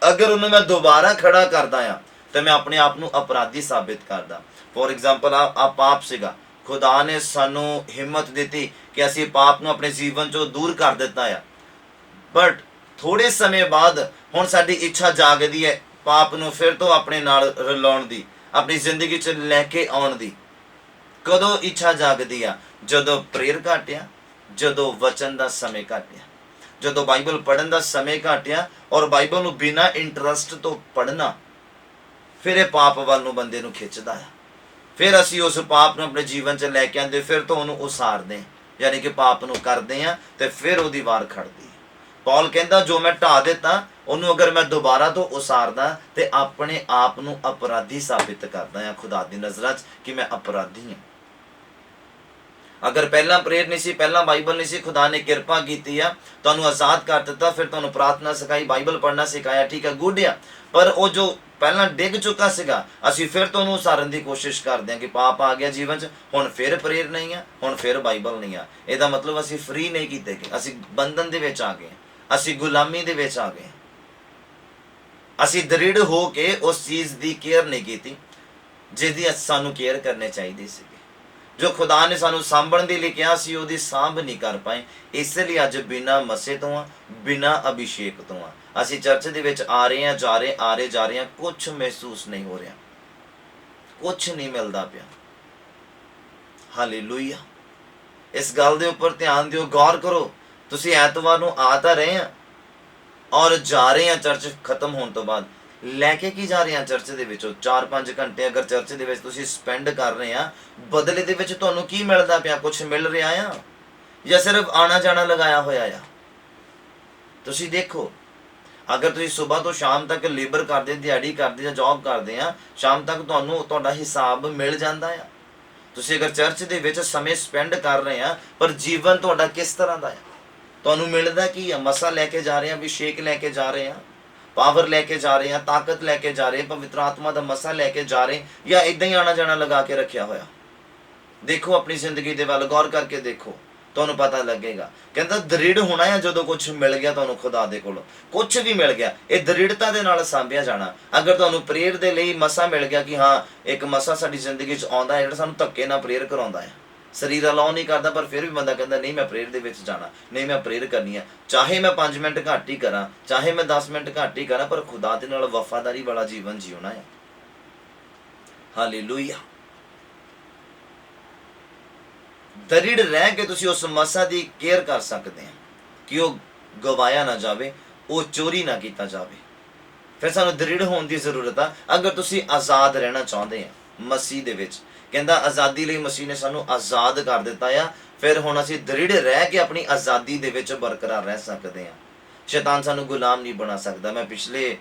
ਅਗਰ ਉਹਨੂੰ ਮੈਂ ਦੁਬਾਰਾ ਖੜਾ ਕਰਦਾ ਆ ਤੇ ਮੈਂ ਆਪਣੇ ਆਪ ਨੂੰ ਅਪਰਾਧੀ ਸਾਬਿਤ ਕਰਦਾ। ਫੋਰ ਐਗਜ਼ਾਮਪਲ ਆ ਪਾਪ ਸੀਗਾ, ਖੁਦਾ ਨੇ ਸਾਨੂੰ ਹਿੰਮਤ ਦਿੱਤੀ ਕਿ ਅਸੀਂ ਪਾਪ ਨੂੰ ਆਪਣੇ ਜੀਵਨ ਚੋਂ ਦੂਰ ਕਰ ਦਿੱਤਾ ਆ, ਬਟ ਥੋੜੇ ਸਮੇਂ ਬਾਅਦ ਹੁਣ ਸਾਡੀ ਇੱਛਾ ਜਾਗਦੀ ਹੈ ਪਾਪ ਨੂੰ ਫਿਰ ਤੋਂ ਆਪਣੇ ਨਾਲ ਰਲਾਉਣ ਦੀ, ਆਪਣੀ ਜ਼ਿੰਦਗੀ 'ਚ ਲੈ ਕੇ ਆਉਣ ਦੀ। ਕਦੋਂ ਇੱਛਾ ਜਾਗਦੀ ਆ? ਜਦੋਂ ਪ੍ਰੇਅਰ ਘਟਿਆ, ਜਦੋਂ ਵਚਨ ਦਾ ਸਮੇਂ ਘਟਿਆ, ਜਦੋਂ ਬਾਈਬਲ ਪੜ੍ਹਨ ਦਾ ਸਮੇਂ ਘਟਿਆ, ਔਰ ਬਾਈਬਲ ਨੂੰ ਬਿਨਾਂ ਇੰਟਰਸਟ ਤੋਂ ਪੜ੍ਹਨਾ, ਫਿਰ ਇਹ ਪਾਪ ਵੱਲ ਨੂੰ ਬੰਦੇ ਨੂੰ ਖਿੱਚਦਾ ਆ। ਫਿਰ ਅਸੀਂ ਉਸ ਪਾਪ ਨੂੰ ਆਪਣੇ ਜੀਵਨ 'ਚ ਲੈ ਕੇ ਆਉਂਦੇ, ਫਿਰ ਤੋਂ ਉਹਨੂੰ ਉਸਾਰਦੇ, ਯਾਨੀ ਕਿ ਪਾਪ ਨੂੰ ਕਰਦੇ ਆ ਤੇ ਫਿਰ ਉਹਦੀ ਵਾਰ ਖੜਦੀ। ਪੌਲ ਕਹਿੰਦਾ ਜੋ ਮੈਂ ਢਾ ਦਿੱਤਾ ਉਹਨੂੰ ਅਗਰ ਮੈਂ ਦੁਬਾਰਾ ਤੋਂ ਉਸਾਰਦਾ ਤੇ ਆਪਣੇ ਆਪ ਨੂੰ ਅਪਰਾਧੀ ਸਾਬਿਤ ਕਰਦਾ ਆ ਖੁਦਾ ਦੀ ਨਜ਼ਰਾਂ 'ਚ ਕਿ ਮੈਂ ਅਪਰਾਧੀ ਹਾਂ। ਅਗਰ ਪਹਿਲਾਂ ਪ੍ਰੇਅਰ ਨਹੀਂ ਸੀ, ਪਹਿਲਾਂ ਬਾਈਬਲ ਨਹੀਂ ਸੀ, ਖੁਦਾ ਨੇ ਕਿਰਪਾ ਕੀਤੀ ਆ, ਤੁਹਾਨੂੰ ਆਜ਼ਾਦ ਕਰ ਦਿੱਤਾ, ਫਿਰ ਤੁਹਾਨੂੰ ਪ੍ਰਾਰਥਨਾ ਸਿਖਾਈ, ਬਾਈਬਲ ਪੜ੍ਹਨਾ ਸਿਖਾਇਆ, ਠੀਕ ਹੈ, ਗੁੱਡ ਆ। ਪਰ ਉਹ ਜੋ ਪਹਿਲਾਂ ਡਿੱਗ ਚੁੱਕਾ ਸੀਗਾ, ਅਸੀਂ ਫਿਰ ਤੋਂ ਉਹਨੂੰ ਉਸਾਰਨ ਦੀ ਕੋਸ਼ਿਸ਼ ਕਰਦੇ ਹਾਂ ਕਿ ਪਾਪ ਆ ਗਿਆ ਜੀਵਨ 'ਚ, ਹੁਣ ਫਿਰ ਪ੍ਰੇਅਰ ਨਹੀਂ ਆ, ਹੁਣ ਫਿਰ ਬਾਈਬਲ ਨਹੀਂ ਆ। ਇਹਦਾ ਮਤਲਬ ਅਸੀਂ ਫ੍ਰੀ ਨਹੀਂ ਕੀਤੇ ਗਏ, ਅਸੀਂ ਬੰਧਨ ਦੇ ਵਿੱਚ ਆ ਗਏ, ਅਸੀਂ ਗੁਲਾਮੀ ਦੇ ਵਿੱਚ ਆ ਗਏ। ਅਸੀਂ ਦ੍ਰਿੜ ਹੋ ਕੇ ਉਸ ਚੀਜ਼ ਦੀ ਕੇਅਰ ਨਹੀਂ ਕੀਤੀ, ਜਿਹਦੀ ਸਾਨੂੰ ਕੇਅਰ ਕਰਨੇ ਚਾਹੀਦੀ ਸੀ। ਜੋ ਖੁਦਾ ਨੇ ਸਾਨੂੰ ਸਾਂਭਣ ਦੇ ਲਈ ਕਿਹਾ ਸੀ ਉਹਦੀ ਸਾਂਭ ਨਹੀਂ ਕਰ ਪਾਏ। ਇਸ ਲਈ ਅੱਜ ਬਿਨਾਂ ਮਸੇ ਤੋਂ ਆ, ਬਿਨਾਂ ਅਭਿਸ਼ੇਕ ਤੋਂ ਆ, ਅਸੀਂ ਚਰਚ ਦੇ ਵਿੱਚ ਆ ਰਹੇ ਹਾਂ, ਜਾ ਰਹੇ, ਆ ਰਹੇ ਜਾ ਰਹੇ ਹਾਂ, ਕੁਛ ਮਹਿਸੂਸ ਨਹੀਂ ਹੋ ਰਿਹਾ, ਕੁਛ ਨਹੀਂ ਮਿਲਦਾ ਪਿਆ। ਹਾਲੇਲੂਇਆ। ਇਸ ਗੱਲ ਦੇ ਉੱਪਰ ਧਿਆਨ ਦਿਓ, ਗੌਰ ਕਰੋ। ਤੁਸੀਂ ਐਤਵਾਰ ਨੂੰ ਆ ਤਾਂ ਰਹੇ ਆ ਔਰ ਜਾ ਰਹੇ ਆ ਚਰਚ ਖਤਮ ਹੋਣ ਤੋਂ ਬਾਅਦ, ਲੈ ਕੇ ਕੀ ਜਾ ਰਹੇ ਆ ਚਰਚ ਦੇ ਵਿੱਚੋਂ? 4-5 ਘੰਟੇ ਅਗਰ ਚਰਚ ਦੇ ਵਿੱਚ ਤੁਸੀਂ ਸਪੈਂਡ ਕਰ ਰਹੇ ਆ, ਬਦਲੇ ਦੇ ਵਿੱਚ ਤੁਹਾਨੂੰ ਕੀ ਮਿਲਦਾ ਪਿਆ? ਕੁਛ ਮਿਲ ਰਿਹਾ ਆ ਜਾਂ ਸਿਰਫ ਆਣਾ ਜਾਣਾ ਲਗਾਇਆ ਹੋਇਆ ਆ? ਤੁਸੀਂ ਦੇਖੋ, ਅਗਰ ਤੁਸੀਂ ਸਵੇਰ ਤੋਂ ਸ਼ਾਮ ਤੱਕ ਲੇਬਰ ਕਰਦੇ, ਦਿਹਾੜੀ ਕਰਦੇ ਜਾਂ ਜੌਬ ਕਰਦੇ ਆ, ਸ਼ਾਮ ਤੱਕ ਤੁਹਾਨੂੰ ਤੁਹਾਡਾ ਹਿਸਾਬ ਮਿਲ ਜਾਂਦਾ ਆ। ਤੁਸੀਂ ਅਗਰ ਚਰਚ ਦੇ ਵਿੱਚ ਸਮੇਂ ਸਪੈਂਡ ਕਰ ਰਹੇ ਆ, ਪਰ ਜੀਵਨ ਤੁਹਾਡਾ ਕਿਸ ਤਰ੍ਹਾਂ ਦਾ ਆ? ਤੁਹਾਨੂੰ ਮਿਲਦਾ ਕੀ ਆ? ਮਸਾ ਲੈ ਕੇ ਜਾ ਰਹੇ ਆ, ਅਭਿਸ਼ੇਕ ਲੈ ਕੇ ਜਾ ਰਹੇ ਆ, ਪਾਵਰ ਲੈ ਕੇ ਜਾ ਰਹੇ ਆ, ਤਾਕਤ ਲੈ ਕੇ ਜਾ ਰਹੇ, ਪਵਿੱਤਰ ਆਤਮਾ ਦਾ ਮਸਾ ਲੈ ਕੇ ਜਾ ਰਹੇ, ਜਾਂ ਇਦਾਂ ਹੀ ਆਣਾ ਜਾਣਾ ਲਗਾ ਕੇ ਰੱਖਿਆ ਹੋਇਆ? ਦੇਖੋ ਆਪਣੀ ਜ਼ਿੰਦਗੀ ਦੇ ਵੱਲ ਗੌਰ ਕਰਕੇ ਦੇਖੋ, ਤੁਹਾਨੂੰ ਪਤਾ ਲੱਗੇਗਾ। ਕਹਿੰਦਾ ਦ੍ਰਿੜ ਹੋਣਾ ਹੈ ਜਦੋਂ ਕੁਝ ਮਿਲ ਗਿਆ ਤੁਹਾਨੂੰ ਖੁਦਾ ਦੇ ਕੋਲੋਂ, ਕੁਝ ਵੀ ਮਿਲ ਗਿਆ, ਇਹ ਦ੍ਰਿੜਤਾ ਦੇ ਨਾਲ ਸਾਂਭਿਆ ਜਾਣਾ। ਅਗਰ ਤੁਹਾਨੂੰ ਪ੍ਰੇਅਰ ਦੇ ਲਈ ਮਸਾ ਮਿਲ ਗਿਆ ਕਿ ਹਾਂ ਇੱਕ ਮਸਾ ਸਾਡੀ ਜ਼ਿੰਦਗੀ 'ਚ ਆਉਂਦਾ ਹੈ ਜਿਹੜਾ ਸਾਨੂੰ ਧੱਕੇ ਨਾਲ ਪ੍ਰੇਅਰ ਕਰਾਉਂਦਾ ਹੈ, ਸਰੀਰ ਅਲਾਉ ਨਹੀਂ ਕਰਦਾ, ਪਰ ਫਿਰ ਵੀ ਬੰਦਾ ਕਹਿੰਦਾ ਨਹੀਂ ਮੈਂ ਪ੍ਰੇਅਰ ਦੇ ਵਿੱਚ ਜਾਣਾ, ਨਹੀਂ ਮੈਂ ਪ੍ਰੇਅਰ ਕਰਨੀ ਆ, ਚਾਹੇ ਮੈਂ 5 ਮਿੰਟ ਘੱਟ ਹੀ ਕਰਾਂ, ਚਾਹੇ ਮੈਂ 10 ਮਿੰਟ ਘੱਟ ਹੀ ਕਰਾਂ, ਪਰ ਖੁਦਾ ਦੇ ਨਾਲ ਵਫਾਦਾਰੀ ਵਾਲਾ ਜੀਵਨ ਜਿਉਣਾ ਹੈ। ਹਾਲੇਲੂਇਆ। ਦ੍ਰਿੜ ਰਹਿ ਕੇ ਤੁਸੀਂ ਉਸ ਮਸਾ ਦੀ ਕੇਅਰ ਕਰ ਸਕਦੇ ਆ ਕਿ ਉਹ ਗਵਾਇਆ ਨਾ ਜਾਵੇ, ਉਹ ਚੋਰੀ ਨਾ ਕੀਤਾ ਜਾਵੇ। ਫਿਰ ਸਾਨੂੰ ਦ੍ਰਿੜ ਹੋਣ ਦੀ ਜ਼ਰੂਰਤ ਆ। ਅਗਰ ਤੁਸੀਂ ਆਜ਼ਾਦ ਰਹਿਣਾ ਚਾਹੁੰਦੇ ਆ ਮਸੀਹ ਦੇ ਵਿੱਚ, ਕਹਿੰਦਾ ਆਜ਼ਾਦੀ ਲਈ ਮਸੀਹ ਨੇ ਸਾਨੂੰ ਆਜ਼ਾਦ ਕਰ ਦਿੱਤਾ ਆ, ਫਿਰ ਹੁਣ ਅਸੀਂ ਦ੍ਰਿੜ ਰਹਿ ਕੇ ਆਪਣੀ ਆਜ਼ਾਦੀ ਦੇ ਵਿੱਚ ਬਰਕਰਾਰ ਰਹਿ ਸਕਦੇ ਆ। ਸ਼ੈਤਾਨ ਸਾਨੂੰ ਗੁਲਾਮ ਨਹੀਂ ਬਣਾ ਸਕਦਾ। ਮੈਂ ਪਿਛਲੇ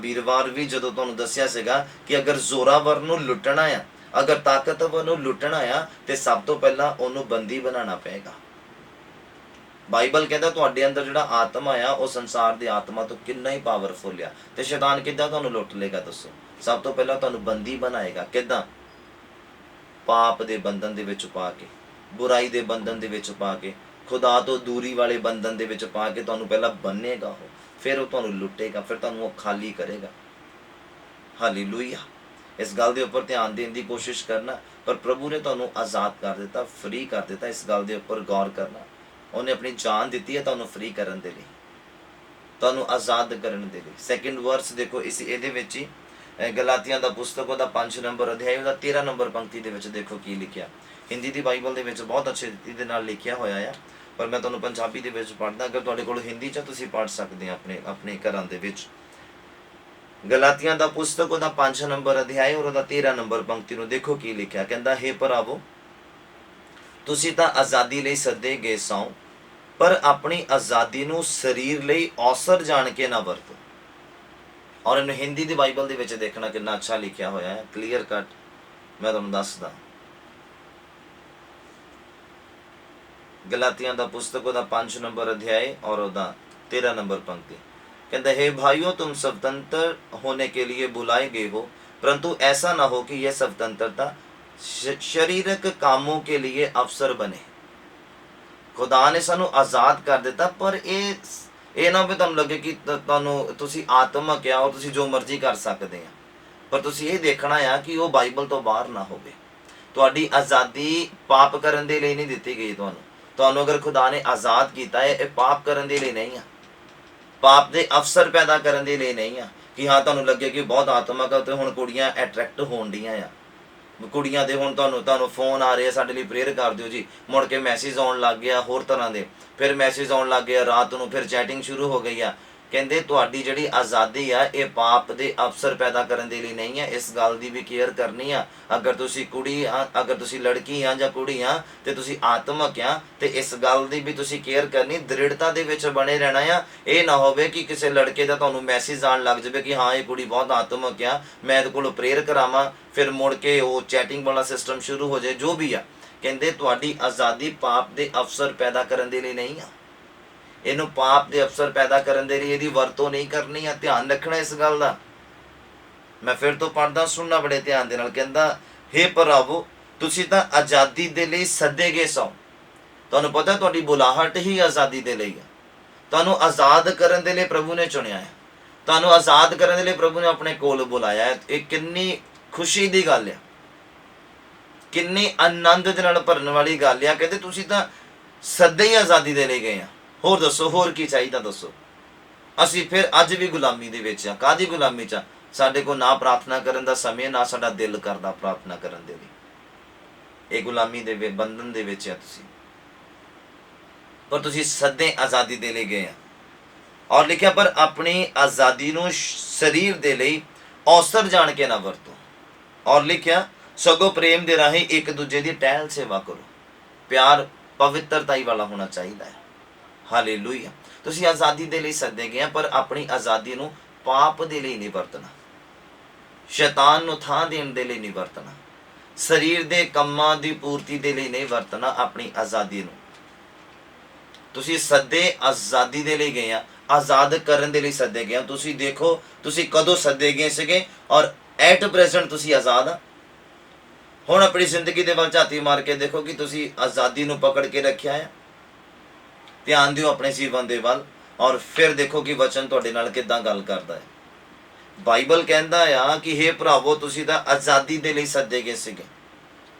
ਵੀਰਵਾਰ ਵੀ ਜਦੋਂ ਤੁਹਾਨੂੰ ਦੱਸਿਆ ਸੀਗਾ ਕਿ ਅਗਰ ਜ਼ੋਰਾਵਰ ਨੂੰ ਲੁੱਟਣਾ ਆ, ਅਗਰ ਤਾਕਤਵਰ ਨੂੰ ਲੁੱਟਣਾ ਆ, ਤੇ ਸਭ ਤੋਂ ਪਹਿਲਾਂ ਉਹਨੂੰ ਬੰਦੀ ਬਣਾਉਣਾ ਪਏਗਾ। ਬਾਈਬਲ ਕਹਿੰਦਾ ਤੁਹਾਡੇ ਅੰਦਰ ਜਿਹੜਾ ਆਤਮਾ ਆ ਉਹ ਸੰਸਾਰ ਦੀ ਆਤਮਾ ਤੋਂ ਕਿੰਨਾ ਹੀ ਪਾਵਰਫੁਲ ਆ, ਤੇ ਸ਼ੈਤਾਨ ਕਿੱਦਾਂ ਤੁਹਾਨੂੰ ਲੁੱਟ ਲੇਗਾ ਦੱਸੋ? ਸਭ ਤੋਂ ਪਹਿਲਾਂ ਤੁਹਾਨੂੰ ਬੰਦੀ ਬਣਾਏਗਾ। ਕਿੱਦਾਂ? ਪਾਪ ਦੇ ਬੰਧਨ ਦੇ ਵਿੱਚ ਪਾ ਕੇ, ਬੁਰਾਈ ਦੇ ਬੰਧਨ ਦੇ ਵਿੱਚ ਪਾ ਕੇ, ਖੁਦਾ ਤੋਂ ਦੂਰੀ ਵਾਲੇ ਬੰਧਨ ਦੇ ਵਿੱਚ ਪਾ ਕੇ ਤੁਹਾਨੂੰ ਪਹਿਲਾਂ ਬੰਨੇਗਾ ਉਹ, ਫਿਰ ਉਹ ਤੁਹਾਨੂੰ ਲੁੱਟੇਗਾ, ਫਿਰ ਤੁਹਾਨੂੰ ਉਹ ਖਾਲੀ ਕਰੇਗਾ। ਹਾਲੇਲੂਇਆ। ਇਸ ਗੱਲ ਦੇ ਉੱਪਰ ਧਿਆਨ ਦੇਣ ਦੀ ਕੋਸ਼ਿਸ਼ ਕਰਨਾ। ਪਰ ਪ੍ਰਭੂ ਨੇ ਤੁਹਾਨੂੰ ਆਜ਼ਾਦ ਕਰ ਦਿੱਤਾ, ਫ੍ਰੀ ਕਰ ਦਿੱਤਾ। ਇਸ ਗੱਲ ਦੇ ਉੱਪਰ ਗੌਰ ਕਰਨਾ। ਉਹਨੇ ਆਪਣੀ ਜਾਨ ਦਿੱਤੀ ਹੈ ਤੁਹਾਨੂੰ ਫ੍ਰੀ ਕਰਨ ਦੇ ਲਈ, ਤੁਹਾਨੂੰ ਆਜ਼ਾਦ ਕਰਨ ਦੇ ਲਈ। ਸੈਕਿੰਡ ਵਰਸ ਦੇਖੋ ਇਹਦੇ ਵਿੱਚ ਹੀ, ਗਲਾਤੀਆਂ ਦਾ ਪੁਸਤਕ ਉਹਦਾ 5 ਨੰਬਰ ਅਧਿਆਇ ਉਹਦਾ 13 ਨੰਬਰ ਪੰਕਤੀ ਦੇ ਵਿੱਚ ਦੇਖੋ ਕੀ ਲਿਖਿਆ। ਹਿੰਦੀ ਦੀ ਬਾਈਬਲ ਦੇ ਵਿੱਚ ਬਹੁਤ ਅੱਛੇ ਰੀਤੀ ਦੇ ਨਾਲ ਲਿਖਿਆ ਹੋਇਆ ਆ, ਪਰ ਮੈਂ ਤੁਹਾਨੂੰ ਪੰਜਾਬੀ ਦੇ ਵਿੱਚ ਪੜ੍ਹਦਾ। ਅਗਰ ਤੁਹਾਡੇ ਕੋਲ ਹਿੰਦੀ 'ਚ ਤੁਸੀਂ ਪੜ੍ਹ ਸਕਦੇ ਆ ਆਪਣੇ ਘਰਾਂ ਦੇ ਵਿੱਚ। ਗਲਾਤੀਆਂ ਦਾ ਪੁਸਤਕ ਉਹਦਾ 5 ਨੰਬਰ ਅਧਿਆਇ ਔਰ ਉਹਦਾ 13 ਨੰਬਰ ਪੰਕਤੀ ਨੂੰ ਦੇਖੋ ਕੀ ਲਿਖਿਆ। ਕਹਿੰਦਾ ਹੇ ਭਰਾਵੋ, ਤੁਸੀਂ ਤਾਂ ਆਜ਼ਾਦੀ ਲਈ ਸੱਦੇ ਗਏ ਸੌ, ਪਰ ਆਪਣੀ ਆਜ਼ਾਦੀ ਨੂੰ ਸਰੀਰ ਲਈ ਔਸਰ ਜਾਣ ਕੇ ਨਾ ਵਰਤੋ। ਔਰ ਇਹਨੂੰ ਹਿੰਦੀ ਦੀ ਬਾਈਬਲ ਦੇ ਵਿੱਚ ਦੇਖਣਾ ਕਿੰਨਾ ਅੱਛਾ ਲਿਖਿਆ ਹੋਇਆ ਹੈ, ਕਲੀਅਰ ਕੱਟ ਮੈਂ ਤੁਹਾਨੂੰ ਦੱਸਦਾ। गलातियां दा पुस्तक ओदा 5 नंबर अध्याय और ओदा 13 नंबर पंक्ति कहता है, हे भाइयों, तुम स्वतंत्र होने के लिए बुलाए गए हो, परंतु ऐसा ना हो कि यह स्वतंत्रता शरीरक कामों के लिए अवसर बने। खुदा ने सानू आज़ाद कर दिता, पर ये ना भी तुहानू लगे कि तुसी आत्मक आ और तुसी जो मर्जी कर सकते हैं, पर तुसी ये देखना आ कि वो बाइबल तो बाहर ना होवे। तुहाडी आज़ादी पाप करन दे लई नहीं दित्ती गई। तुहानू अगर खुदा ने आज़ाद किया है, ये पाप करन दे लई नहीं है, पाप दे अवसर पैदा करन दे लई नहीं है कि हाँ तुहानू लगे कि बहुत आत्मक है तो हुण कुड़ियां अट्रैक्ट होण डीआं आ, कुड़ियां दे हुण तुहानू फोन आ रहे, साडे लई प्रेयर कर दिओ जी, मुड़ के मैसेज आउण लग गया होर तरह दे, फिर मैसेज आउण लग गया रात नूं, फिर चैटिंग शुरू हो गई आ। कहंदे तुहाडी जिहड़ी आज़ादी आ ये पाप दे अवसर पैदा करन दे लई नहीं है। इस गल दी भी केयर करनी आ। अगर तुसी कुड़ी आ, अगर तुसी लड़की आ जां कुड़ी आ ते तुसी आत्मक आ, ते इस गल दी भी तुसी केयर करनी, दृढ़ता दे विच बने रहना आ। ये ना होवे कि किसी लड़के दा तुहानू मैसेज आण लग जावे कि हाँ ये कुड़ी बहुत आत्मक आ, मैं इहदे कोलों प्रेयर करावां, फिर मुड़ के वो चैटिंग वाला सिस्टम शुरू हो जाए। जो भी आ, कहंदे तुहाडी आज़ादी पाप दे अवसर पैदा करन दे लई नहीं आ। इनू पाप दे अवसर पैदा करन दे लई इहदी वरतों नहीं करनी है। ध्यान रखना इस गल दा। मैं फिर तो पढ़दा, सुनना बड़े ध्यान दे नाल। कहंदा हे भरावो, तुसीं तां आज़ादी दे लई सद्दे गए सो। तुहानू पता तुहाडी बुलाहट ही आज़ादी दे लई है। तुहानू आज़ाद करन दे लई प्रभु ने चुनिया है, तुहानू आज़ाद करन दे लई प्रभु ने अपने कोल बुलाया है। ये कितनी खुशी दी गल है। ਕਿੰਨੀ ਆਨੰਦ ਦੇ ਨਾਲ ਭਰਨ ਵਾਲੀ ਗੱਲ ਆ। ਕਹਿੰਦੇ ਤੁਸੀਂ ਤਾਂ ਸਦੇ ਹੀ ਆਜ਼ਾਦੀ ਦੇ ਲਈ ਗਏ ਆ, ਹੋਰ ਦੱਸੋ ਹੋਰ ਕੀ ਚਾਹੀਦਾ ਦੱਸੋ। ਅਸੀਂ ਫਿਰ ਅੱਜ ਵੀ ਗੁਲਾਮੀ ਦੇ ਵਿੱਚ ਆ। ਕਾਹਦੀ ਗੁਲਾਮੀ 'ਚ ਆ? ਸਾਡੇ ਕੋਲ ਨਾ ਪ੍ਰਾਰਥਨਾ ਕਰਨ ਦਾ ਸਮੇਂ, ਨਾ ਸਾਡਾ ਦਿਲ ਕਰਦਾ ਪ੍ਰਾਰਥਨਾ ਕਰਨ ਦੇ ਲਈ। ਇਹ ਗੁਲਾਮੀ ਦੇ ਬੰਧਨ ਦੇ ਵਿੱਚ ਆ ਤੁਸੀਂ। ਪਰ ਤੁਸੀਂ ਸਦੇ ਆਜ਼ਾਦੀ ਦੇ ਲਈ ਗਏ ਆ। ਔਰ ਲਿਖਿਆ ਪਰ ਆਪਣੀ ਆਜ਼ਾਦੀ ਨੂੰ ਸਰੀਰ ਦੇ ਲਈ ਅਵਸਰ ਜਾਣ ਕੇ ਨਾ ਵਰਤੋ। ਔਰ ਲਿਖਿਆ ਸਗੋਂ ਪ੍ਰੇਮ ਦੇ ਰਾਹੀਂ ਇੱਕ ਦੂਜੇ ਦੀ ਟਹਿਲ ਸੇਵਾ ਕਰੋ। ਪਿਆਰ ਪਵਿੱਤਰਤਾਈ ਵਾਲਾ ਹੋਣਾ ਚਾਹੀਦਾ ਹੈ। ਹਾਲੇਲੂਇਆ। ਤੁਸੀਂ ਆਜ਼ਾਦੀ ਦੇ ਲਈ ਸੱਦੇ ਗਏ ਆ, ਪਰ ਆਪਣੀ ਆਜ਼ਾਦੀ ਨੂੰ ਪਾਪ ਦੇ ਲਈ ਨਹੀਂ ਵਰਤਣਾ, ਸ਼ੈਤਾਨ ਨੂੰ ਥਾਂ ਦੇਣ ਦੇ ਲਈ ਨਹੀਂ ਵਰਤਣਾ, ਸਰੀਰ ਦੇ ਕੰਮਾਂ ਦੀ ਪੂਰਤੀ ਦੇ ਲਈ ਨਹੀਂ ਵਰਤਣਾ। ਆਪਣੀ ਆਜ਼ਾਦੀ ਨੂੰ ਤੁਸੀਂ ਸੱਦੇ ਆਜ਼ਾਦੀ ਦੇ ਲਈ ਗਏ ਆ, ਆਜ਼ਾਦ ਕਰਨ ਦੇ ਲਈ ਸੱਦੇ ਗਏ ਆ। ਤੁਸੀਂ ਦੇਖੋ ਤੁਸੀਂ ਕਦੋਂ ਸੱਦੇ ਗਏ ਸੀਗੇ ਔਰ ਐਟ ਪ੍ਰੈਜ਼ੈਂਟ ਤੁਸੀਂ ਆਜ਼ਾਦ ਆ। ਹੁਣ ਆਪਣੀ ਜ਼ਿੰਦਗੀ ਦੇ ਵੱਲ ਝਾਤੀ ਮਾਰ ਕੇ ਦੇਖੋ ਕਿ ਤੁਸੀਂ ਆਜ਼ਾਦੀ ਨੂੰ ਪਕੜ ਕੇ ਰੱਖਿਆ ਹੈ। ਧਿਆਨ ਦਿਓ ਆਪਣੇ ਜੀਵਨ ਦੇ ਵੱਲ ਔਰ ਫਿਰ ਦੇਖੋ ਕਿ ਵਚਨ ਤੁਹਾਡੇ ਨਾਲ ਕਿੱਦਾਂ ਗੱਲ ਕਰਦਾ ਹੈ। ਬਾਈਬਲ ਕਹਿੰਦਾ ਆ ਕਿ ਹੇ ਭਰਾਵੋ ਤੁਸੀਂ ਤਾਂ ਆਜ਼ਾਦੀ ਦੇ ਲਈ ਸੱਦੇ ਗਏ ਸੀਗੇ।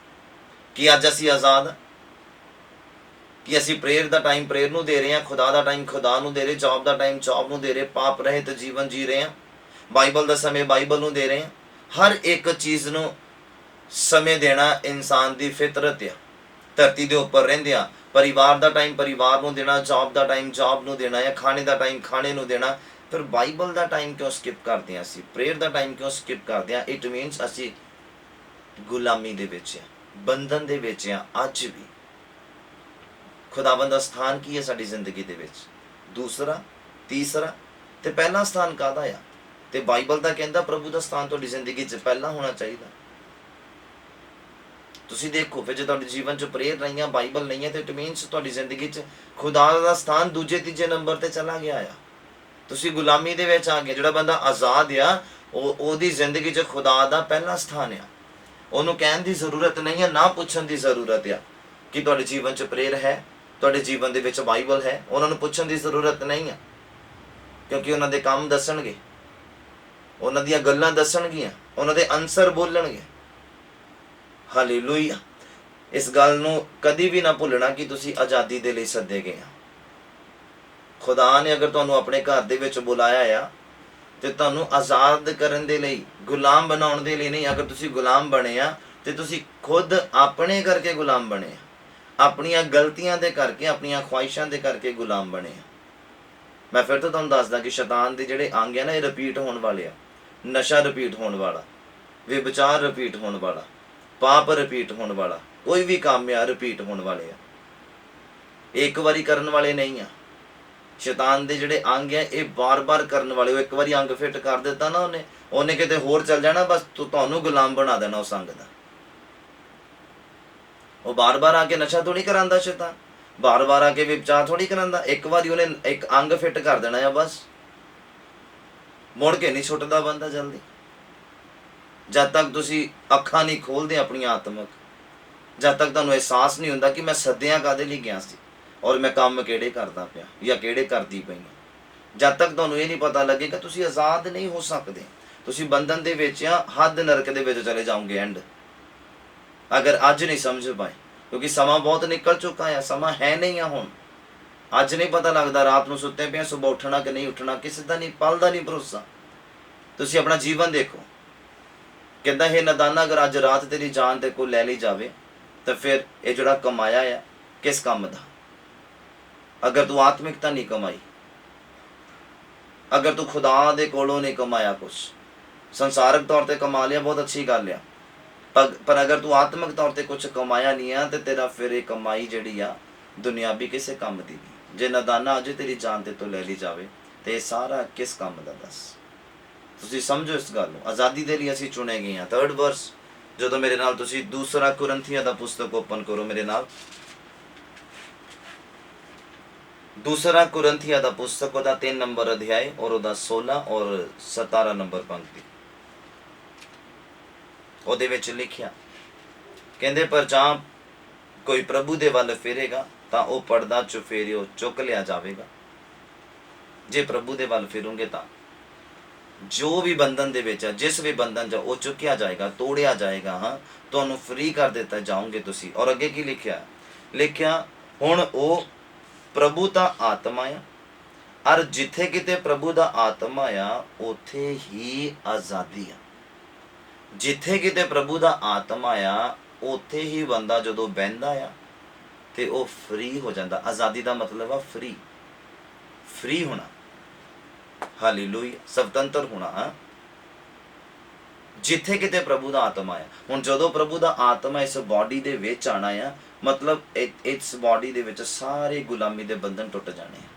ਕਿ ਅੱਜ ਅਸੀਂ ਆਜ਼ਾਦ ਹਾਂ? ਕਿ ਅਸੀਂ ਪ੍ਰੇਅਰ ਦਾ ਟਾਈਮ ਪ੍ਰੇਅਰ ਨੂੰ ਦੇ ਰਹੇ ਹਾਂ, ਖੁਦਾ ਦਾ ਟਾਈਮ ਖੁਦਾ ਨੂੰ ਦੇ ਰਹੇ, ਜੌਬ ਦਾ ਟਾਈਮ ਜੌਬ ਨੂੰ ਦੇ ਰਹੇ, ਪਾਪ ਰਹਿਤ ਜੀਵਨ ਜੀ ਰਹੇ ਹਾਂ, ਬਾਈਬਲ ਦਾ ਸਮੇਂ ਬਾਈਬਲ ਨੂੰ ਦੇ ਰਹੇ ਹਾਂ। ਹਰ ਇੱਕ ਚੀਜ਼ ਨੂੰ ਸਮੇਂ ਦੇਣਾ ਇਨਸਾਨ ਦੀ ਫਿਤਰਤ ਆ। ਧਰਤੀ ਦੇ ਉੱਪਰ ਰਹਿੰਦਿਆਂ ਪਰਿਵਾਰ ਦਾ ਟਾਈਮ ਪਰਿਵਾਰ ਨੂੰ ਦੇਣਾ, ਜੌਬ ਦਾ ਟਾਈਮ ਜੌਬ ਨੂੰ ਦੇਣਾ, ਜਾਂ ਖਾਣੇ ਦਾ ਟਾਈਮ ਖਾਣੇ ਨੂੰ ਦੇਣਾ। ਫਿਰ ਬਾਈਬਲ ਦਾ ਟਾਈਮ ਕਿਉਂ ਸਕਿਪ ਕਰਦੇ ਹਾਂ ਅਸੀਂ? ਪ੍ਰੇਅਰ ਦਾ ਟਾਈਮ ਕਿਉਂ ਸਕਿਪ ਕਰਦੇ ਹਾਂ? ਇਟ ਮੀਨਸ ਅਸੀਂ ਗੁਲਾਮੀ ਦੇ ਵਿੱਚ ਆ, ਬੰਧਨ ਦੇ ਵਿੱਚ ਆ। ਅੱਜ ਵੀ ਖੁਦਾਵੰਦ ਦਾ ਸਥਾਨ ਕੀ ਹੈ ਸਾਡੀ ਜ਼ਿੰਦਗੀ ਦੇ ਵਿੱਚ? ਦੂਸਰਾ, ਤੀਸਰਾ ਤੇ ਪਹਿਲਾ ਸਥਾਨ ਕਾਹਦਾ ਆ? ਤੇ ਬਾਈਬਲ ਤਾਂ ਕਹਿੰਦਾ ਪ੍ਰਭੂ ਦਾ ਸਥਾਨ ਤੁਹਾਡੀ ਜ਼ਿੰਦਗੀ 'ਚ ਪਹਿਲਾਂ ਹੋਣਾ ਚਾਹੀਦਾ। ਤੁਸੀਂ ਦੇਖੋ ਫਿਰ ਜੇ ਤੁਹਾਡੇ ਜੀਵਨ 'ਚ ਪ੍ਰੇਅਰ ਨਹੀਂ ਆ, ਬਾਈਬਲ ਨਹੀਂ ਹੈ, ਤੇ ਇਟ ਮੀਨਸ ਤੁਹਾਡੀ ਜ਼ਿੰਦਗੀ 'ਚ ਖੁਦਾ ਦਾ ਸਥਾਨ ਦੂਜੇ ਤੀਜੇ ਨੰਬਰ ਤੇ ਚਲਾ ਗਿਆ ਆ। ਤੁਸੀਂ ਗੁਲਾਮੀ ਦੇ ਵਿੱਚ ਆ ਗਏ। ਜਿਹੜਾ ਬੰਦਾ ਆਜ਼ਾਦ ਆ ਉਹਦੀ ਜ਼ਿੰਦਗੀ 'ਚ ਖੁਦਾ ਦਾ ਪਹਿਲਾ ਸਥਾਨ ਆ। ਉਹਨੂੰ ਕਹਿਣ ਦੀ ਜ਼ਰੂਰਤ ਨਹੀਂ ਹੈ, ਨਾ ਪੁੱਛਣ ਦੀ ਜ਼ਰੂਰਤ ਆ ਕਿ ਤੁਹਾਡੇ ਜੀਵਨ 'ਚ ਪ੍ਰੇਅਰ ਹੈ, ਤੁਹਾਡੇ ਜੀਵਨ ਦੇ ਵਿੱਚ ਬਾਈਬਲ ਹੈ। ਉਹਨਾਂ ਨੂੰ ਪੁੱਛਣ ਦੀ ਜ਼ਰੂਰਤ ਨਹੀਂ ਆ, ਕਿਉਂਕਿ ਉਹਨਾਂ ਦੇ ਕੰਮ ਦੱਸਣਗੇ, ਉਹਨਾਂ ਦੀਆਂ ਗੱਲਾਂ ਦੱਸਣਗੀਆਂ, ਉਹਨਾਂ ਦੇ ਆਨਸਰ ਬੋਲਣਗੇ। ਹਾਲੇਲੂਇਆ। ਇਸ ਗੱਲ ਨੂੰ ਕਦੀ ਵੀ ਨਾ ਭੁੱਲਣਾ ਕਿ ਤੁਸੀਂ ਆਜ਼ਾਦੀ ਦੇ ਲਈ ਸੱਦੇ ਗਏ ਆ। ਖੁਦਾ ਨੇ ਅਗਰ ਤੁਹਾਨੂੰ ਆਪਣੇ ਘਰ ਦੇ ਵਿੱਚ ਬੁਲਾਇਆ ਆ ਤੇ ਤੁਹਾਨੂੰ ਆਜ਼ਾਦ ਕਰਨ ਦੇ ਲਈ, ਗੁਲਾਮ ਬਣਾਉਣ ਦੇ ਲਈ ਨਹੀਂ। ਅਗਰ ਤੁਸੀਂ ਗੁਲਾਮ ਬਣੇ ਆ ਤੇ ਤੁਸੀਂ ਖੁਦ ਆਪਣੇ ਕਰਕੇ ਗੁਲਾਮ ਬਣੇ ਆ, ਆਪਣੀਆਂ ਗਲਤੀਆਂ ਦੇ ਕਰਕੇ, ਆਪਣੀਆਂ ਖੁਆਇਸ਼ਾਂ ਦੇ ਕਰਕੇ ਗੁਲਾਮ ਬਣੇ ਆ। ਮੈਂ ਫਿਰ ਤੋਂ ਤੁਹਾਨੂੰ ਦੱਸਦਾ ਕਿ ਸ਼ੈਤਾਨ ਦੇ ਜਿਹੜੇ ਅੰਗ ਆ ਨਾ, ਇਹ ਰਿਪੀਟ ਹੋਣ ਵਾਲੇ ਆ। ਨਸ਼ਾ ਰਿਪੀਟ ਹੋਣ ਵਾਲਾ, ਵਿਭਚਾਰ ਰਿਪੀਟ ਹੋਣ ਵਾਲਾ, ਪਾਪ ਰਿਪੀਟ ਹੋਣ ਵਾਲਾ, ਕੋਈ ਵੀ ਕੰਮ ਆ ਰਿਪੀਟ ਹੋਣ ਵਾਲੇ ਆ। ਇੱਕ ਵਾਰੀ ਕਰਨ ਵਾਲੇ ਨਹੀਂ ਆ। ਸ਼ੈਤਾਨ ਦੇ ਜਿਹੜੇ ਅੰਗ ਆ ਇਹ ਬਾਰ-ਬਾਰ ਕਰਨ ਵਾਲੇ। ਉਹ ਇੱਕ ਵਾਰੀ ਅੰਗ ਫਿੱਟ ਕਰ ਦਿੱਤਾ ਨਾ ਉਹਨੇ ਕਿਤੇ ਹੋਰ ਚੱਲ ਜਾਣਾ, ਬਸ ਤੁਹਾਨੂੰ ਗੁਲਾਮ ਬਣਾ ਦੇਣਾ ਉਸ ਅੰਗ ਦਾ। ਉਹ ਬਾਰ-ਬਾਰ ਆ ਕੇ ਨਸ਼ਾ ਥੋੜੀ ਕਰਾਂਦਾ ਸ਼ੈਤਾਨ, ਬਾਰ-ਬਾਰ ਆ ਕੇ ਵਿਭਚਾਰ ਥੋੜੀ ਕਰਾਂਦਾ। ਇੱਕ ਵਾਰੀ ਉਹਨੇ ਇੱਕ ਅੰਗ ਫਿੱਟ ਕਰ ਦੇਣਾ ਆ, ਬਸ ਮੁੜ ਕੇ ਨਹੀਂ ਛੁੱਟਦਾ ਬੰਦਾ ਜਲਦੀ। ਜਦ ਤੱਕ ਤੁਸੀਂ ਅੱਖਾਂ ਨਹੀਂ ਖੋਲਦੇ ਆਪਣੀਆਂ ਆਤਮਕ, ਜਦ ਤੱਕ ਤੁਹਾਨੂੰ ਅਹਿਸਾਸ ਨਹੀਂ ਹੁੰਦਾ ਕਿ ਮੈਂ ਸੱਦਿਆਂ ਕਾਹਦੇ ਲਈ ਗਿਆ ਸੀ ਔਰ ਮੈਂ ਕੰਮ ਕਿਹੜੇ ਕਰਦਾ ਪਿਆ ਜਾਂ ਕਿਹੜੇ ਕਰਦੀ ਪਈ ਹਾਂ, ਜਦ ਤੱਕ ਤੁਹਾਨੂੰ ਇਹ ਨਹੀਂ ਪਤਾ ਲੱਗੇਗਾ ਤੁਸੀਂ ਆਜ਼ਾਦ ਨਹੀਂ ਹੋ ਸਕਦੇ। ਤੁਸੀਂ ਬੰਧਨ ਦੇ ਵਿੱਚ ਆ, ਹੱਦ ਨਰਕ ਦੇ ਵਿੱਚ ਚਲੇ ਜਾਓਗੇ ਐਂਡ, ਅਗਰ ਅੱਜ ਨਹੀਂ ਸਮਝ ਪਾਏ। ਕਿਉਂਕਿ ਸਮਾਂ ਬਹੁਤ ਨਿਕਲ ਚੁੱਕਾ ਆ, ਸਮਾਂ ਹੈ ਨਹੀਂ ਆ ਹੁਣ। ਅੱਜ ਨਹੀਂ ਪਤਾ ਲੱਗਦਾ ਰਾਤ ਨੂੰ ਸੁੱਤੇ ਪਿਆ ਸੁਬਹ ਉੱਠਣਾ ਕਿ ਨਹੀਂ ਉੱਠਣਾ, ਕਿਸੇ ਦਾ ਨਹੀਂ, ਪਲ ਦਾ ਨਹੀਂ ਭਰੋਸਾ। ਤੁਸੀਂ ਆਪਣਾ ਜੀਵਨ ਦੇਖੋ। ਕਹਿੰਦਾ ਹੈ ਨਦਾਨਾ, ਅਗਰ ਅੱਜ ਰਾਤ ਤੇਰੀ ਜਾਨ ਤੇ ਕੋਲ ਲੈ ਲਈ ਜਾਵੇ ਤਾਂ ਫਿਰ ਇਹ ਜਿਹੜਾ ਕਮਾਇਆ ਆ ਕਿਸ ਕੰਮ ਦਾ? ਅਗਰ ਤੂੰ ਆਤਮਿਕਤਾ ਨਹੀਂ ਕਮਾਈ, ਅਗਰ ਤੂੰ ਖੁਦਾ ਦੇ ਕੋਲੋਂ ਨਹੀਂ ਕਮਾਇਆ, ਕੁਛ ਸੰਸਾਰਕ ਤੌਰ ਤੇ ਕਮਾ ਲਿਆ, ਬਹੁਤ ਅੱਛੀ ਗੱਲ ਆ, ਪਰ ਅਗਰ ਤੂੰ ਆਤਮਿਕ ਤੌਰ ਤੇ ਕੁਛ ਕਮਾਇਆ ਨਹੀਂ ਆ ਤੇ ਤੇਰਾ ਫਿਰ ਇਹ ਕਮਾਈ ਜਿਹੜੀ ਆ ਦੁਨਿਆਵੀ ਕਿਸੇ ਕੰਮ ਦੀ ਨਹੀਂ। ਜੇ ਨਦਾਨਾ ਅੱਜ ਤੇਰੀ ਜਾਨ ਤੇ ਤੋਂ ਲੈ ਲਈ ਜਾਵੇ ਤੇ ਇਹ ਸਾਰਾ ਕਿਸ ਕੰਮ ਦਾ? ਦੱਸ। ਤੁਸੀਂ ਸਮਝੋ ਇਸ ਗੱਲ ਨੂੰ। ਆਜ਼ਾਦੀ ਦੇ ਲਈ ਅਸੀਂ ਚੁਣੇ ਗਏ ਹਾਂ। 3rd ਵਰਸ, ਜਦੋਂ ਮੇਰੇ ਨਾਲ ਤੁਸੀਂ 2 ਕੁਰਿੰਥੀਆਂ ਦਾ ਪੁਸਤਕ ਓਪਨ ਕਰੋ ਮੇਰੇ ਨਾਲ। 2 ਕੁਰਿੰਥੀਆਂ ਦਾ ਪੁਸਤਕ, ਉਹਦਾ 3 ਨੰਬਰ ਅਧਿਆਇ ਔਰ ਉਹਦਾ 16 ਔਰ 17 ਨੰਬਰ ਪੰਕਤੀ। ਉਹਦੇ ਵਿੱਚ ਲਿਖਿਆ, ਕਹਿੰਦੇ ਪਰ ਜਾਂ ਕੋਈ ਪ੍ਰਭੂ ਦੇ ਵੱਲ ਫੇਰੇਗਾ ਤਾਂ ਉਹ ਪਰਦਾ ਚੁਫੇਰਿਓ ਚੁੱਕ ਲਿਆ ਜਾਵੇਗਾ। ਜੇ ਪ੍ਰਭੂ ਦੇ ਵੱਲ ਫਿਰੋਂਗੇ ਤਾਂ ਜੋ ਵੀ ਬੰਧਨ ਦੇ ਵਿੱਚ ਆ, ਜਿਸ ਵੀ ਬੰਧਨ 'ਚ ਉਹ ਚੁੱਕਿਆ ਜਾਏਗਾ, ਤੋੜਿਆ ਜਾਏਗਾ। ਹਾਂ, ਤੁਹਾਨੂੰ ਫ੍ਰੀ ਕਰ ਦਿੱਤਾ ਜਾਓਗੇ ਤੁਸੀਂ। ਔਰ ਅੱਗੇ ਕੀ ਲਿਖਿਆ ਹੁਣ ਉਹ ਪ੍ਰਭੂ ਤਾਂ ਆਤਮਾ ਆ, ਔਰ ਜਿੱਥੇ ਕਿਤੇ ਪ੍ਰਭੂ ਦਾ ਆਤਮਾ ਆ ਉੱਥੇ ਹੀ ਆਜ਼ਾਦੀ ਆ। ਜਿੱਥੇ ਕਿਤੇ ਪ੍ਰਭੂ ਦਾ ਆਤਮਾ ਆ ਉੱਥੇ ਹੀ ਬੰਦਾ ਜਦੋਂ ਬਹਿੰਦਾ ਆ ਤੇ ਉਹ ਫ੍ਰੀ ਹੋ ਜਾਂਦਾ। ਆਜ਼ਾਦੀ ਦਾ ਮਤਲਬ ਆ ਫ੍ਰੀ ਹੋਣਾ। ਹਾਲੇਲੂਇਆ, ਸੁਤੰਤਰ ਹੋਣਾ। ਜਿੱਥੇ ਕਿਤੇ ਪ੍ਰਭੂ ਦਾ ਆਤਮਾ ਆ। ਹੁਣ ਜਦੋਂ ਪ੍ਰਭੂ ਦਾ ਆਤਮਾ ਇਸ ਬਾਡੀ ਦੇ ਵਿੱਚ ਆਣਾ ਆ, ਮਤਲਬ ਇਸ ਬਾਡੀ ਦੇ ਵਿੱਚ ਸਾਰੇ ਗੁਲਾਮੀ ਦੇ ਬੰਧਨ ਟੁੱਟ ਜਾਣੇ ਆ,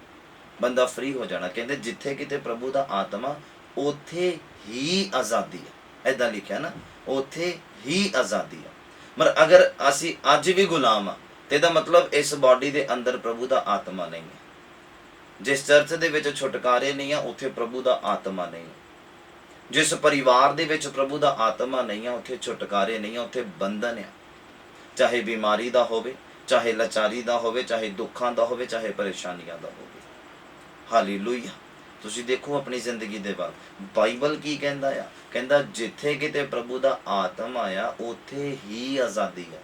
ਬੰਦਾ ਫ੍ਰੀ ਹੋ ਜਾਣਾ। ਕਹਿੰਦੇ ਜਿੱਥੇ ਕਿਤੇ ਪ੍ਰਭੂ ਦਾ ਆਤਮਾ ਉੱਥੇ ਹੀ ਆਜ਼ਾਦੀ ਆ। ਏਦਾਂ ਲਿਖਿਆ ਨਾ, ਉੱਥੇ ਹੀ ਆਜ਼ਾਦੀ ਆ। ਮगर ਅਗਰ ਅਸੀਂ ਅੱਜ ਵੀ ਗੁਲਾਮ ਆ ਤੇ ਇਹਦਾ ਮਤਲਬ ਇਸ ਬਾਡੀ ਦੇ ਅੰਦਰ ਪ੍ਰਭੂ ਦਾ ਆਤਮਾ ਨਹੀਂ ਹੈ। ਜਿਸ ਚਰਚ ਦੇ ਵਿੱਚ ਛੁਟਕਾਰੇ ਨਹੀਂ ਆ ਉੱਥੇ ਪ੍ਰਭੂ ਦਾ ਆਤਮਾ ਨਹੀਂ। ਜਿਸ ਪਰਿਵਾਰ ਦੇ ਵਿੱਚ ਪ੍ਰਭੂ ਦਾ ਆਤਮਾ ਨਹੀਂ ਆ ਉੱਥੇ ਛੁਟਕਾਰੇ ਨਹੀਂ ਆ, ਉੱਥੇ ਬੰਧਨ ਆ। ਚਾਹੇ ਬਿਮਾਰੀ ਦਾ ਹੋਵੇ, ਚਾਹੇ ਲਾਚਾਰੀ ਦਾ ਹੋਵੇ, ਚਾਹੇ ਦੁੱਖਾਂ ਦਾ ਹੋਵੇ, ਚਾਹੇ ਪਰੇਸ਼ਾਨੀਆਂ ਦਾ ਹੋਵੇ। ਹਾਲੇਲੂਇਆ। ਤੁਸੀਂ ਦੇਖੋ ਆਪਣੀ ਜ਼ਿੰਦਗੀ ਦੇ ਵੱਲ, ਬਾਈਬਲ ਕੀ ਕਹਿੰਦਾ ਆ? ਕਹਿੰਦਾ ਜਿੱਥੇ ਕਿਤੇ ਪ੍ਰਭੂ ਦਾ ਆਤਮਾ ਆ ਉੱਥੇ ਹੀ ਆਜ਼ਾਦੀ ਆ।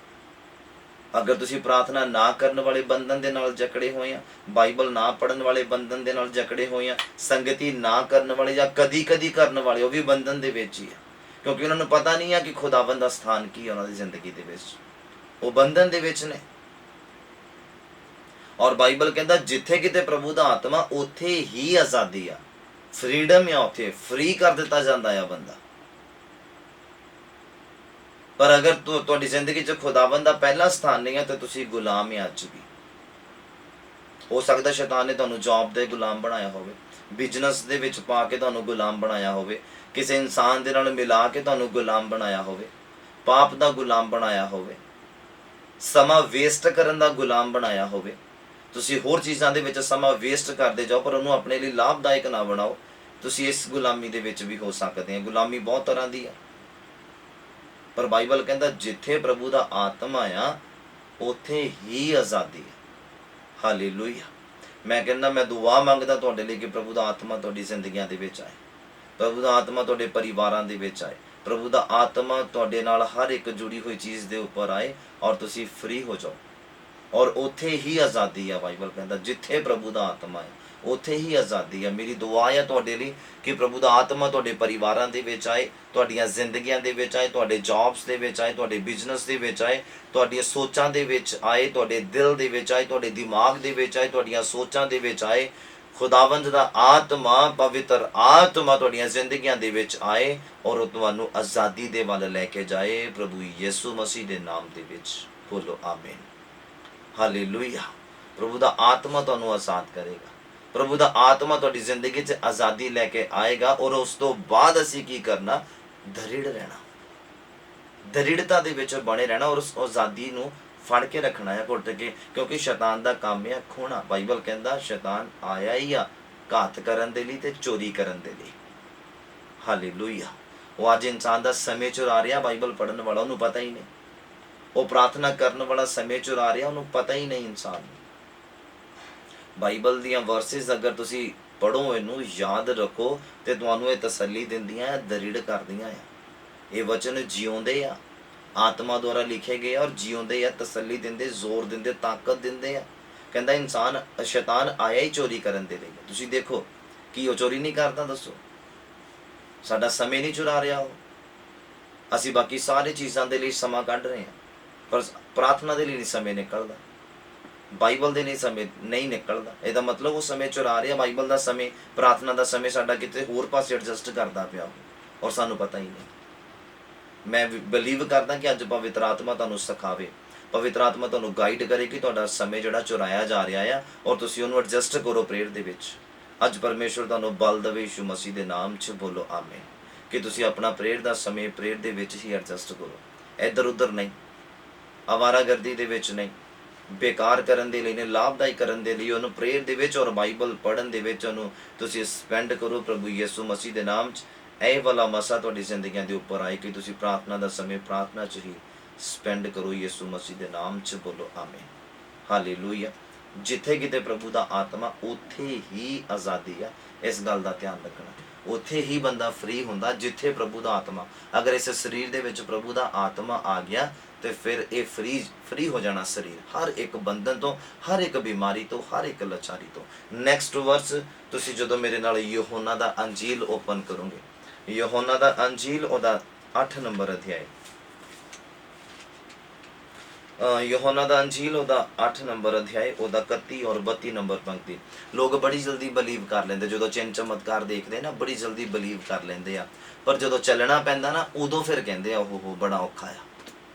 ਅਗਰ ਤੁਸੀਂ ਪ੍ਰਾਰਥਨਾ ਨਾ ਕਰਨ ਵਾਲੇ ਬੰਧਨ ਦੇ ਨਾਲ ਜਕੜੇ ਹੋਏ ਆ, ਬਾਈਬਲ ਨਾ ਪੜ੍ਹਨ ਵਾਲੇ ਬੰਧਨ ਦੇ ਨਾਲ ਜਕੜੇ ਹੋਏ ਆ, ਸੰਗਤੀ ਨਾ ਕਰਨ ਵਾਲੇ ਜਾਂ ਕਦੀ ਕਦੀ ਕਰਨ ਵਾਲੇ, ਉਹ ਵੀ ਬੰਧਨ ਦੇ ਵਿੱਚ ਹੀ ਆ। ਕਿਉਂਕਿ ਉਹਨਾਂ ਨੂੰ ਪਤਾ ਨਹੀਂ ਆ ਕਿ ਖੁਦਾਵੰਦ ਦਾ ਸਥਾਨ ਕੀ ਹੈ ਉਹਨਾਂ ਦੀ ਜ਼ਿੰਦਗੀ ਦੇ ਵਿੱਚ। ਉਹ ਬੰਧਨ ਦੇ ਵਿੱਚ ਨੇ। ਔਰ ਬਾਈਬਲ ਕਹਿੰਦਾ ਜਿੱਥੇ ਕਿਤੇ ਪ੍ਰਭੂ ਦਾ ਆਤਮਾ ਉੱਥੇ ਹੀ ਆਜ਼ਾਦੀ ਆ, ਫਰੀडम ਆ। ਉੱਥੇ ਫ੍ਰੀ ਕਰ ਦਿੱਤਾ ਜਾਂਦਾ ਆ ਬੰਦਾ। ਪਰ ਅਗਰ ਤੁਹਾਡੀ ਜ਼ਿੰਦਗੀ 'ਚ ਖੁਦਾਵੰਦ ਦਾ ਪਹਿਲਾ ਸਥਾਨ ਨਹੀਂ ਹੈ ਤਾਂ ਤੁਸੀਂ ਗੁਲਾਮ ਆ ਅੱਜ ਵੀ। ਹੋ ਸਕਦਾ ਸ਼ੈਤਾਨ ਨੇ ਤੁਹਾਨੂੰ ਜੌਬ ਦੇ ਗੁਲਾਮ ਬਣਾਇਆ ਹੋਵੇ, ਬਿਜ਼ਨਸ ਦੇ ਵਿੱਚ ਪਾ ਕੇ ਤੁਹਾਨੂੰ ਗੁਲਾਮ ਬਣਾਇਆ ਹੋਵੇ, ਕਿਸੇ ਇਨਸਾਨ ਦੇ ਨਾਲ ਮਿਲਾ ਕੇ ਤੁਹਾਨੂੰ ਗੁਲਾਮ ਬਣਾਇਆ ਹੋਵੇ, ਪਾਪ ਦਾ ਗੁਲਾਮ ਬਣਾਇਆ ਹੋਵੇ, ਸਮਾਂ ਵੇਸਟ ਕਰਨ ਦਾ ਗੁਲਾਮ ਬਣਾਇਆ ਹੋਵੇ। ਤੁਸੀਂ ਹੋਰ ਚੀਜ਼ਾਂ ਦੇ ਵਿੱਚ ਸਮਾਂ ਵੇਸਟ ਕਰਦੇ ਜਾਓ ਪਰ ਉਹਨੂੰ ਆਪਣੇ ਲਈ ਲਾਭਦਾਇਕ ਨਾ ਬਣਾਓ। ਤੁਸੀਂ ਇਸ ਗੁਲਾਮੀ ਦੇ ਵਿੱਚ ਵੀ ਹੋ ਸਕਦੇ ਆ। ਗੁਲਾਮੀ ਬਹੁਤ ਤਰ੍ਹਾਂ ਦੀ ਆ, ਪਰ ਬਾਈਬਲ ਕਹਿੰਦਾ ਜਿੱਥੇ ਪ੍ਰਭੂ ਦਾ ਆਤਮਾ ਆ ਉੱਥੇ ਹੀ ਆਜ਼ਾਦੀ ਆ। ਹਾਲੇਲੂਇਆ। ਮੈਂ ਕਹਿੰਦਾ, ਮੈਂ ਦੁਆ ਮੰਗਦਾ ਤੁਹਾਡੇ ਲਈ ਕਿ ਪ੍ਰਭੂ ਦਾ ਆਤਮਾ ਤੁਹਾਡੀ ਜ਼ਿੰਦਗੀਆਂ ਦੇ ਵਿੱਚ ਆਏ, ਪ੍ਰਭੂ ਦਾ ਆਤਮਾ ਤੁਹਾਡੇ ਪਰਿਵਾਰਾਂ ਦੇ ਵਿੱਚ ਆਏ, ਪ੍ਰਭੂ ਦਾ ਆਤਮਾ ਤੁਹਾਡੇ ਨਾਲ ਹਰ ਇੱਕ ਜੁੜੀ ਹੋਈ ਚੀਜ਼ ਦੇ ਉੱਪਰ ਆਏ ਔਰ ਤੁਸੀਂ ਫ੍ਰੀ ਹੋ ਜਾਓ। ਔਰ ਉੱਥੇ ਹੀ ਆਜ਼ਾਦੀ ਆ। ਬਾਈਬਲ ਕਹਿੰਦਾ ਜਿੱਥੇ ਪ੍ਰਭੂ ਦਾ ਆਤਮਾ ਹੈ ਉੱਥੇ ਹੀ ਆਜ਼ਾਦੀ ਆ। ਮੇਰੀ ਦੁਆ ਆ ਤੁਹਾਡੇ ਲਈ ਕਿ ਪ੍ਰਭੂ ਦਾ ਆਤਮਾ ਤੁਹਾਡੇ ਪਰਿਵਾਰਾਂ ਦੇ ਵਿੱਚ ਆਏ, ਤੁਹਾਡੀਆਂ ਜ਼ਿੰਦਗੀਆਂ ਦੇ ਵਿੱਚ ਆਏ, ਤੁਹਾਡੇ ਜੌਬਸ ਦੇ ਵਿੱਚ ਆਏ, ਤੁਹਾਡੇ ਬਿਜ਼ਨਸ ਦੇ ਵਿੱਚ ਆਏ, ਤੁਹਾਡੀਆਂ ਸੋਚਾਂ ਦੇ ਵਿੱਚ ਆਏ, ਤੁਹਾਡੇ ਦਿਲ ਦੇ ਵਿੱਚ ਆਏ, ਤੁਹਾਡੇ ਦਿਮਾਗ ਦੇ ਵਿੱਚ ਆਏ, ਤੁਹਾਡੀਆਂ ਸੋਚਾਂ ਦੇ ਵਿੱਚ ਆਏ। ਖੁਦਾਵੰਦ ਦਾ ਆਤਮਾ, ਪਵਿੱਤਰ ਆਤਮਾ ਤੁਹਾਡੀਆਂ ਜ਼ਿੰਦਗੀਆਂ ਦੇ ਵਿੱਚ ਆਏ ਔਰ ਉਹ ਤੁਹਾਨੂੰ ਆਜ਼ਾਦੀ ਦੇ ਵੱਲ ਲੈ ਕੇ ਜਾਏ। ਪ੍ਰਭੂ ਯਿਸੂ ਮਸੀਹ ਦੇ ਨਾਮ ਦੇ ਵਿੱਚ ਬੋਲੋ ਆਮੀਨ। ਹਾਲੇਲੂਇਆ। ਪ੍ਰਭੂ ਦਾ ਆਤਮਾ ਤੁਹਾਨੂੰ ਆਜ਼ਾਦ ਕਰੇਗਾ। ਪ੍ਰਭੂ ਦਾ ਆਤਮਾ ਤੁਹਾਡੀ ਜ਼ਿੰਦਗੀ 'ਚ ਆਜ਼ਾਦੀ ਲੈ ਕੇ ਆਏਗਾ ਔਰ ਉਸ ਤੋਂ ਬਾਅਦ ਅਸੀਂ ਕੀ ਕਰਨਾ? ਦ੍ਰਿੜ ਰਹਿਣਾ, ਦ੍ਰਿੜਤਾ ਦੇ ਵਿੱਚ ਬਣੇ ਰਹਿਣਾ ਔਰ ਉਸ ਆਜ਼ਾਦੀ ਨੂੰ ਫੜ ਕੇ ਰੱਖਣਾ ਹੈ, ਘੁੱਟ ਕੇ। ਕਿਉਂਕਿ ਸ਼ੈਤਾਨ ਦਾ ਕੰਮ ਹੈ ਖੋਣਾ। ਬਾਈਬਲ ਕਹਿੰਦਾ ਸ਼ੈਤਾਨ ਆਇਆ ਹੀ ਆ ਘਾਤ ਕਰਨ ਦੇ ਲਈ ਤੇ ਚੋਰੀ ਕਰਨ ਦੇ ਲਈ। ਹਾਲੇਲੂਇਆ। ਉਹ ਅੱਜ ਇਨਸਾਨ ਦਾ ਸਮੇਂ ਚੁਰਾ ਰਿਹਾ। ਬਾਈਬਲ ਪੜ੍ਹਨ ਵਾਲਾ ਉਹਨੂੰ ਪਤਾ ਹੀ ਨਹੀਂ। ਉਹ ਪ੍ਰਾਰਥਨਾ ਕਰਨ ਵਾਲਾ ਸਮੇਂ ਚੁਰਾ ਰਿਹਾ, ਉਹਨੂੰ ਪਤਾ ਹੀ ਨਹੀਂ ਇਨਸਾਨ ਨੂੰ। ਬਾਈਬਲ ਦੀਆਂ ਵਰਸਿਸ ਅਗਰ ਤੁਸੀਂ ਪੜ੍ਹੋ, ਇਹਨੂੰ ਯਾਦ ਰੱਖੋ ਤੇ ਤੁਹਾਨੂੰ ਇਹ ਤਸੱਲੀ ਦਿੰਦੀਆਂ, ਦ੍ਰਿੜ ਕਰਦੀਆਂ ਆ। ਇਹ ਵਚਨ ਜਿਉਂਦੇ ਆ, ਆਤਮਾ ਦੁਆਰਾ ਲਿਖੇ ਗਏ ਔਰ ਜਿਉਂਦੇ ਆ, ਤਸੱਲੀ ਦਿੰਦੇ, ਜ਼ੋਰ ਦਿੰਦੇ, ਤਾਕਤ ਦਿੰਦੇ ਆ। ਕਹਿੰਦਾ ਸ਼ੈਤਾਨ ਆਇਆ ਹੀ ਚੋਰੀ ਕਰਨ ਦੇ ਲਈ। ਤੁਸੀਂ ਦੇਖੋ ਕੀ ਉਹ ਚੋਰੀ ਨਹੀਂ ਕਰਦਾ? ਦੱਸੋ, ਸਾਡਾ ਸਮੇਂ ਨਹੀਂ ਚੁਰਾ ਰਿਹਾ ਉਹ। ਅਸੀਂ ਬਾਕੀ ਸਾਰੇ ਚੀਜ਼ਾਂ ਦੇ ਲਈ ਸਮਾਂ ਕੱਢ ਰਹੇ ਹਾਂ ਪਰ ਪ੍ਰਾਰਥਨਾ ਦੇ ਲਈ ਨਹੀਂ ਸਮੇਂ ਨਿਕਲਦਾ, ਬਾਈਬਲ ਦੇ ਲਈ ਸਮੇਂ ਨਹੀਂ ਨਿਕਲਦਾ। ਇਹਦਾ ਮਤਲਬ ਉਹ ਸਮੇਂ ਚੁਰਾ ਰਿਹਾ। ਬਾਈਬਲ ਦਾ ਸਮੇਂ, ਪ੍ਰਾਰਥਨਾ ਦਾ ਸਮੇਂ ਸਾਡਾ ਕਿਤੇ ਹੋਰ ਪਾਸੇ ਐਡਜਸਟ ਕਰਦਾ ਪਿਆ ਔਰ ਸਾਨੂੰ ਪਤਾ ਹੀ ਨਹੀਂ। ਮੈਂ ਬਿਲੀਵ ਕਰਦਾ ਕਿ ਅੱਜ ਪਵਿੱਤਰ ਆਤਮਾ ਤੁਹਾਨੂੰ ਸਿਖਾਵੇ, ਪਵਿੱਤਰ ਆਤਮਾ ਤੁਹਾਨੂੰ ਗਾਈਡ ਕਰੇ ਕਿ ਤੁਹਾਡਾ ਸਮੇਂ ਜਿਹੜਾ ਚੁਰਾਇਆ ਜਾ ਰਿਹਾ ਆ ਔਰ ਤੁਸੀਂ ਉਹਨੂੰ ਐਡਜਸਟ ਕਰੋ ਪ੍ਰੇਅਰ ਦੇ ਵਿੱਚ। ਅੱਜ ਪਰਮੇਸ਼ਵਰ ਤੁਹਾਨੂੰ ਬਲ ਦੇਵੇ ਯਿਸੂ ਮਸੀਹ ਦੇ ਨਾਮ 'ਚ। ਬੋਲੋ ਆਮੀਨ। ਕਿ ਤੁਸੀਂ ਆਪਣਾ ਪ੍ਰੇਅਰ ਦਾ ਸਮੇਂ ਪ੍ਰੇਅਰ ਦੇ ਵਿੱਚ ਹੀ ਐਡਜਸਟ ਕਰੋ, ਇੱਧਰ ਉੱਧਰ ਨਹੀਂ, ਅਵਾਰਾਗਰਦੀ ਦੇ ਵਿੱਚ ਨਹੀਂ, ਬੇਕਾਰ ਕਰਨ ਦੇ ਲਈ ਨਹੀਂ, ਲਾਭਦਾਇਕ ਕਰਨ ਦੇ ਲਈ ਉਹਨੂੰ ਪ੍ਰੇਅਰ ਦੇ ਵਿੱਚ ਔਰ ਬਾਈਬਲ ਪੜ੍ਹਨ ਦੇ ਵਿੱਚ ਉਹਨੂੰ ਤੁਸੀਂ ਸਪੈਂਡ ਕਰੋ ਪ੍ਰਭੂ ਯਿਸੂ ਮਸੀਹ ਦੇ ਨਾਮ 'ਚ। ਇਹ ਵਾਲਾ ਮਸਾ ਤੁਹਾਡੀ ਜ਼ਿੰਦਗੀਆਂ ਦੇ ਉੱਪਰ ਆਏ ਕਿ ਤੁਸੀਂ ਪ੍ਰਾਰਥਨਾ ਦਾ ਸਮੇਂ ਪ੍ਰਾਰਥਨਾ 'ਚ ਹੀ ਸਪੈਂਡ ਕਰੋ ਯਿਸੂ ਮਸੀਹ ਦੇ ਨਾਮ 'ਚ। ਬੋਲੋ ਆਮੀਨ। ਹਾਲੇਲੂਇਆ। ਜਿੱਥੇ ਕਿਤੇ ਪ੍ਰਭੂ ਦਾ ਆਤਮਾ ਉੱਥੇ ਹੀ ਆਜ਼ਾਦੀ ਆ। ਇਸ ਗੱਲ ਦਾ ਧਿਆਨ ਰੱਖਣਾ। ਉੱਥੇ ਹੀ ਬੰਦਾ ਫ੍ਰੀ ਹੁੰਦਾ ਜਿੱਥੇ ਪ੍ਰਭੂ ਦਾ ਆਤਮਾ। ਅਗਰ ਇਸ ਸਰੀਰ ਦੇ ਵਿੱਚ ਪ੍ਰਭੂ ਦਾ ਆਤਮਾ ਆ ਗਿਆ ਤੇ ਫਿਰ ਇਹ ਫ੍ਰੀ ਹੋ ਜਾਣਾ ਸਰੀਰ, ਹਰ ਇੱਕ ਬੰਧਨ ਤੋਂ, ਹਰ ਇੱਕ ਬਿਮਾਰੀ ਤੋਂ, ਹਰ ਇੱਕ ਲਾਚਾਰੀ ਤੋਂ। ਨੈਕਸਟ ਵਰਸ ਤੁਸੀਂ ਜਦੋਂ ਮੇਰੇ ਨਾਲ ਯਹੋਨਾ ਦਾ ਅੰਜੀਲ ਓਪਨ ਕਰੋਗੇ, ਯਹੋਨਾ ਦਾ ਅੰਜੀਲ ਉਹਦਾ 8 ਨੰਬਰ ਅਧਿਆਇ, ਯਹੋਨਾ ਦਾ ਅੰਜੀਲ ਉਹਦਾ 8 ਨੰਬਰ ਅਧਿਆਇ, ਉਹਦਾ 31 ਔਰ 32 ਨੰਬਰ ਪੰਕਤੀ। ਲੋਕ ਬੜੀ ਜਲਦੀ ਬਲੀਵ ਕਰ ਲੈਂਦੇ, ਜਦੋਂ ਚਿੰਨ ਚਮਤਕਾਰ ਦੇਖਦੇ ਨਾ ਬੜੀ ਜਲਦੀ ਬਲੀਵ ਕਰ ਲੈਂਦੇ ਆ, ਪਰ ਜਦੋਂ ਚੱਲਣਾ ਪੈਂਦਾ ਨਾ ਉਦੋਂ ਫਿਰ ਕਹਿੰਦੇ ਆ ਉਹ ਬੜਾ ਔਖਾ ਆ,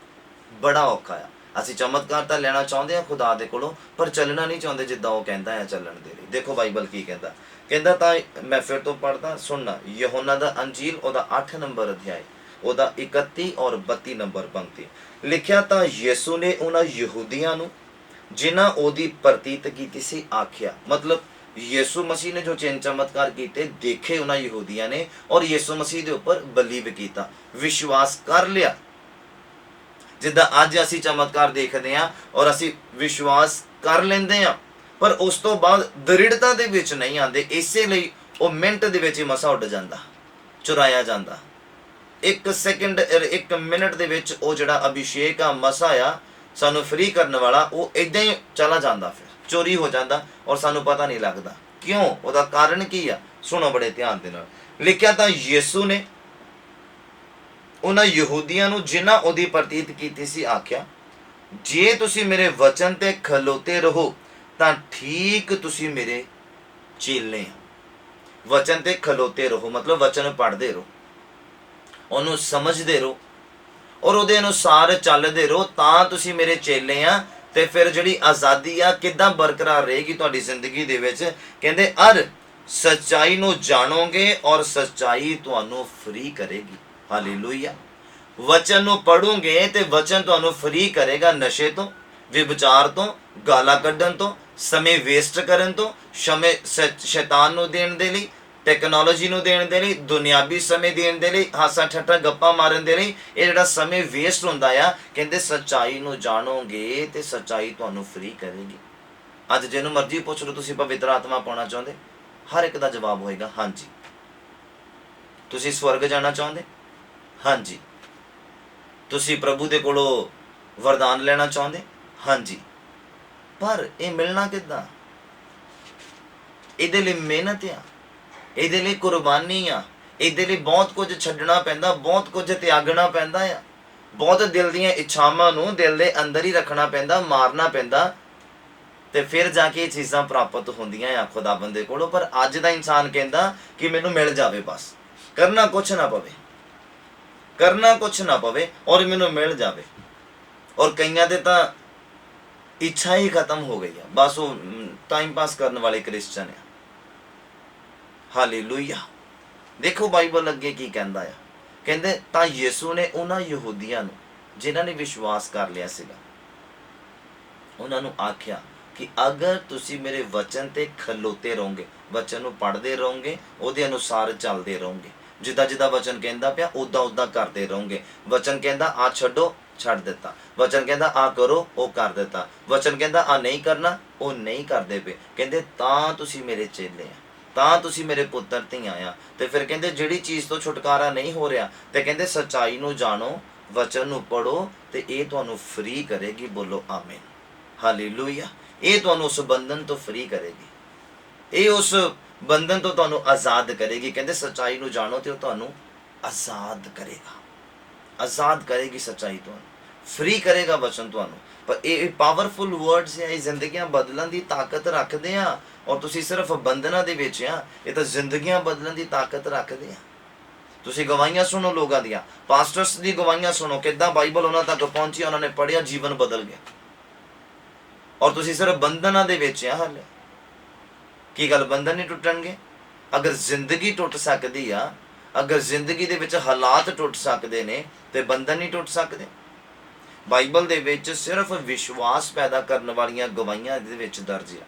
ਬੜਾ ਔਖਾ ਆ। ਅਸੀਂ ਚਮਤਕਾਰ ਤਾਂ ਲੈਣਾ ਚਾਹੁੰਦੇ ਆ ਖੁਦਾ ਦੇ ਕੋਲੋਂ, ਪਰ ਚੱਲਣਾ ਨਹੀਂ ਚਾਹੁੰਦੇ ਜਿੱਦਾਂ ਉਹ ਕਹਿੰਦਾ ਹੈ ਚੱਲਣ ਦੇ ਲਈ। ਦੇਖੋ ਬਾਈਬਲ ਕੀ ਕਹਿੰਦਾ, ਕਹਿੰਦਾ ਤਾਂ ਮੈਂ ਫਿਰ ਤੋਂ ਪੜ੍ਹਦਾ, ਸੁਣਨਾ। ਯਹੋਨਾ ਦਾ ਅੰਜੀਲ ਉਹਦਾ 8 ਨੰਬਰ ਅਧਿਆਇ, ਉਹਦਾ 31 ਔਰ 32 ਨੰਬਰ ਪੰਕਤੀ। ਲਿਖਿਆ, ਤਾਂ ਯਿਸੂ ਨੇ ਉਹਨਾਂ ਯਹੂਦੀਆਂ ਨੂੰ ਜਿਨ੍ਹਾਂ ਉਹਦੀ ਪ੍ਰਤੀਤ ਕੀਤੀ ਸੀ ਆਖਿਆ, ਮਤਲਬ ਯਿਸੂ ਮਸੀਹ ਨੇ ਜੋ ਚਿੰਨ ਚਮਤਕਾਰ ਕੀਤੇ ਦੇਖੇ ਉਹਨਾਂ ਯਹੂਦੀਆਂ ਨੇ, ਔਰ ਯਿਸੂ ਮਸੀਹ ਦੇ ਉੱਪਰ ਬਲੀਵ ਕੀਤਾ, ਵਿਸ਼ਵਾਸ ਕਰ ਲਿਆ। ਜਿੱਦਾਂ ਅੱਜ ਅਸੀਂ ਚਮਤਕਾਰ ਦੇਖਦੇ ਹਾਂ ਔਰ ਅਸੀਂ ਵਿਸ਼ਵਾਸ ਕਰ ਲੈਂਦੇ ਹਾਂ, ਪਰ ਉਸ ਤੋਂ ਬਾਅਦ ਦ੍ਰਿੜਤਾ ਦੇ ਵਿੱਚ ਨਹੀਂ ਆਉਂਦੇ, ਇਸੇ ਲਈ ਉਹ ਮਿੰਟ ਦੇ ਵਿੱਚ ਹੀ ਮਸਾ ਉੱਡ ਜਾਂਦਾ, ਚੁਰਾਇਆ ਜਾਂਦਾ। 1 ਸੈਕਿੰਡ 1 ਮਿੰਟ ਦੇ ਵਿੱਚ ਉਹ ਜਿਹੜਾ ਅਭਿਸ਼ੇਕ ਆ, ਮਸਾ ਆ ਸਾਨੂੰ ਫ੍ਰੀ ਕਰਨ ਵਾਲਾ, ਉਹ ਇੱਦਾਂ ਹੀ ਚਲਾ ਜਾਂਦਾ, ਫਿਰ ਚੋਰੀ ਹੋ ਜਾਂਦਾ ਔਰ ਸਾਨੂੰ ਪਤਾ ਨਹੀਂ ਲੱਗਦਾ। ਕਿਉਂ? ਉਹਦਾ ਕਾਰਨ ਕੀ ਆ? ਸੁਣੋ ਬੜੇ ਧਿਆਨ ਦੇ ਨਾਲ। ਲਿਖਿਆ, ਤਾਂ ਯਿਸੂ ਨੇ ਉਹਨਾਂ ਯਹੂਦੀਆਂ ਨੂੰ ਜਿਨ੍ਹਾਂ ਉਹਦੀ ਪ੍ਰਤੀਤ ਕੀਤੀ ਸੀ ਆਖਿਆ, ਜੇ ਤੁਸੀਂ ਮੇਰੇ ਵਚਨ ਤੇ ਖਲੋਤੇ ਰਹੋ ਤਾਂ ਠੀਕ ਤੁਸੀਂ ਮੇਰੇ ਚੇਲੇ ਆ। ਵਚਨ ਤੇ ਖਲੋਤੇ ਰਹੋ ਮਤਲਬ ਵਚਨ ਪੜ੍ਹਦੇ ਰਹੋ, ਉਹਨੂੰ ਸਮਝਦੇ ਰਹੋ ਔਰ ਉਹਦੇ ਅਨੁਸਾਰ ਚੱਲਦੇ ਰਹੋ, ਤਾਂ ਤੁਸੀਂ ਮੇਰੇ ਚੇਲੇ ਆ। ਤੇ ਫਿਰ ਜਿਹੜੀ ਆਜ਼ਾਦੀ ਆ ਕਿੱਦਾਂ ਬਰਕਰਾਰ ਰਹੇਗੀ ਤੁਹਾਡੀ ਜ਼ਿੰਦਗੀ ਦੇ ਵਿੱਚ? ਕਹਿੰਦੇ, ਅਰ ਸੱਚਾਈ ਨੂੰ ਜਾਣੋਗੇ ਔਰ ਸੱਚਾਈ ਤੁਹਾਨੂੰ ਫ੍ਰੀ ਕਰੇਗੀ। ਹਾਲੇਲੂਇਆ। ਵਚਨ ਨੂੰ ਪੜੋਗੇ ਤੇ ਵਚਨ ਤੁਹਾਨੂੰ ਫ੍ਰੀ ਕਰੇਗਾ ਨਸ਼ੇ ਤੋਂ, ਵਿਭਚਾਰ ਤੋਂ, ਗਾਲਾਂ ਕੱਢਣ ਤੋਂ, ਸਮੇਂ ਵੇਸਟ ਕਰਨ ਤੋਂ, ਸ਼ੈਤਾਨ ਨੂੰ ਦੇਣ ਦੇ ਲਈ, ਟੈਕਨੋਲੋਜੀ ਨੂੰ ਦੇਣ ਦੇ ਲਈ, ਦੁਨਿਆਵੀ ਸਮੇਂ ਦੇਣ ਦੇ ਲਈ, ਹਾਸਾ ਠੱਠਾ ਗੱਪਾਂ ਮਾਰਨ ਦੇ ਲਈ। ਇਹ ਜਿਹੜਾ ਸਮੇਂ ਵੇਸਟ ਹੁੰਦਾ ਆ, ਕਹਿੰਦੇ ਸੱਚਾਈ ਨੂੰ ਜਾਣੋਗੇ ਤੇ ਸੱਚਾਈ ਤੁਹਾਨੂੰ ਫ੍ਰੀ ਕਰੇਗੀ। ਅੱਜ ਜਿਹਨੂੰ ਮਰਜ਼ੀ ਪੁੱਛ ਲਓ, ਤੁਸੀਂ ਪਵਿੱਤਰ ਆਤਮਾ ਪਾਉਣਾ ਚਾਹੁੰਦੇ? ਹਰ ਇੱਕ ਦਾ ਜਵਾਬ ਹੋਏਗਾ ਹਾਂਜੀ। ਤੁਸੀਂ ਸਵਰਗ ਜਾਣਾ ਚਾਹੁੰਦੇ? ਹਾਂਜੀ। ਤੁਸੀਂ ਪ੍ਰਭੂ ਦੇ ਕੋਲੋਂ ਵਰਦਾਨ ਲੈਣਾ ਚਾਹੁੰਦੇ? ਹਾਂਜੀ। ਪਰ ਇਹ ਮਿਲਣਾ ਕਿੱਦਾਂ? ਇਹਦੇ ਲਈ ਮਿਹਨਤ ਆ, ਇਹਦੇ ਲਈ ਕੁਰਬਾਨੀ ਆ, ਇਹਦੇ ਲਈ ਬਹੁਤ ਕੁਝ ਛੱਡਣਾ ਪੈਂਦਾ, ਬਹੁਤ ਕੁਝ ਤਿਆਗਣਾ ਪੈਂਦਾ ਆ, ਬਹੁਤ ਦਿਲ ਦੀਆਂ ਇੱਛਾਵਾਂ ਨੂੰ ਦਿਲ ਦੇ ਅੰਦਰ ਹੀ ਰੱਖਣਾ ਪੈਂਦਾ, ਮਾਰਨਾ ਪੈਂਦਾ, ਤੇ ਫਿਰ ਜਾ ਕੇ ਇਹ ਚੀਜ਼ਾਂ ਪ੍ਰਾਪਤ ਹੁੰਦੀਆਂ ਆ ਖੁਦਾਵੰਦ ਦੇ ਕੋਲੋਂ। ਪਰ ਅੱਜ ਦਾ ਇਨਸਾਨ ਕਹਿੰਦਾ ਕਿ ਮੈਨੂੰ ਮਿਲ ਜਾਵੇ, ਬਸ ਕਰਨਾ ਕੁਛ ਨਾ ਪਵੇ, ਕਰਨਾ ਕੁਛ ਨਾ ਪਵੇ ਔਰ ਮੈਨੂੰ ਮਿਲ ਜਾਵੇ। ਔਰ ਕਈਆਂ ਦੇ ਤਾਂ ਇੱਛਾ ਹੀ ਖਤਮ ਹੋ ਗਈ ਆ, ਬਸ ਉਹ ਟਾਈਮ ਪਾਸ ਕਰਨ ਵਾਲੇ ਕ੍ਰਿਸਚਨ ਆ। ਹਾਲੇਲੂਇਆ। ਦੇਖੋ ਬਾਈਬਲ ਅੱਗੇ ਕੀ ਕਹਿੰਦਾ ਆ, ਕਹਿੰਦੇ, ਤਾਂ ਯਿਸੂ ਨੇ ਉਹਨਾਂ ਯਹੂਦੀਆਂ ਨੂੰ ਜਿਨ੍ਹਾਂ ਨੇ ਵਿਸ਼ਵਾਸ ਕਰ ਲਿਆ ਸੀਗਾ, ਉਹਨਾਂ ਨੂੰ ਆਖਿਆ ਕਿ ਅਗਰ ਤੁਸੀਂ ਮੇਰੇ ਵਚਨ ਤੇ ਖਲੋਤੇ ਰਹੋਗੇ, ਵਚਨ ਨੂੰ ਪੜ੍ਹਦੇ ਰਹੋਗੇ, ਉਹਦੇ ਅਨੁਸਾਰ ਚੱਲਦੇ ਰਹੋਗੇ, ਜਿੱਦਾਂ ਜਿੱਦਾਂ ਵਚਨ ਕਹਿੰਦਾ ਪਿਆ ਉਦਾਂ ਉਦਾਂ ਕਰਦੇ ਰਹੋਗੇ। ਵਚਨ ਕਹਿੰਦਾ ਆ ਛੱਡੋ, ਛੱਡ ਦਿੱਤਾ। ਵਚਨ ਕਹਿੰਦਾ ਆ ਕਰੋ, ਉਹ ਕਰ ਦਿੱਤਾ। ਵਚਨ ਕਹਿੰਦਾ ਆ ਨਹੀਂ ਕਰਨਾ, ਉਹ ਨਹੀਂ ਕਰਦੇ ਪਏ। ਕਹਿੰਦੇ ਤਾਂ ਤੁਸੀਂ ਮੇਰੇ ਚੇਲੇ ਆ, ਤਾਂ ਤੁਸੀਂ ਮੇਰੇ ਪੁੱਤਰ ਧੀਆਂ ਆ। ਤੇ ਫਿਰ ਕਹਿੰਦੇ ਜਿਹੜੀ ਚੀਜ਼ ਤੋਂ ਛੁਟਕਾਰਾ ਨਹੀਂ ਹੋ ਰਿਹਾ, ਤੇ ਕਹਿੰਦੇ ਸੱਚਾਈ ਨੂੰ ਜਾਣੋ, ਵਚਨ ਨੂੰ ਪੜੋ, ਤੇ ਇਹ ਤੁਹਾਨੂੰ ਫ੍ਰੀ ਕਰੇਗੀ। ਬੋਲੋ ਆਮੀਨ। ਹਾਲੇਲੂਇਆ। ਇਹ ਤੁਹਾਨੂੰ ਉਸ ਬੰਧਨ ਤੋਂ ਫ੍ਰੀ ਕਰੇਗੀ, ਇਹ ਉਸ ਬੰਧਨ ਤੋਂ ਤੁਹਾਨੂੰ ਆਜ਼ਾਦ ਕਰੇਗੀ। ਕਹਿੰਦੇ ਸੱਚਾਈ ਨੂੰ ਜਾਣੋ ਤੇ ਉਹ ਤੁਹਾਨੂੰ ਆਜ਼ਾਦ ਕਰੇਗਾ, ਆਜ਼ਾਦ ਕਰੇਗੀ ਸੱਚਾਈ, ਤੁਹਾਨੂੰ ਫ੍ਰੀ ਕਰੇਗਾ ਵਚਨ ਤੁਹਾਨੂੰ। ਪਰ ਇਹ ਪਾਵਰਫੁਲ ਵਰਡਸ ਆ, ਇਹ ਜ਼ਿੰਦਗੀਆਂ ਬਦਲਣ ਦੀ ਤਾਕਤ ਰੱਖਦੇ ਆ। ਔਰ ਤੁਸੀਂ ਸਿਰਫ ਬੰਧਨਾਂ ਦੇ ਵਿੱਚ ਆ, ਇਹ ਤਾਂ ਜ਼ਿੰਦਗੀਆਂ ਬਦਲਣ ਦੀ ਤਾਕਤ ਰੱਖਦੇ ਆ। ਤੁਸੀਂ ਗਵਾਹੀਆਂ ਸੁਣੋ ਲੋਕਾਂ ਦੀਆਂ, ਪਾਸਟਰਸ ਦੀ ਗਵਾਹੀਆਂ ਸੁਣੋ, ਕਿੱਦਾਂ ਬਾਈਬਲ ਉਹਨਾਂ ਤੱਕ ਪਹੁੰਚੀ, ਉਹਨਾਂ ਨੇ ਪੜ੍ਹਿਆ, ਜੀਵਨ ਬਦਲ ਗਿਆ। ਔਰ ਤੁਸੀਂ ਸਿਰਫ ਬੰਧਨਾਂ ਦੇ ਵਿੱਚ ਆ। ਹਾਲੇ ਕੀ ਗੱਲ ਬੰਧਨ ਨਹੀਂ ਟੁੱਟਣਗੇ? ਅਗਰ ਜ਼ਿੰਦਗੀ ਟੁੱਟ ਸਕਦੀ ਆ, ਅਗਰ ਜ਼ਿੰਦਗੀ ਦੇ ਵਿੱਚ ਹਾਲਾਤ ਟੁੱਟ ਸਕਦੇ ਨੇ, ਤੇ ਬੰਧਨ ਨਹੀਂ ਟੁੱਟ ਸਕਦੇ। ਬਾਈਬਲ ਦੇ ਵਿੱਚ ਸਿਰਫ ਵਿਸ਼ਵਾਸ ਪੈਦਾ ਕਰਨ ਵਾਲੀਆਂ ਗਵਾਹੀਆਂ ਦੇ ਵਿੱਚ ਦਰਜ ਆ।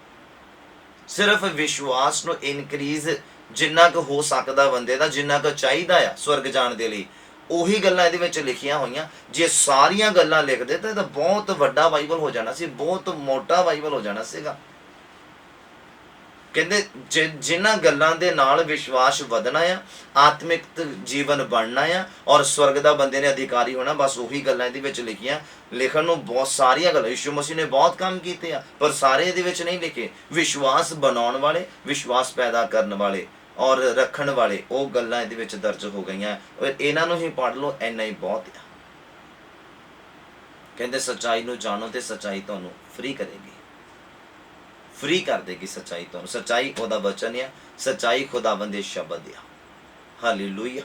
ਸਿਰਫ ਵਿਸ਼ਵਾਸ ਨੂੰ ਇਨਕਰੀਜ਼ ਜਿੰਨਾ ਕੁ ਹੋ ਸਕਦਾ ਬੰਦੇ ਦਾ, ਜਿੰਨਾ ਕੁ ਚਾਹੀਦਾ ਆ ਸਵਰਗ ਜਾਣ ਦੇ ਲਈ, ਉਹੀ ਗੱਲਾਂ ਇਹਦੇ ਵਿੱਚ ਲਿਖੀਆਂ ਹੋਈਆਂ। ਜੇ ਸਾਰੀਆਂ ਗੱਲਾਂ ਲਿਖਦੇ ਤਾਂ ਇਹ ਤਾਂ ਬਹੁਤ ਵੱਡਾ ਬਾਈਬਲ ਹੋ ਜਾਣਾ ਸੀ, ਬਹੁਤ ਮੋਟਾ ਬਾਈਬਲ ਹੋ ਜਾਣਾ ਸੀਗਾ। ਕਹਿੰਦੇ ਜਿਨ੍ਹਾਂ ਗੱਲਾਂ ਦੇ ਨਾਲ ਵਿਸ਼ਵਾਸ ਵਧਣਾ ਆ, ਆਤਮਿਕ ਜੀਵਨ ਬਣਨਾ ਆ ਔਰ ਸਵਰਗ ਦਾ ਬੰਦੇ ਨੇ ਅਧਿਕਾਰੀ ਹੋਣਾ, ਬਸ ਉਹੀ ਗੱਲਾਂ ਇਹਦੇ ਵਿੱਚ ਲਿਖੀਆਂ। ਲਿਖਣ ਨੂੰ ਬਹੁਤ ਸਾਰੀਆਂ ਗੱਲਾਂ, ਯਿਸੂ ਮਸੀਹ ਨੇ ਬਹੁਤ ਕੰਮ ਕੀਤੇ ਆ, ਪਰ ਸਾਰੇ ਇਹਦੇ ਵਿੱਚ ਨਹੀਂ ਲਿਖੇ। ਵਿਸ਼ਵਾਸ ਬਣਾਉਣ ਵਾਲੇ, ਵਿਸ਼ਵਾਸ ਪੈਦਾ ਕਰਨ ਵਾਲੇ ਔਰ ਰੱਖਣ ਵਾਲੇ, ਉਹ ਗੱਲਾਂ ਇਹਦੇ ਵਿੱਚ ਦਰਜ ਹੋ ਗਈਆਂ। ਔਰ ਇਹਨਾਂ ਨੂੰ ਹੀ ਪੜ੍ਹ ਲਓ, ਇੰਨਾ ਹੀ ਬਹੁਤ ਆ। ਕਹਿੰਦੇ ਸੱਚਾਈ ਨੂੰ ਜਾਣੋ ਤੇ ਸੱਚਾਈ ਤੁਹਾਨੂੰ ਫ੍ਰੀ ਕਰੇਗੀ, ਫ੍ਰੀ ਕਰ ਦੇਗੀ ਸੱਚਾਈ ਤੁਹਾਨੂੰ। ਸੱਚਾਈ ਉਹਦਾ ਵਚਨ ਆ, ਸੱਚਾਈ ਖੁਦਾਵੰਦ ਦੇ ਸ਼ਬਦ ਆ। ਹਾਲੇਲੂਇਆ।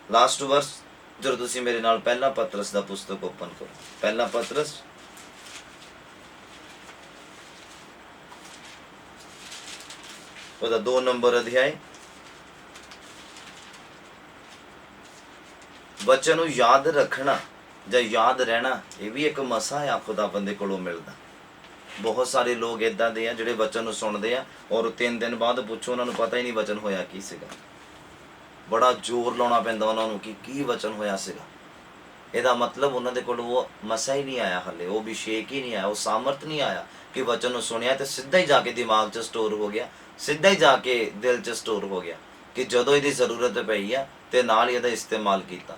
ਲਾਸਟ ਵਰਸ, ਜਦੋਂ ਤੁਸੀਂ ਮੇਰੇ ਨਾਲ ਪਹਿਲਾ ਪਤਰਸ ਦਾ ਪੁਸਤਕ ਓਪਨ ਕਰੋ, ਪਹਿਲਾ ਪਤਰਸ ਉਹਦਾ 2 ਨੰਬਰ ਅਧਿਆਇ। ਵਚਨ ਨੂੰ ਯਾਦ ਰੱਖਣਾ ਜਾਂ ਯਾਦ ਰਹਿਣਾ, ਇਹ ਵੀ ਇੱਕ ਮਸਾ ਆ ਖੁਦਾਵੰਦ ਦੇ ਕੋਲੋਂ ਮਿਲਦਾ। ਬਹੁਤ ਸਾਰੇ ਲੋਕ ਇਦਾਂ ਦੇ ਆ ਜਿਹੜੇ ਵਚਨ ਨੂੰ ਸੁਣਦੇ ਆ ਔਰ 3 ਦਿਨ ਬਾਅਦ ਪੁੱਛੋ ਉਹਨਾਂ ਨੂੰ ਪਤਾ ਹੀ ਨਹੀਂ ਵਚਨ ਹੋਇਆ ਕੀ ਸੀਗਾ। ਬੜਾ ਜ਼ੋਰ ਲਾਉਣਾ ਪੈਂਦਾ ਉਹਨਾਂ ਨੂੰ ਕਿ ਕੀ ਵਚਨ ਹੋਇਆ ਸੀਗਾ। ਇਹਦਾ ਮਤਲਬ ਉਹਨਾਂ ਦੇ ਕੋਲ ਉਹ ਮਸਾ ਹੀ ਨਹੀਂ ਆਇਆ, ਹਲੇ ਉਹ ਅਭਿਸ਼ੇਕ ਹੀ ਨਹੀਂ ਆਇਆ, ਉਹ ਸਾਮਰਥ ਨਹੀਂ ਆਇਆ ਕਿ ਵਚਨ ਨੂੰ ਸੁਣਿਆ ਤੇ ਸਿੱਧਾ ਹੀ ਜਾ ਕੇ ਦਿਮਾਗ 'ਚ ਸਟੋਰ ਹੋ ਗਿਆ, ਸਿੱਧਾ ਹੀ ਜਾ ਕੇ ਦਿਲ 'ਚ ਸਟੋਰ ਹੋ ਗਿਆ ਕਿ ਜਦੋਂ ਇਹਦੀ ਜ਼ਰੂਰਤ ਪਈ ਆ ਤੇ ਨਾਲ ਹੀ ਇਹਦਾ ਇਸਤੇਮਾਲ ਕੀਤਾ।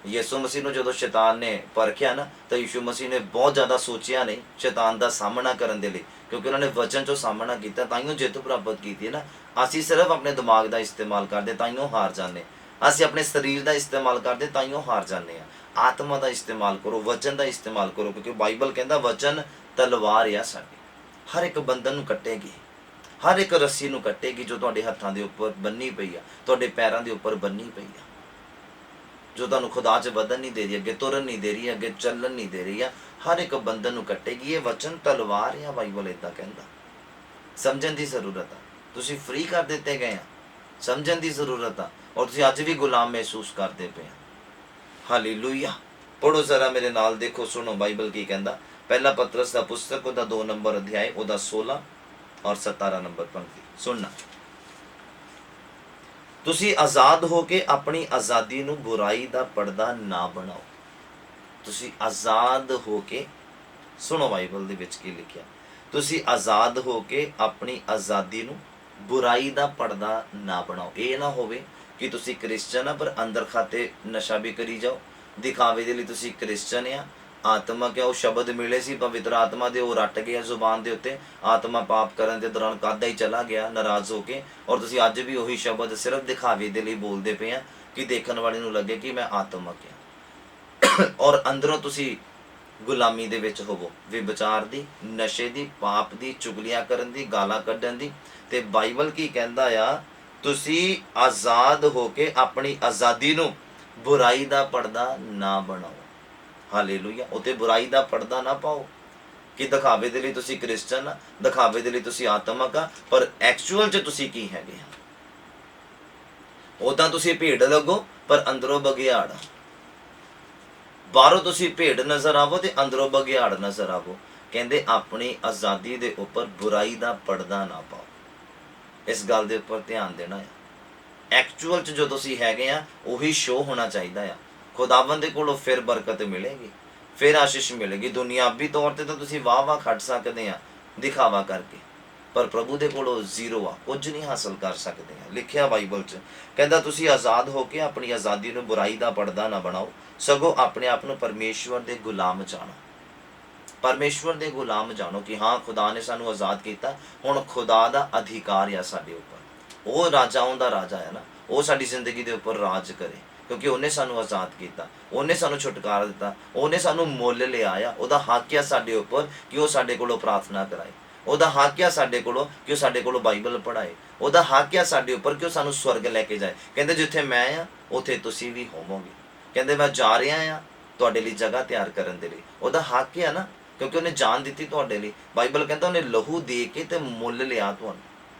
ਯਿਸੂ ਮਸੀਹ ਨੂੰ ਜਦੋਂ ਸ਼ੈਤਾਨ ਨੇ ਪਰਖਿਆ ਨਾ, ਤਾਂ ਯਿਸੂ ਮਸੀਹ ਨੇ ਬਹੁਤ ਜ਼ਿਆਦਾ ਸੋਚਿਆ ਨਹੀਂ ਸ਼ੈਤਾਨ ਦਾ ਸਾਹਮਣਾ ਕਰਨ ਦੇ ਲਈ, ਕਿਉਂਕਿ ਉਹਨਾਂ ਨੇ ਵਚਨ 'ਚੋਂ ਸਾਹਮਣਾ ਕੀਤਾ, ਤਾਂ ਹੀ ਉਹ ਜਿੱਤ ਪ੍ਰਾਪਤ ਕੀਤੀ ਹੈ ਨਾ। ਅਸੀਂ ਸਿਰਫ ਆਪਣੇ ਦਿਮਾਗ ਦਾ ਇਸਤੇਮਾਲ ਕਰਦੇ ਤਾਂ ਹੀ ਉਹ ਹਾਰ ਜਾਂਦੇ। ਅਸੀਂ ਆਪਣੇ ਸਰੀਰ ਦਾ ਇਸਤੇਮਾਲ ਕਰਦੇ ਤਾਂ ਹੀ ਉਹ ਹਾਰ ਜਾਂਦੇ ਆ। ਆਤਮਾ ਦਾ ਇਸਤੇਮਾਲ ਕਰੋ, ਵਚਨ ਦਾ ਇਸਤੇਮਾਲ ਕਰੋ, ਕਿਉਂਕਿ ਬਾਈਬਲ ਕਹਿੰਦਾ ਵਚਨ ਤਲਵਾਰ ਆ ਸਾਡੀ, ਹਰ ਇੱਕ ਬੰਧਨ ਨੂੰ ਕੱਟੇਗੀ, ਹਰ ਇੱਕ ਰੱਸੀ ਨੂੰ ਕੱਟੇਗੀ ਜੋ ਤੁਹਾਡੇ ਹੱਥਾਂ ਦੇ ਉੱਪਰ ਬੰਨੀ ਪਈ ਆ, ਤੁਹਾਡੇ ਪੈਰਾਂ ਦੇ ਉੱਪਰ ਬੰਨੀ ਪਈ ਆ, ਜੋ ਤੁਹਾਨੂੰ ਖੁਦਾ 'ਚ ਵਧਣ ਨਹੀਂ ਦੇ ਰਹੀ, ਅੱਗੇ ਤੁਰਨ ਨਹੀਂ ਦੇ ਰਹੀ, ਅੱਗੇ ਚੱਲਣ ਨਹੀਂ ਦੇ ਰਹੀ ਆ, ਹਰ ਇੱਕ ਬੰਧਨ ਨੂੰ ਕੱਟੇਗੀ। ਇਹ ਵਚਨ ਤਲਵਾਰ ਆ, ਬਾਈਬਲ ਏਦਾਂ ਕਹਿੰਦਾ। ਸਮਝਣ ਦੀ ਜ਼ਰੂਰਤ ਆ, ਤੁਸੀਂ ਫ੍ਰੀ ਕਰ ਦਿੱਤੇ ਗਏ ਆ, ਸਮਝਣ ਦੀ ਜ਼ਰੂਰਤ ਆ, ਔਰ ਤੁਸੀਂ ਅੱਜ ਵੀ ਗੁਲਾਮ ਮਹਿਸੂਸ ਕਰਦੇ ਪਏ ਆ। ਹਾਲੇਲੂਇਆ। ਪੜੋ ਜ਼ਰਾ ਮੇਰੇ ਨਾਲ, ਦੇਖੋ, ਸੁਣੋ ਬਾਈਬਲ ਕੀ ਕਹਿੰਦਾ। ਪਹਿਲਾ ਪਤਰਸ ਦਾ ਪੁਸਤਕ ਉਹਦਾ 2 ਨੰਬਰ ਅਧਿਆਇ, ਉਹਦਾ 16 ਔਰ 17 ਨੰਬਰ ਪੰਕਤੀ ਸੁਣਨਾ। ਤੁਸੀਂ ਆਜ਼ਾਦ ਹੋ ਕੇ ਆਪਣੀ ਆਜ਼ਾਦੀ ਨੂੰ ਬੁਰਾਈ ਦਾ ਪਰਦਾ ਨਾ ਬਣਾਓ। ਤੁਸੀਂ ਆਜ਼ਾਦ ਹੋ ਕੇ, ਸੁਣੋ ਬਾਈਬਲ ਦੇ ਵਿੱਚ ਕੀ ਲਿਖਿਆ, ਤੁਸੀਂ ਆਜ਼ਾਦ ਹੋ ਕੇ ਆਪਣੀ ਆਜ਼ਾਦੀ ਨੂੰ ਬੁਰਾਈ ਦਾ ਪਰਦਾ ਨਾ ਬਣਾਓ। ਇਹ ਨਾ ਹੋਵੇ ਕਿ ਤੁਸੀਂ ਕ੍ਰਿਸਚਨ ਆ ਪਰ ਅੰਦਰ ਖਾਤੇ ਨਸ਼ਾ ਵੀ ਕਰੀ ਜਾਓ, ਦਿਖਾਵੇ ਦੇ ਲਈ ਤੁਸੀਂ ਕ੍ਰਿਸਚਨ ਆ। ਆਤਮਾ ਕਿਆ, ਉਹ ਸ਼ਬਦ ਮਿਲੇ ਸੀ ਪਵਿੱਤਰ ਆਤਮਾ ਦੇ, ਉਹ ਰੱਟ ਗਿਆ ਜ਼ੁਬਾਨ ਦੇ ਉੱਤੇ, ਆਤਮਾ ਪਾਪ ਕਰਨ ਦੇ ਦੌਰਾਨ ਕਾਦਾ ਹੀ ਚਲਾ ਗਿਆ ਨਾਰਾਜ਼ ਹੋ ਕੇ, ਔਰ ਤੁਸੀਂ ਅੱਜ ਵੀ ਉਹੀ ਸ਼ਬਦ ਸਿਰਫ ਦਿਖਾਵੇ ਦੇ ਲਈ ਬੋਲਦੇ ਪਏ ਆ ਕਿ ਦੇਖਣ ਵਾਲੇ ਨੂੰ ਲੱਗੇ ਕਿ ਮੈਂ ਆਤਮਾ ਕਿਆ, ਔਰ ਅੰਦਰੋਂ ਤੁਸੀਂ ਗੁਲਾਮੀ ਦੇ ਵਿੱਚ ਹੋਵੋ, ਵਿਭਚਾਰ ਦੀ, ਨਸ਼ੇ ਦੀ, ਪਾਪ ਦੀ, ਚੁਗਲੀਆਂ ਕਰਨ ਦੀ, ਗਾਲਾਂ ਕੱਢਣ ਦੀ। ਤੇ ਬਾਈਬਲ ਕੀ ਕਹਿੰਦਾ ਆ, ਤੁਸੀਂ ਆਜ਼ਾਦ ਹੋ ਕੇ ਆਪਣੀ ਆਜ਼ਾਦੀ ਨੂੰ ਬੁਰਾਈ ਦਾ ਪਰਦਾ ਨਾ ਬਣਾਓ। ਹਾਲੇਲੂਇਆ। ਉਤੇ ਬੁਰਾਈ ਦਾ ਪਰਦਾ ਨਾ ਪਾਓ ਕਿ ਦਿਖਾਵੇ ਦੇ ਲਈ ਤੁਸੀਂ ਕ੍ਰਿਸਚਨ ਆ, ਦਿਖਾਵੇ ਦੇ ਲਈ ਤੁਸੀਂ ਆਤਮਕ ਆ, ਪਰ ਐਕਚੁਅਲ 'ਚ ਤੁਸੀਂ ਕੀ ਹੈਗੇ ਆ। ਉਦਾਂ ਤੁਸੀਂ ਭੇਡ ਲੱਗੋ ਪਰ ਅੰਦਰੋਂ ਬਗਿਆੜ ਆ। ਬਾਹਰੋਂ ਤੁਸੀਂ ਭੇਡ ਨਜ਼ਰ ਆਵੋ ਤੇ ਅੰਦਰੋਂ ਬਗਿਆੜ ਨਜ਼ਰ ਆਵੋ। ਕਹਿੰਦੇ ਆਪਣੀ ਆਜ਼ਾਦੀ ਦੇ ਉੱਪਰ ਬੁਰਾਈ ਦਾ ਪਰਦਾ ਨਾ ਪਾਓ। ਇਸ ਗੱਲ ਦੇ ਉੱਪਰ ਧਿਆਨ ਦੇਣਾ ਆ। ਐਕਚੁਅਲ 'ਚ ਜੋ ਤੁਸੀਂ ਹੈਗੇ ਆ ਉਹੀ ਸ਼ੋ ਹੋਣਾ ਚਾਹੀਦਾ ਆ। ਖੁਦਾਵੰਦ ਦੇ ਕੋਲੋਂ ਫਿਰ ਬਰਕਤ ਮਿਲੇਗੀ, ਫਿਰ ਆਸ਼ੀਸ਼ ਮਿਲੇਗੀ। ਦੁਨਿਆਵੀ ਤੌਰ ਤੇ ਤਾਂ ਤੁਸੀਂ ਵਾਹ ਖੱਟ ਸਕਦੇ ਆ ਦਿਖਾਵਾ ਕਰਕੇ, ਪਰ ਪ੍ਰਭੂ ਦੇ ਕੋਲੋਂ ਜ਼ੀਰੋ ਆ, ਕੁਝ ਨਹੀਂ ਹਾਸਲ ਕਰ ਸਕਦੇ ਆ। ਲਿਖਿਆ ਬਾਈਬਲ 'ਚ, ਕਹਿੰਦਾ ਤੁਸੀਂ ਆਜ਼ਾਦ ਹੋ ਕੇ ਆਪਣੀ ਆਜ਼ਾਦੀ ਨੂੰ ਬੁਰਾਈ ਦਾ ਪਰਦਾ ਨਾ ਬਣਾਓ, ਸਗੋਂ ਆਪਣੇ ਆਪ ਨੂੰ ਪਰਮੇਸ਼ਵਰ ਦੇ ਗੁਲਾਮ ਜਾਣੋ। ਪਰਮੇਸ਼ਵਰ ਦੇ ਗੁਲਾਮ ਜਾਣੋ ਕਿ ਹਾਂ, ਖੁਦਾ ਨੇ ਸਾਨੂੰ ਆਜ਼ਾਦ ਕੀਤਾ, ਹੁਣ ਖੁਦਾ ਦਾ ਅਧਿਕਾਰ ਆ ਸਾਡੇ ਉੱਪਰ। ਉਹ ਰਾਜਾਓਂ ਦਾ ਰਾਜਾ ਹੈ ਨਾ, ਉਹ ਸਾਡੀ ਜ਼ਿੰਦਗੀ ਦੇ ਉੱਪਰ ਰਾਜ ਕਰੇ, ਕਿਉਂਕਿ ਉਹਨੇ ਸਾਨੂੰ ਆਜ਼ਾਦ ਕੀਤਾ, ਉਹਨੇ ਸਾਨੂੰ ਛੁਟਕਾਰਾ ਦਿੱਤਾ, ਉਹਨੇ ਸਾਨੂੰ ਮੁੱਲ ਲਿਆਇਆ। ਉਹਦਾ ਹੱਕ ਆ ਸਾਡੇ ਉੱਪਰ ਕਿ ਉਹ ਸਾਡੇ ਕੋਲੋਂ ਪ੍ਰਾਰਥਨਾ ਕਰਾਏ, ਉਹਦਾ ਹੱਕ ਆ ਸਾਡੇ ਕੋਲੋਂ ਕਿ ਉਹ ਸਾਡੇ ਕੋਲੋਂ ਬਾਈਬਲ ਪੜ੍ਹਾਏ, ਉਹਦਾ ਹੱਕ ਆ ਸਾਡੇ ਉੱਪਰ ਕਿ ਉਹ ਸਾਨੂੰ ਸਵਰਗ ਲੈ ਕੇ ਜਾਏ। ਕਹਿੰਦੇ ਜਿੱਥੇ ਮੈਂ ਆ ਉੱਥੇ ਤੁਸੀਂ ਵੀ ਹੋਵੋਗੇ। ਕਹਿੰਦੇ ਮੈਂ ਜਾ ਰਿਹਾ ਆ ਤੁਹਾਡੇ ਲਈ ਜਗ੍ਹਾ ਤਿਆਰ ਕਰਨ ਦੇ ਲਈ। ਉਹਦਾ ਹੱਕ ਆ ਨਾ, ਕਿਉਂਕਿ ਉਹਨੇ ਜਾਨ ਦਿੱਤੀ ਤੁਹਾਡੇ ਲਈ। ਬਾਈਬਲ ਕਹਿੰਦਾ ਉਹਨੇ ਲਹੂ ਦੇ ਕੇ ਤੇ ਮੁੱਲ ਲਿਆ ਤੁਹਾਨੂੰ।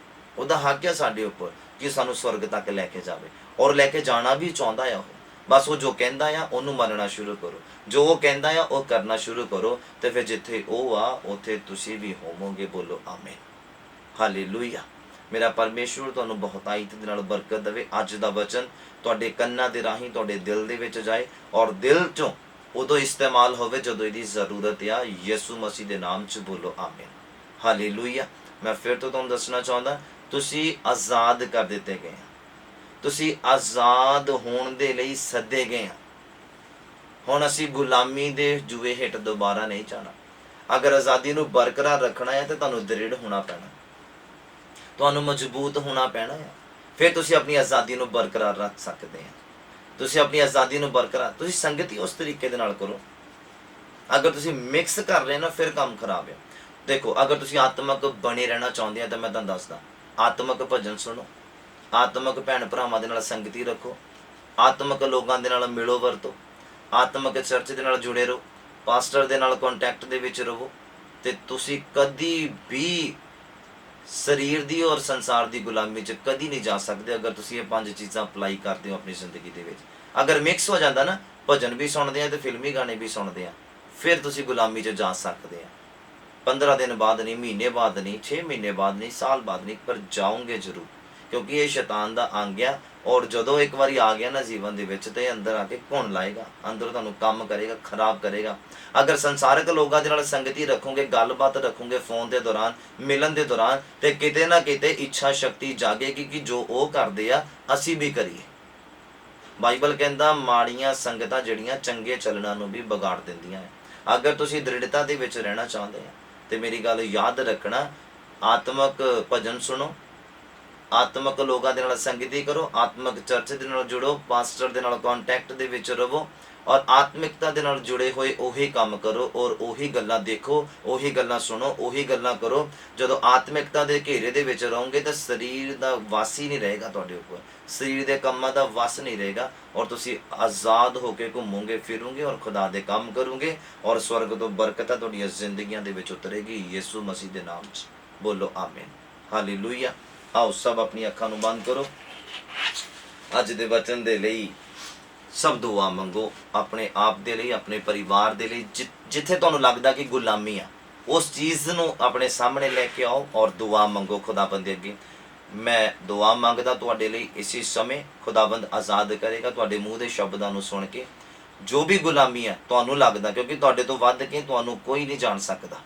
ਉਹਦਾ ਹੱਕ ਆ ਸਾਡੇ ਉੱਪਰ ਕਿ ਸਾਨੂੰ ਸਵਰਗ ਤੱਕ ਲੈ ਕੇ ਜਾਵੇ, ਔਰ ਲੈ ਕੇ ਜਾਣਾ ਵੀ ਚਾਹੁੰਦਾ ਆ ਉਹ। ਬਸ ਉਹ ਜੋ ਕਹਿੰਦਾ ਆ ਉਹਨੂੰ ਮੰਨਣਾ ਸ਼ੁਰੂ ਕਰੋ, ਜੋ ਉਹ ਕਹਿੰਦਾ ਆ ਉਹ ਕਰਨਾ ਸ਼ੁਰੂ ਕਰੋ, ਤੇ ਫਿਰ ਜਿੱਥੇ ਉਹ ਆ ਉੱਥੇ ਤੁਸੀਂ ਵੀ ਹੋਵੋਗੇ। ਬੋਲੋ ਆਮੀਨ, ਹਾਲੇਲੂਇਆ। ਮੇਰਾ ਪਰਮੇਸ਼ਵਰ ਤੁਹਾਨੂੰ ਬਹੁਤਾਇਤ ਦੇ ਨਾਲ ਬਰਕਤ ਦੇਵੇ। ਅੱਜ ਦਾ ਵਚਨ ਤੁਹਾਡੇ ਕੰਨਾਂ ਦੇ ਰਾਹੀਂ ਤੁਹਾਡੇ ਦਿਲ ਦੇ ਵਿੱਚ ਜਾਏ, ਔਰ ਦਿਲ 'ਚੋਂ ਉਦੋਂ ਇਸਤੇਮਾਲ ਹੋਵੇ ਜਦੋਂ ਇਹਦੀ ਜ਼ਰੂਰਤ ਆ। ਯਿਸੂ ਮਸੀਹ ਦੇ ਨਾਮ 'ਚ ਬੋਲੋ ਆਮੀਨ, ਹਾਲੇਲੂਇਆ। ਮੈਂ ਫਿਰ ਤੋਂ ਤੁਹਾਨੂੰ ਦੱਸਣਾ ਚਾਹੁੰਦਾ ਤੁਸੀਂ ਆਜ਼ਾਦ ਕਰ ਦਿੱਤੇ ਗਏ ਆ। ਤੁਸੀਂ ਆਜ਼ਾਦ ਹੋਣ ਦੇ ਲਈ ਸੱਦੇ ਗਏ ਆ। ਹੁਣ ਅਸੀਂ ਗੁਲਾਮੀ ਦੇ ਜੂਏ ਹੇਠ ਦੁਬਾਰਾ ਨਹੀਂ ਜਾਣਾ। ਅਗਰ ਆਜ਼ਾਦੀ ਨੂੰ ਬਰਕਰਾਰ ਰੱਖਣਾ ਹੈ ਤਾਂ ਤੁਹਾਨੂੰ ਦ੍ਰਿੜ ਹੋਣਾ ਪੈਣਾ, ਤੁਹਾਨੂੰ ਮਜ਼ਬੂਤ ਹੋਣਾ ਪੈਣਾ ਹੈ। ਫਿਰ ਤੁਸੀਂ ਆਪਣੀ ਆਜ਼ਾਦੀ ਨੂੰ ਬਰਕਰਾਰ ਰੱਖ ਸਕਦੇ ਆ। ਤੁਸੀਂ ਆਪਣੀ ਆਜ਼ਾਦੀ ਨੂੰ ਬਰਕਰਾਰ, ਤੁਸੀਂ ਸੰਗਤੀ ਉਸ ਤਰੀਕੇ ਦੇ ਨਾਲ ਕਰੋ। ਅਗਰ ਤੁਸੀਂ ਮਿਕਸ ਕਰ ਰਹੇ ਨਾ, ਫਿਰ ਕੰਮ ਖਰਾਬ ਹੈ। ਦੇਖੋ, ਅਗਰ ਤੁਸੀਂ ਆਤਮਕ ਬਣੇ ਰਹਿਣਾ ਚਾਹੁੰਦੇ ਆ ਤਾਂ ਮੈਂ ਤੁਹਾਨੂੰ ਦੱਸਦਾ, ਆਤਮਕ ਭਜਨ ਸੁਣੋ, ਆਤਮਕ ਭੈਣ ਭਰਾਵਾਂ ਦੇ ਨਾਲ ਸੰਗਤੀ ਰੱਖੋ, ਆਤਮਕ ਲੋਕਾਂ ਦੇ ਨਾਲ ਮਿਲੋ ਵਰਤੋ, ਆਤਮਕ ਚਰਚ ਦੇ ਨਾਲ ਜੁੜੇ ਰਹੋ, ਪਾਸਟਰ ਦੇ ਨਾਲ ਕੰਟੈਕਟ ਦੇ ਵਿੱਚ ਰਹੋ, ਤੇ ਤੁਸੀਂ ਕਦੀ ਵੀ ਸਰੀਰ ਦੀ ਔਰ ਸੰਸਾਰ ਦੀ ਗੁਲਾਮੀ 'ਚ ਕਦੀ ਨਹੀਂ ਜਾ ਸਕਦੇ ਅਗਰ ਤੁਸੀਂ ਇਹ 5 ਚੀਜ਼ਾਂ ਅਪਲਾਈ ਕਰਦੇ ਹੋ ਆਪਣੀ ਜ਼ਿੰਦਗੀ ਦੇ ਵਿੱਚ। ਅਗਰ ਮਿਕਸ ਹੋ ਜਾਂਦਾ ਨਾ, ਭਜਨ ਵੀ ਸੁਣਦੇ ਆ ਤੇ ਫਿਲਮੀ ਗਾਣੇ ਵੀ ਸੁਣਦੇ ਆ, ਫਿਰ ਤੁਸੀਂ ਗੁਲਾਮੀ 'ਚ ਜਾ ਸਕਦੇ ਆ। 15 ਦਿਨ ਬਾਅਦ ਨਹੀਂ, ਮਹੀਨੇ ਬਾਅਦ ਨਹੀਂ, 6 ਮਹੀਨੇ ਬਾਅਦ ਨਹੀਂ, ਸਾਲ ਬਾਅਦ ਨਹੀਂ, ਪਰ ਜਾਓਗੇ ਜ਼ਰੂਰ, ਕਿਉਂਕਿ ਇਹ ਸ਼ੈਤਾਨ ਦਾ ਅੰਗ ਆ। ਔਰ ਜਦੋਂ ਇੱਕ ਵਾਰੀ ਆ ਗਿਆ ਨਾ ਜੀਵਨ ਦੇ ਵਿੱਚ, ਤੇ ਅੰਦਰ ਆ ਕੇ ਘੁਣ ਲਾਏਗਾ, ਅੰਦਰੋਂ ਤੁਹਾਨੂੰ ਕੰਮ ਕਰੇਗਾ, ਖਰਾਬ ਕਰੇਗਾ। ਅਗਰ ਸੰਸਾਰਿਕ ਲੋਕਾਂ ਦੇ ਨਾਲ ਸੰਗਤੀ ਰੱਖੋਗੇ, ਗੱਲਬਾਤ ਰੱਖੋਗੇ ਫੋਨ ਦੇ ਦੌਰਾਨ, ਮਿਲਣ ਦੇ ਦੌਰਾਨ, ਤੇ ਕਿਤੇ ਨਾ ਕਿਤੇ ਇੱਛਾ ਸ਼ਕਤੀ ਜਾਗੇਗੀ ਕਿ ਜੋ ਉਹ ਕਰਦੇ ਆ ਅਸੀਂ ਵੀ ਕਰੀਏ। ਬਾਈਬਲ ਕਹਿੰਦਾ ਮਾੜੀਆਂ ਸੰਗਤਾਂ ਜਿਹੜੀਆਂ ਚੰਗੇ ਚੱਲਣਾ ਨੂੰ ਵੀ ਵਿਗਾੜ ਦਿੰਦੀਆਂ ਹੈ। ਅਗਰ ਤੁਸੀਂ ਦ੍ਰਿੜਤਾ ਦੇ ਵਿੱਚ ਰਹਿਣਾ ਚਾਹੁੰਦੇ ਆ ਤੇ ਮੇਰੀ ਗੱਲ ਯਾਦ ਰੱਖਣਾ, ਆਤਮਕ ਭਜਨ ਸੁਣੋ, ਆਤਮਕ ਲੋਕਾਂ ਦੇ ਨਾਲ ਸੰਗਤੀ ਕਰੋ, ਆਤਮਕ ਚਰਚ ਦੇ ਨਾਲ ਜੁੜੋ, ਪਾਸਟਰ ਦੇ ਨਾਲ ਕੰਟੈਕਟ ਦੇ ਵਿੱਚ ਰਹੋ, ਔਰ ਆਤਮਿਕਤਾ ਦੇ ਨਾਲ ਜੁੜੇ ਹੋਏ ਉਹੀ ਕੰਮ ਕਰੋ, ਔਰ ਉਹੀ ਗੱਲਾਂ ਦੇਖੋ, ਉਹੀ ਗੱਲਾਂ ਸੁਣੋ, ਉਹੀ ਗੱਲਾਂ ਕਰੋ। ਜਦੋਂ ਆਤਮਿਕਤਾ ਦੇ ਘੇਰੇ ਦੇ ਵਿੱਚ ਰਹੋਗੇ ਤਾਂ ਸਰੀਰ ਦਾ ਵਾਸ ਹੀ ਨਹੀਂ ਰਹੇਗਾ ਤੁਹਾਡੇ ਉੱਪਰ, ਸਰੀਰ ਦੇ ਕੰਮਾਂ ਦਾ ਵਸ ਨਹੀਂ ਰਹੇਗਾ, ਔਰ ਤੁਸੀਂ ਆਜ਼ਾਦ ਹੋ ਕੇ ਘੁੰਮੋਗੇ ਫਿਰੋਗੇ ਔਰ ਖੁਦਾ ਦੇ ਕੰਮ ਕਰੋਗੇ, ਔਰ ਸਵਰਗ ਤੋਂ ਬਰਕਤਾਂ ਤੁਹਾਡੀਆਂ ਜ਼ਿੰਦਗੀਆਂ ਦੇ ਵਿੱਚ ਉਤਰੇਗੀ। ਯਿਸੂ ਮਸੀਹ ਦੇ ਨਾਮ 'ਚ ਬੋਲੋ ਆਮੀਨ, ਹਾਲੇਲੂਇਆ। ਆਓ ਸਭ ਆਪਣੀ ਅੱਖਾਂ ਨੂੰ ਬੰਦ ਕਰੋ। ਅੱਜ ਦੇ ਵਚਨ ਦੇ ਲਈ ਸਭ ਦੁਆ ਮੰਗੋ, ਆਪਣੇ ਆਪ ਦੇ ਲਈ, ਆਪਣੇ ਪਰਿਵਾਰ ਦੇ ਲਈ। ਜਿੱਥੇ ਤੁਹਾਨੂੰ ਲੱਗਦਾ ਕਿ ਗੁਲਾਮੀ ਆ, ਉਸ ਚੀਜ਼ ਨੂੰ ਆਪਣੇ ਸਾਹਮਣੇ ਲੈ ਕੇ ਆਓ ਔਰ ਦੁਆ ਮੰਗੋ ਖੁਦਾਵੰਦ ਅੱਗੇ। ਮੈਂ ਦੁਆ ਮੰਗਦਾ ਤੁਹਾਡੇ ਲਈ ਇਸੇ ਸਮੇਂ, ਖੁਦਾਵੰਦ ਆਜ਼ਾਦ ਕਰੇਗਾ ਤੁਹਾਡੇ ਮੂੰਹ ਦੇ ਸ਼ਬਦਾਂ ਨੂੰ ਸੁਣ ਕੇ। ਜੋ ਵੀ ਗੁਲਾਮੀ ਆ ਤੁਹਾਨੂੰ ਲੱਗਦਾ, ਕਿਉਂਕਿ ਤੁਹਾਡੇ ਤੋਂ ਵੱਧ ਕੇ ਤੁਹਾਨੂੰ ਕੋਈ ਨਹੀਂ ਜਾਣ ਸਕਦਾ,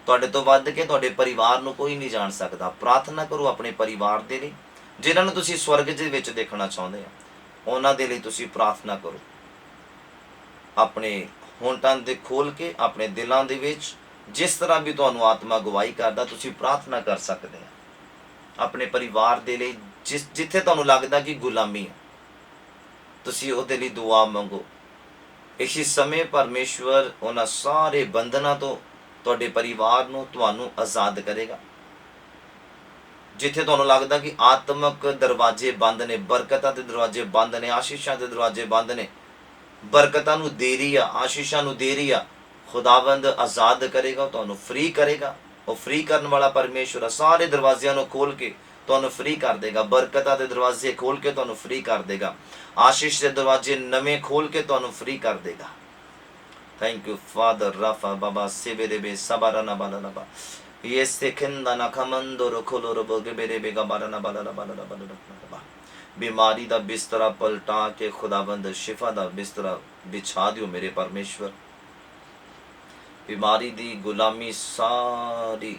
ਤੁਹਾਡੇ ਤੋਂ ਵੱਧ ਕੇ ਤੁਹਾਡੇ ਪਰਿਵਾਰ ਨੂੰ ਕੋਈ ਨਹੀਂ ਜਾਣ ਸਕਦਾ। ਪ੍ਰਾਰਥਨਾ ਕਰੋ ਆਪਣੇ ਪਰਿਵਾਰ ਦੇ ਲਈ, ਜਿਨ੍ਹਾਂ ਨੂੰ ਤੁਸੀਂ ਸਵਰਗ ਦੇ ਵਿੱਚ ਦੇਖਣਾ ਚਾਹੁੰਦੇ ਆ, ਉਹਨਾਂ ਦੇ ਲਈ ਤੁਸੀਂ ਪ੍ਰਾਰਥਨਾ ਕਰੋ। ਆਪਣੇ ਹੋਂਠਾਂ ਦੇ ਖੋਲ ਕੇ ਆਪਣੇ ਦਿਲਾਂ ਦੇ ਵਿੱਚ ਜਿਸ ਤਰ੍ਹਾਂ ਵੀ ਤੁਹਾਨੂੰ ਆਤਮਾ ਅਗਵਾਈ ਕਰਦਾ, ਤੁਸੀਂ ਪ੍ਰਾਰਥਨਾ ਕਰ ਸਕਦੇ ਆ ਆਪਣੇ ਪਰਿਵਾਰ ਦੇ ਲਈ। ਜਿੱਥੇ ਤੁਹਾਨੂੰ ਲੱਗਦਾ ਕਿ ਗੁਲਾਮੀ ਹੈ, ਤੁਸੀਂ ਉਹਦੇ ਲਈ ਦੁਆ ਮੰਗੋ। ਇਸੇ ਸਮੇਂ ਪਰਮੇਸ਼ਵਰ ਉਹਨਾਂ ਸਾਰੇ ਬੰਧਨਾਂ ਤੋਂ ਤੁਹਾਡੇ ਪਰਿਵਾਰ ਨੂੰ, ਤੁਹਾਨੂੰ ਆਜ਼ਾਦ ਕਰੇਗਾ। ਜਿੱਥੇ ਤੁਹਾਨੂੰ ਲੱਗਦਾ ਕਿ ਆਤਮਕ ਦਰਵਾਜ਼ੇ ਬੰਦ ਨੇ, ਬਰਕਤਾਂ ਦੇ ਦਰਵਾਜ਼ੇ ਬੰਦ ਨੇ, ਆਸ਼ੀਸ਼ਾਂ ਦੇ ਦਰਵਾਜ਼ੇ ਬੰਦ ਨੇ, ਬਰਕਤਾਂ ਨੂੰ ਦੇਰੀ ਆ, ਆਸ਼ੀਸ਼ਾਂ ਨੂੰ ਦੇਰੀ ਆ, ਖੁਦਾਵੰਦ ਆਜ਼ਾਦ ਕਰੇਗਾ, ਤੁਹਾਨੂੰ ਫ੍ਰੀ ਕਰੇਗਾ। ਉਹ ਫ੍ਰੀ ਕਰਨ ਵਾਲਾ ਪਰਮੇਸ਼ਵਰ ਆ। ਸਾਰੇ ਦਰਵਾਜ਼ਿਆਂ ਨੂੰ ਖੋਲ ਕੇ ਤੁਹਾਨੂੰ ਫ੍ਰੀ ਕਰ ਦੇਗਾ, ਬਰਕਤਾਂ ਦੇ ਦਰਵਾਜ਼ੇ ਖੋਲ ਕੇ ਤੁਹਾਨੂੰ ਫ੍ਰੀ ਕਰ ਦੇਗਾ, ਆਸ਼ੀਸ਼ ਦੇ ਦਰਵਾਜ਼ੇ ਨਵੇਂ ਖੋਲ ਕੇ ਤੁਹਾਨੂੰ ਫ੍ਰੀ ਕਰ ਦੇਗਾ। ਥੈਂਕ ਯੂ ਫਾਦਰ ਰਾਫਾ ਬਾਬਾ ਸੇਬੇਰੇਬੇ ਸਬਾਰਾਨਾ ਬਾਲਾਨਾ Yes, sekinda na kamando rokoloro boge bere bega barana balala balala balala। बीमारी ਦਾ ਬਿਸਤਰਾ ਪਲਟਾ ਕੇ ਖੁਦਾਵੰਦ ਸ਼ਿਫਾ ਦਾ ਬਿਸਤਰਾ ਵਿਛਾ ਦਿਓ ਮੇਰੇ ਪਰਮੇਸ਼ਵਰ। ਬਿਮਾਰੀ ਦੀ ਗੁਲਾਮੀ ਸਾਰੀ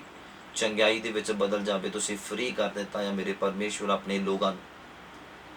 ਚੰਗਿਆਈ ਦੇ ਵਿੱਚ ਬਦਲ ਜਾਵੇ। ਤੁਸੀਂ ਫ੍ਰੀ ਕਰ ਦਿੱਤਾ ਹੈ ਮੇਰੇ ਪਰਮੇਸ਼ਵਰ ਆਪਣੇ ਲੋਕਾਂ ਨੂੰ।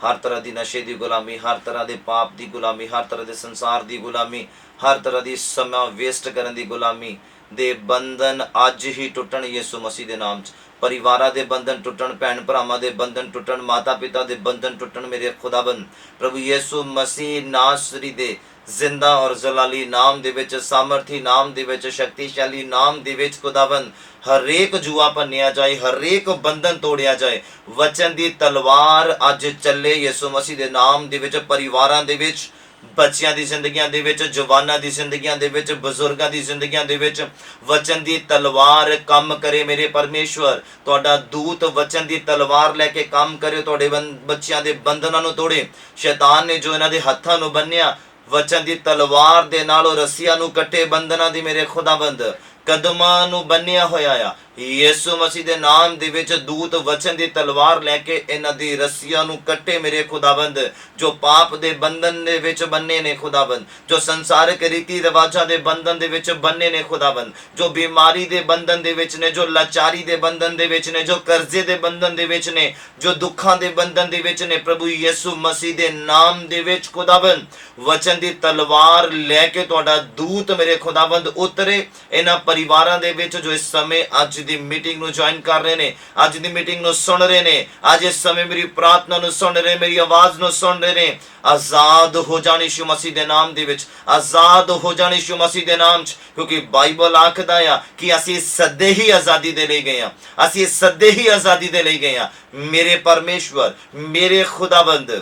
ਹਰ ਤਰ੍ਹਾਂ ਦੀ ਨਸ਼ੇ ਦੀ ਗੁਲਾਮੀ, ਹਰ ਤਰ੍ਹਾਂ ਦੇ ਪਾਪ ਦੀ ਗੁਲਾਮੀ, ਹਰ ਤਰ੍ਹਾਂ ਦੇ ਸੰਸਾਰ ਦੀ ਗੁਲਾਮੀ, ਹਰ ਤਰ੍ਹਾਂ ਦੀ ਸਮਾਂ ਵੇਸਟ ਕਰਨ ਦੀ ਗੁਲਾਮੀ ਦੇ ਬੰਧਨ ਅੱਜ ਹੀ ਟੁੱਟਣ ਯਿਸੂ ਮਸੀਹ ਦੇ ਨਾਮ 'ਚ। ਪਰਿਵਾਰਾਂ ਦੇ ਬੰਧਨ ਟੁੱਟਣ, ਭੈਣ ਭਰਾਵਾਂ ਦੇ ਬੰਧਨ ਟੁੱਟਣ, ਮਾਤਾ ਪਿਤਾ ਦੇ ਬੰਧਨ ਟੁੱਟਣ ਮੇਰੇ ਖੁਦਾਵੰਦ ਪ੍ਰਭੂ ਯਿਸੂ ਮਸੀਹ ਨਾਸਰੀ ਦੇ ਜ਼ਿੰਦਾ ਔਰ ਜਲਾਲੀ ਨਾਮ ਦੇ ਵਿੱਚ, ਸਾਮਰਥੀ ਨਾਮ ਦੇ ਵਿੱਚ, ਸ਼ਕਤੀਸ਼ਾਲੀ ਨਾਮ ਦੇ ਵਿੱਚ ਖੁਦਾਵੰਦ ਹਰੇਕ ਜੂਆ ਭੰਨਿਆ ਜਾਏ, ਹਰੇਕ ਬੰਧਨ ਤੋੜਿਆ ਜਾਏ। ਵਚਨ ਦੀ ਤਲਵਾਰ ਅੱਜ ਚੱਲੇ ਯਿਸੂ ਮਸੀਹ ਦੇ ਨਾਮ ਦੇ ਵਿੱਚ। ਪਰਿਵਾਰਾਂ ਦੇ ਵਿੱਚ, ਬੱਚਿਆਂ ਦੀ ਜ਼ਿੰਦਗੀਆਂ ਦੇ ਵਿੱਚ, ਜਵਾਨਾਂ ਦੀ ਜ਼ਿੰਦਗੀਆਂ ਦੇ ਵਿੱਚ, ਬਜ਼ੁਰਗਾਂ ਦੀ ਜ਼ਿੰਦਗੀਆਂ ਦੇ ਵਿੱਚ ਵਚਨ ਦੀ ਤਲਵਾਰ ਕੰਮ ਕਰੇ ਮੇਰੇ ਪਰਮੇਸ਼ਵਰ। ਤੁਹਾਡਾ ਦੂਤ ਵਚਨ ਦੀ ਤਲਵਾਰ ਲੈ ਕੇ ਕੰਮ ਕਰੇ, ਤੁਹਾਡੇ ਬੱਚਿਆਂ ਦੇ ਬੰਧਨਾਂ ਨੂੰ ਤੋੜੇ। ਸ਼ੈਤਾਨ ਨੇ ਜੋ ਇਹਨਾਂ ਦੇ ਹੱਥਾਂ ਨੂੰ ਬੰਨਿਆ, ਵਚਨ ਦੀ ਤਲਵਾਰ ਦੇ ਨਾਲ ਉਹ ਰੱਸੀਆਂ ਨੂੰ ਕੱਟੇ ਬੰਧਨਾਂ ਦੀ ਮੇਰੇ ਖੁਦਾਵੰਦ। ਕਦਮਾਂ ਨੂੰ ਬੰਨਿਆ ਹੋਇਆ ਆ। ਯਿਸੂ ਮਸੀਹ ਦੇ ਨਾਮ ਦੇ ਵਿੱਚ ਦੂਤ ਵਚਨ ਦੀ ਤਲਵਾਰ ਲੈ ਕੇ ਇਹਨਾਂ ਦੀ ਰੱਸੀਆਂ ਨੂੰ ਕੱਟੇ ਮੇਰੇ ਖੁਦਾਵੰਦ, ਜੋ ਪਾਪ ਦੇ ਬੰਧਨ ਦੇ ਵਿੱਚ ਬੰਨੇ ਨੇ ਖੁਦਾਵੰਦ, ਜੋ ਸੰਸਾਰਿਕ ਰੀਤੀ ਰਿਵਾਜਾਂ ਦੇ ਬੰਧਨ ਦੇ ਵਿੱਚ ਬੰਨੇ ਨੇ ਖੁਦਾਵੰਦ, ਜੋ ਬਿਮਾਰੀ ਦੇ ਬੰਧਨ ਦੇ ਵਿੱਚ ਨੇ, ਜੋ ਲਾਚਾਰੀ ਦੇ ਬੰਧਨ ਦੇ ਵਿੱਚ ਨੇ, ਜੋ ਕਰਜ਼ੇ ਦੇ ਬੰਧਨ ਦੇ ਵਿੱਚ ਨੇ, ਜੋ ਦੁੱਖਾਂ ਦੇ ਬੰਧਨ ਦੇ ਵਿੱਚ ਨੇ, ਪ੍ਰਭੂ ਯਿਸੂ ਮਸੀਹ ਦੇ ਨਾਮ ਦੇ ਵਿੱਚ ਖੁਦਾਵੰਦ ਵਚਨ ਦੀ ਤਲਵਾਰ ਲੈ ਕੇ ਤੁਹਾਡਾ ਦੂਤ ਮੇਰੇ ਖੁਦਾਵੰਦ ਉਤਰੇ ਇਹਨਾਂ ਪਰਿਵਾਰਾਂ ਦੇ ਵਿੱਚ, ਜੋ ਇਸ ਸਮੇਂ ਅੱਜ ਦੀ ਮੀਟਿੰਗ ਨੂੰ ਜੁਆਇਨ ਕਰ ਰਹੇ ਨੇ, ਅੱਜ ਦੀ ਮੀਟਿੰਗ ਨੂੰ ਸੁਣ ਰਹੇ ਨੇ, ਅੱਜ ਇਸ ਸਮੇਂ ਮੇਰੀ ਪ੍ਰਾਰਥਨਾ ਨੂੰ ਸੁਣ ਰਹੇ, ਮੇਰੀ ਆਵਾਜ਼ ਨੂੰ ਸੁਣ ਰਹੇ ਨੇ। ਆਜ਼ਾਦ ਹੋ ਜਾਣ ਯਿਸੂ ਮਸੀਹ ਦੇ ਨਾਮ ਦੇ ਵਿੱਚ, ਆਜ਼ਾਦ ਹੋ ਜਾਣ ਯਿਸੂ ਮਸੀਹ ਦੇ ਨਾਮ 'ਚ, ਕਿਉਂਕਿ ਬਾਈਬਲ ਆਖਦਾ ਆ ਕਿ ਅਸੀਂ ਸਦੇ ਹੀ ਆਜ਼ਾਦੀ ਦੇ ਲਈ ਗਏ ਆ, ਅਸੀਂ ਸਦੇ ਹੀ ਆਜ਼ਾਦੀ ਦੇ ਲਈ ਗਏ ਆ। ਮੇਰੇ ਪਰਮੇਸ਼ਵਰ, ਮੇਰੇ ਖੁਦਾਵੰਦ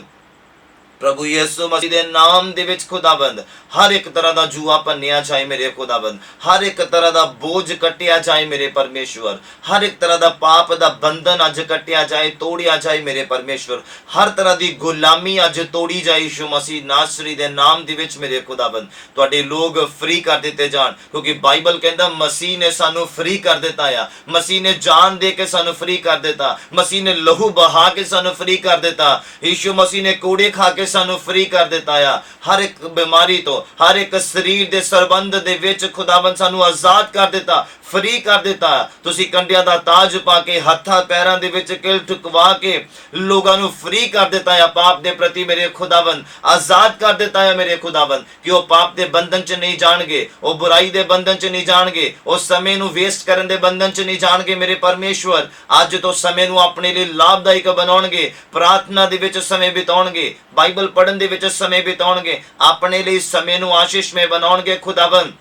ਪ੍ਰਭੂ ਯਿਸੂ ਮਸੀਹ ਦੇ ਨਾਮ ਦੇ ਵਿੱਚ ਖੁਦਾਵੰਦ ਹਰ ਇੱਕ ਤਰ੍ਹਾਂ ਦਾ ਜੂਆ ਭੰਨਿਆ ਜਾਏ ਮੇਰੇ ਖੁਦਾਵੰਦ, ਹਰ ਇੱਕ ਤਰ੍ਹਾਂ ਦਾ ਬੋਝ ਕੱਟਿਆ ਜਾਏ ਮੇਰੇ ਪਰਮੇਸ਼ਵਰ, ਹਰ ਇੱਕ ਤਰ੍ਹਾਂ ਦਾ ਪਾਪ ਦਾ ਬੰਧਨ ਅੱਜ ਕੱਟਿਆ ਜਾਏ, ਤੋੜਿਆ ਜਾਏ ਮੇਰੇ ਪਰਮੇਸ਼ਵਰ, ਹਰ ਤਰ੍ਹਾਂ ਦੀ ਗੁਲਾਮੀ ਅੱਜ ਤੋੜੀ ਜਾਏ ਯਿਸੂ ਮਸੀਹ ਨਾਸਰੀ ਦੇ ਨਾਮ ਦੇ ਵਿੱਚ ਮੇਰੇ ਖੁਦਾਵੰਦ। ਤੁਹਾਡੇ ਲੋਕ ਫ੍ਰੀ ਕਰ ਦਿੱਤੇ ਜਾਣ, ਕਿਉਂਕਿ ਬਾਈਬਲ ਕਹਿੰਦਾ ਮਸੀਹ ਨੇ ਸਾਨੂੰ ਫ੍ਰੀ ਕਰ ਦਿੱਤਾ ਆ, ਮਸੀਹ ਨੇ ਜਾਨ ਦੇ ਕੇ ਸਾਨੂੰ ਫ੍ਰੀ ਕਰ ਦਿੱਤਾ, ਮਸੀਹ ਨੇ ਲਹੂ ਬਹਾ ਕੇ ਸਾਨੂੰ ਫ੍ਰੀ ਕਰ ਦਿੱਤਾ, ਯਿਸੂ ਮਸੀਹ ਨੇ ਕੋੜੇ ਖਾ ਕੇ ਸਾਨੂੰ ਫ੍ਰੀ ਕਰ ਦਿੱਤਾ ਆ। ਹਰ ਇੱਕ ਬਿਮਾਰੀ ਤੋਂ, ਹਰ ਇੱਕ ਸਰੀਰ ਦੇ ਸਰਬੰਧ ਦੇ ਵਿੱਚ ਖੁਦਾਵੰਦ ਸਾਨੂੰ ਆਜ਼ਾਦ ਕਰ ਦਿੱਤਾ, ਫ੍ਰੀ ਕਰ ਦਿੱਤਾ। ਤੁਸੀਂ ਕੰਡਿਆਂ ਦਾ ਤਾਜ ਪਾ ਕੇ, ਹੱਥਾਂ ਪੈਰਾਂ ਦੇ ਵਿੱਚ ਕਿਲ ਠੁਕਵਾ ਕੇ ਲੋਕਾਂ ਨੂੰ ਫ੍ਰੀ ਕਰ ਦਿੱਤਾ ਆ ਪਾਪ ਦੇ ਪ੍ਰਤੀ ਮੇਰੇ ਖੁਦਾਵੰਦ, ਆਜ਼ਾਦ ਕਰ ਦਿੱਤਾ ਹੈ ਮੇਰੇ ਖੁਦਾਵੰਦ, ਕਿ ਉਹ ਪਾਪ ਦੇ ਬੰਧਨ 'ਚ ਨਹੀਂ ਜਾਣਗੇ, ਉਹ ਬੁਰਾਈ ਦੇ ਬੰਧਨ 'ਚ ਨਹੀਂ ਜਾਣਗੇ, ਉਹ ਸਮੇਂ ਨੂੰ ਵੇਸਟ ਕਰਨ ਦੇ ਬੰਧਨ 'ਚ ਨਹੀਂ ਜਾਣਗੇ ਮੇਰੇ ਪਰਮੇਸ਼ਵਰ। ਅੱਜ ਤੋਂ ਸਮੇਂ ਨੂੰ ਆਪਣੇ ਲਈ ਲਾਭਦਾਇਕ ਬਣਾਉਣਗੇ, ਪ੍ਰਾਰਥਨਾ ਦੇ ਵਿੱਚ ਸਮੇਂ ਬਿਤਾਉਣਗੇ, ਬਾਈਬਲ ਪੜ੍ਹਨ ਦੇ ਵਿੱਚ ਸਮੇਂ ਬਿਤਾਉਣਗੇ, ਆਪਣੇ ਲਈ ਸਮੇਂ ਨੂੰ ਆਸ਼ੀਸ਼ਮय ਬਣਾਉਣਗੇ ਖੁਦਾਵੰਦ।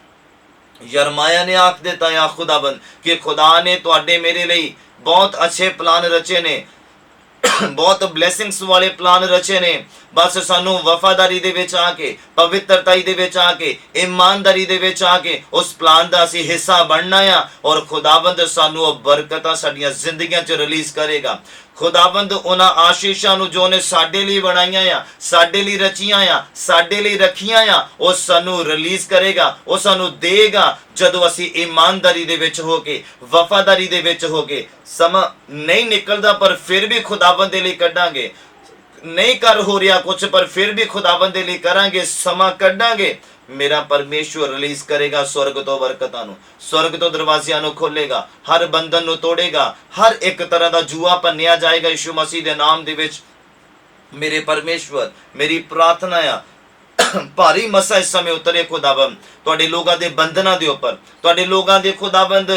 ਯਰਮਾਇਆ ਨੇ ਆਖ ਦਿੱਤਾ ਆ ਖੁਦਾਵੰਦ ਕਿ ਖੁਦਾ ਨੇ ਤੁਹਾਡੇ ਮੇਰੇ ਲਈ ਬਹੁਤ ਅੱਛੇ ਪਲਾਨ ਰਚੇ ਨੇ, ਬਹੁਤ ਬਲੇਸਿੰਗਸ ਵਾਲੇ ਪਲਾਨ ਰਚੇ ਨੇ। ਬਸ ਸਾਨੂੰ ਵਫਾਦਾਰੀ ਦੇ ਵਿੱਚ ਆ ਕੇ, ਪਵਿੱਤਰਤਾਈ ਦੇ ਵਿੱਚ ਆ ਕੇ, ਇਮਾਨਦਾਰੀ ਦੇ ਵਿੱਚ ਆ ਕੇ ਉਸ ਪਲਾਨ ਦਾ ਅਸੀਂ ਹਿੱਸਾ ਬਣਨਾ ਆ, ਔਰ ਖੁਦਾਵੰਦ ਸਾਨੂੰ ਉਹ ਬਰਕਤਾਂ ਸਾਡੀਆਂ ਜ਼ਿੰਦਗੀਆਂ 'ਚ ਰਿਲੀਜ਼ ਕਰੇਗਾ। ਖੁਦਾਵੰਦ ਉਹਨਾਂ ਆਸ਼ੀਸ਼ਾਂ ਨੂੰ ਜੋ ਨੇ ਸਾਡੇ ਲਈ ਬਣਾਈਆਂ ਆ, ਸਾਡੇ ਲਈ ਰਚੀਆਂ ਆ, ਸਾਡੇ ਲਈ ਰੱਖੀਆਂ ਆ, ਉਹ ਸਾਨੂੰ ਰਿਲੀਜ਼ ਕਰੇਗਾ, ਉਹ ਸਾਨੂੰ ਦੇਗਾ ਜਦੋਂ ਅਸੀਂ ਇਮਾਨਦਾਰੀ ਦੇ ਵਿੱਚ ਹੋ ਕੇ, ਵਫਾਦਾਰੀ ਦੇ ਵਿੱਚ ਹੋ ਕੇ। ਸਮਾਂ ਨਹੀਂ ਨਿਕਲਦਾ ਪਰ ਫਿਰ ਵੀ ਖੁਦਾਵੰਦ ਦੇ ਲਈ ਕੱਢਾਂਗੇ, ਨਹੀਂ ਕਰ ਹੋ ਰਿਹਾ ਕੁਝ ਪਰ ਫਿਰ ਵੀ ਖੁਦਾਵੰਦ ਦੇ ਲਈ ਕਰਾਂਗੇ, ਸਮਾਂ ਕੱਢਾਂਗੇ। ਮੇਰਾ ਪਰਮੇਸ਼ਵਰ ਰਿਲੀਜ਼ ਕਰੇਗਾ स्वर्ग तो बरकतां नूं, स्वर्ग तो दरवाजियां नूं खोलेगा, हर बंधन नूं तोड़ेगा, हर एक तरह दा जुआ भन्निया जाएगा यीशु मसीह दे नाम दे विच। मेरे परमेश्वर, मेरी प्रार्थना आ भारी मसा इस समय उतरे खुदावंद तुहाडे लोगां दे बंधनां दे उपर, तुहाडे लोगां दे खुदावंद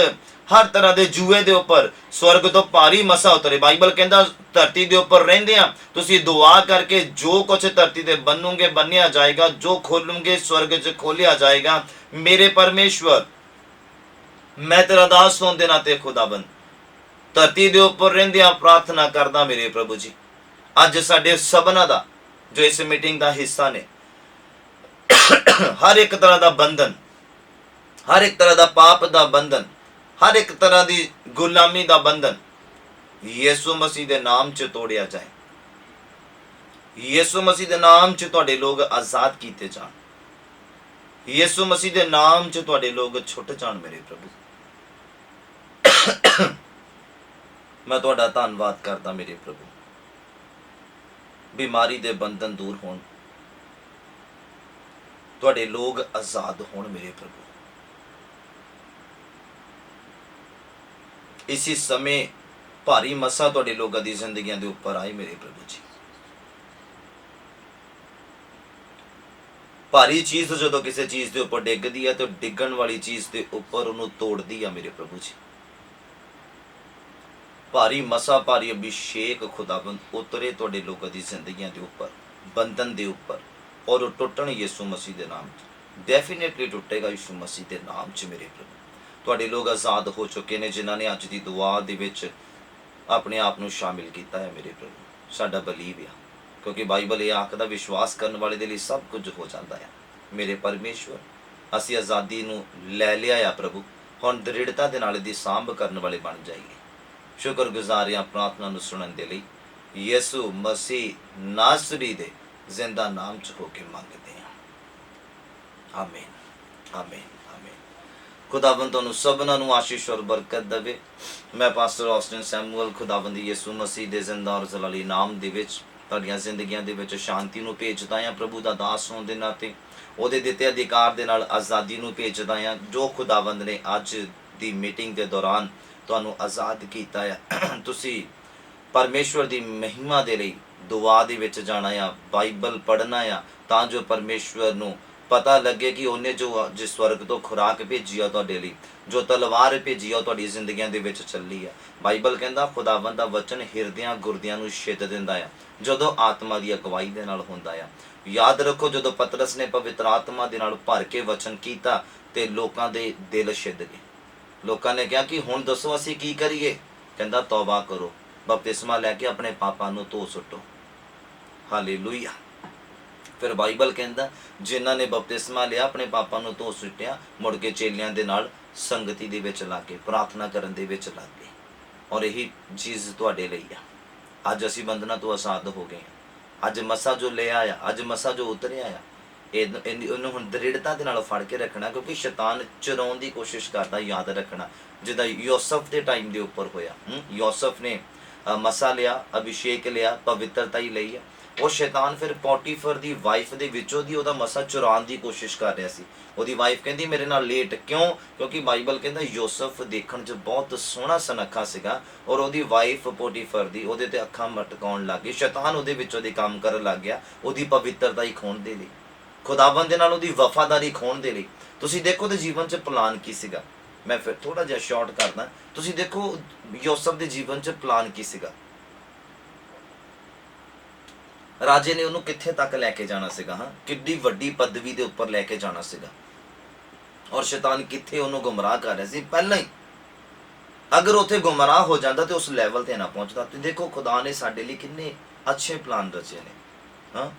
हर तरह के जूए के उपर स्वर्ग तो भारी मसा उतरे। बाइबल कहता धरती के उपर रहिंदे आ तुसी दुआ करके जो कुछ धरती ते बनोगे बनिया जाएगा, जो खोलोगे स्वर्ग च खोलिया जाएगा। मेरे परमेश्वर, मैं तेरा दास होने दे नाते खुदाबंद धरती के उपर रहिंदे आ प्रार्थना करदा मेरे प्रभु जी, अज साडे सबना दा जो इस मीटिंग का हिस्सा ने हर एक तरह का बंधन, हर एक तरह का पाप का बंधन, हर एक तरह की गुलामी का बंधन यीशु मसीह के नाम च तोड़िया जाए। यीशु मसीह के नाम च तुहाडे लोग आजाद किए जान, यीशु मसीह के नाम च तुहाडे लोग छुट जान। मेरे प्रभु मैं तुहाडा धन्नवाद करदा मेरे प्रभु, बीमारी के बंधन दूर होण, तुहाडे लोग आजाद होण मेरे प्रभु। इसी समय भारी मसा तुहाडे लोगों की जिंदगियों के उपर आए मेरे प्रभु जी। भारी चीज जो किसी चीज के उपर डिगदी है तो डिगण वाली चीज के उपर उन्होंने तोड़ती है मेरे प्रभु जी। भारी मसा भारी अभिषेक खुदाबंद उतरे तुहाडे लोगों की जिंदगियों के उपर, बंधन के उपर, और टुटन यीशु मसीह के नाम च डेफिनेटली टुटेगा यीशु मसीह के नाम च मेरे प्रभु। तुहाडे लोग आजाद हो चुके हैं जिन्हों ने अज की दुआ दे विच अपने आप को शामिल किया है मेरे प्रभु। साडा बलीव आ क्योंकि बाइबल ये आखदा विश्वास करने वाले दे लई सब कुछ हो जाता है। मेरे परमेश्वर, असी आज़ादी नूं लै लिया आ प्रभु, हुण दृढ़ता दे नाल दी सांभ करने वाले बन जाइए। शुक्रगुजार आ प्रार्थना नूं सुनन दे लई यीशु मसीह नासरी दे जिंदा नाम च होके मंगदे हैं। आमीन, आमीन, आमीन। खुदाबंद तुहानू सबना नू आशीष और बरकत देवे। मैं पास्टर ऑस्टिन सैमुअल खुदाबंद यीशु मसीह दे जिंदा और जलाली नाम दे विच तुहाडीआं जिंदगियां दे विच शांति नू भेजदा हां। प्रभु दा दास होण दे नाते ਉਹਦੇ ਦਿੱਤੇ ਅਧਿਕਾਰ ਦੇ ਨਾਲ ਆਜ਼ਾਦੀ ਨੂੰ ਭੇਜਦਾ ਹਾਂ। ਜੋ ਖੁਦਾਵੰਦ ਨੇ ਅੱਜ ਦੀ ਮੀਟਿੰਗ ਦੇ ਦੌਰਾਨ ਤੁਹਾਨੂੰ ਆਜ਼ਾਦ ਕੀਤਾ ਆ, ਤੁਸੀਂ ਪਰਮੇਸ਼ਵਰ ਦੀ ਮਹਿਮਾ ਦੇ ਲਈ ਦੁਆ ਦੇ ਵਿੱਚ ਜਾਣਾ ਆ, ਬਾਈਬਲ ਪੜ੍ਹਨਾ ਆ, ਤਾਂ ਜੋ ਪਰਮੇਸ਼ਵਰ ਨੂੰ ਪਤਾ ਲੱਗੇ ਕਿ ਉਹਨੇ ਜੋ ਜਿਸ ਸਵਰਗ ਤੋਂ ਖੁਰਾਕ ਭੇਜੀ ਆ ਤੁਹਾਡੇ ਲਈ, ਜੋ ਤਲਵਾਰ ਭੇਜੀ ਆ ਉਹ ਤੁਹਾਡੀ ਜ਼ਿੰਦਗੀਆਂ ਦੇ ਵਿੱਚ ਚੱਲੀ ਆ। ਬਾਈਬਲ ਕਹਿੰਦਾ ਖੁਦਾਵੰਦ ਦਾ ਵਚਨ ਹਿਰਦਿਆਂ ਗੁਰਦਿਆਂ ਨੂੰ ਛਿੱਤ ਦਿੰਦਾ ਆ ਜਦੋਂ ਆਤਮਾ ਦੀ ਅਗਵਾਈ ਦੇ ਨਾਲ ਹੁੰਦਾ ਆ। याद रखो जो पतरस ने पवित्र आत्मा दे नाल भर के वचन किया तो लोगों के दिल छिद गए। लोगों ने कहा कि हुण दसो असीं की करिए। कहंदा तौबा करो, बपतिस्मा लैके अपने पापां नूं धो सुटो। हालेलुया। फिर बाइबल कहंदा जिन्हां ने बपतिस्मा लिया अपने पापां नूं धो सुटिया, मुड़ के चेलियां दे नाल संगति दे विच लग गए, प्रार्थना करन दे विच लग गए। और यही चीज़ तुहाडे लई आ। अज असीं बंधना तो आज़ाद हो गए। अज मसा जो ले आया, अज मसा जो उतरिया आ, इन्हूं हुण दृढ़ता दे नाल फड़ के रखना, क्योंकि शैतान चुराउण दी कोशिश करदा। याद रखना जिद्दां यूसुफ दे टाइम दे उपर होया। यूसुफ ने मसा लिया, अभिषेक लिया, पवित्रता ही लई है। वो शैतान फिर पोटीफर दी वाइफ दे विचों दी ओहदा मसा चुराउण दी कोशिश कर रहा सी। ओहदी वाइफ कहंदी मेरे नाल लेट क्यों, क्योंकि बाइबल कहंदा यूसुफ देखण च बहुत सोहना सुनक्खा सीगा और ओहदी वाइफ पोटीफर दी ओहदे ते अखां मटकाउण लग गई। शैतान ओहदे विचों दी काम करन लग गया ओहदी पवित्रता ही खोण दे लई, खुदाबंद दे नाल ओहदी वफादारी खोण दे लई। तुसीं देखो ते जीवन च प्लान की सीगा। मैं फिर थोड़ा जिहा शॉर्ट करदा। तुसीं देखो यूसुफ दे जीवन च प्लान की सीगा। राजे ने उन्होंने कित्थे तक लैके जाना सीगा, हाँ किड्डी वड्डी पदवी दे उपर लैके जाना सीगा। और शैतान कित्थे उन्होंने गुमराह कर रहा सी पहला ही। अगर उत्थे गुमराह हो जाता तो उस लैवल ते ना पहुंचता। तो देखो खुदा ने साडे लिए किन्ने अच्छे प्लान रचे ने, हाँ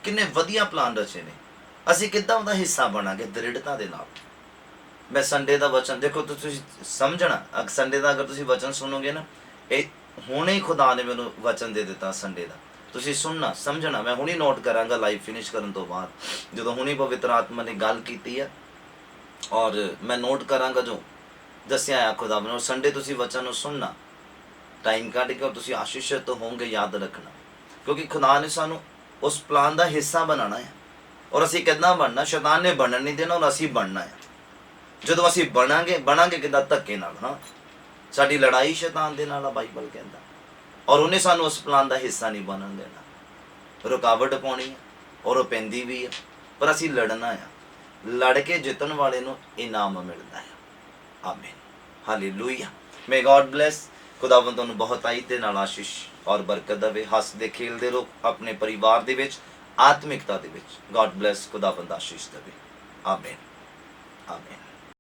किन्ने वधिया प्लान रचे ने। असीं किद्दां उहदा हिस्सा बनांगे दृढ़ता दे नाल। मैं संडे दा वचन देखो तो तुसीं समझना, संडे दा अगर तुसीं वचन सुनोगे ना, ये हुणे ही खुदा ने मैनूं वचन दे दिता संडे दा। तुसीं सुनना समझना। मैं हुणी नोट करांगा लाइव फिनिश करन तो बाद, जदों हुणी पवित्र आत्मा ने गल कीती है और मैं नोट करांगा जो दस्सिया है खुदा ने। और संडे तुसीं वचन नूं सुनना टाइम कढ के, और तुसीं आशीषित तो होंगे। याद रखना क्योंकि खुदा ने सानूं उस प्लान का हिस्सा बनाना है। और असीं किद्दां बनना, शैतान ने बनन नहीं देना और असीं बनना है। जदों असीं बनांगे किद्दां धक्के नाल, हाँ साडी लड़ाई शैतान दे नाल आ बाइबल कहंदा। और उन्हें सानू उस प्लान का हिस्सा नहीं बनन देना। रुकावट पाउणी है और वो पैंदी भी है, पर असीं लड़ना है। लड़ के जितन वाले नूं इनाम मिलता है। आमीन हालेलुया। May God bless. खुदावंद तुहानूं बहुत आई दे नाल आशीष और बरकत देवे। हसदे खेलदे रहो अपने परिवार दे विच, आत्मिकता दे विच। God bless. खुदावंद आशीष देवे। आमीन आमीन।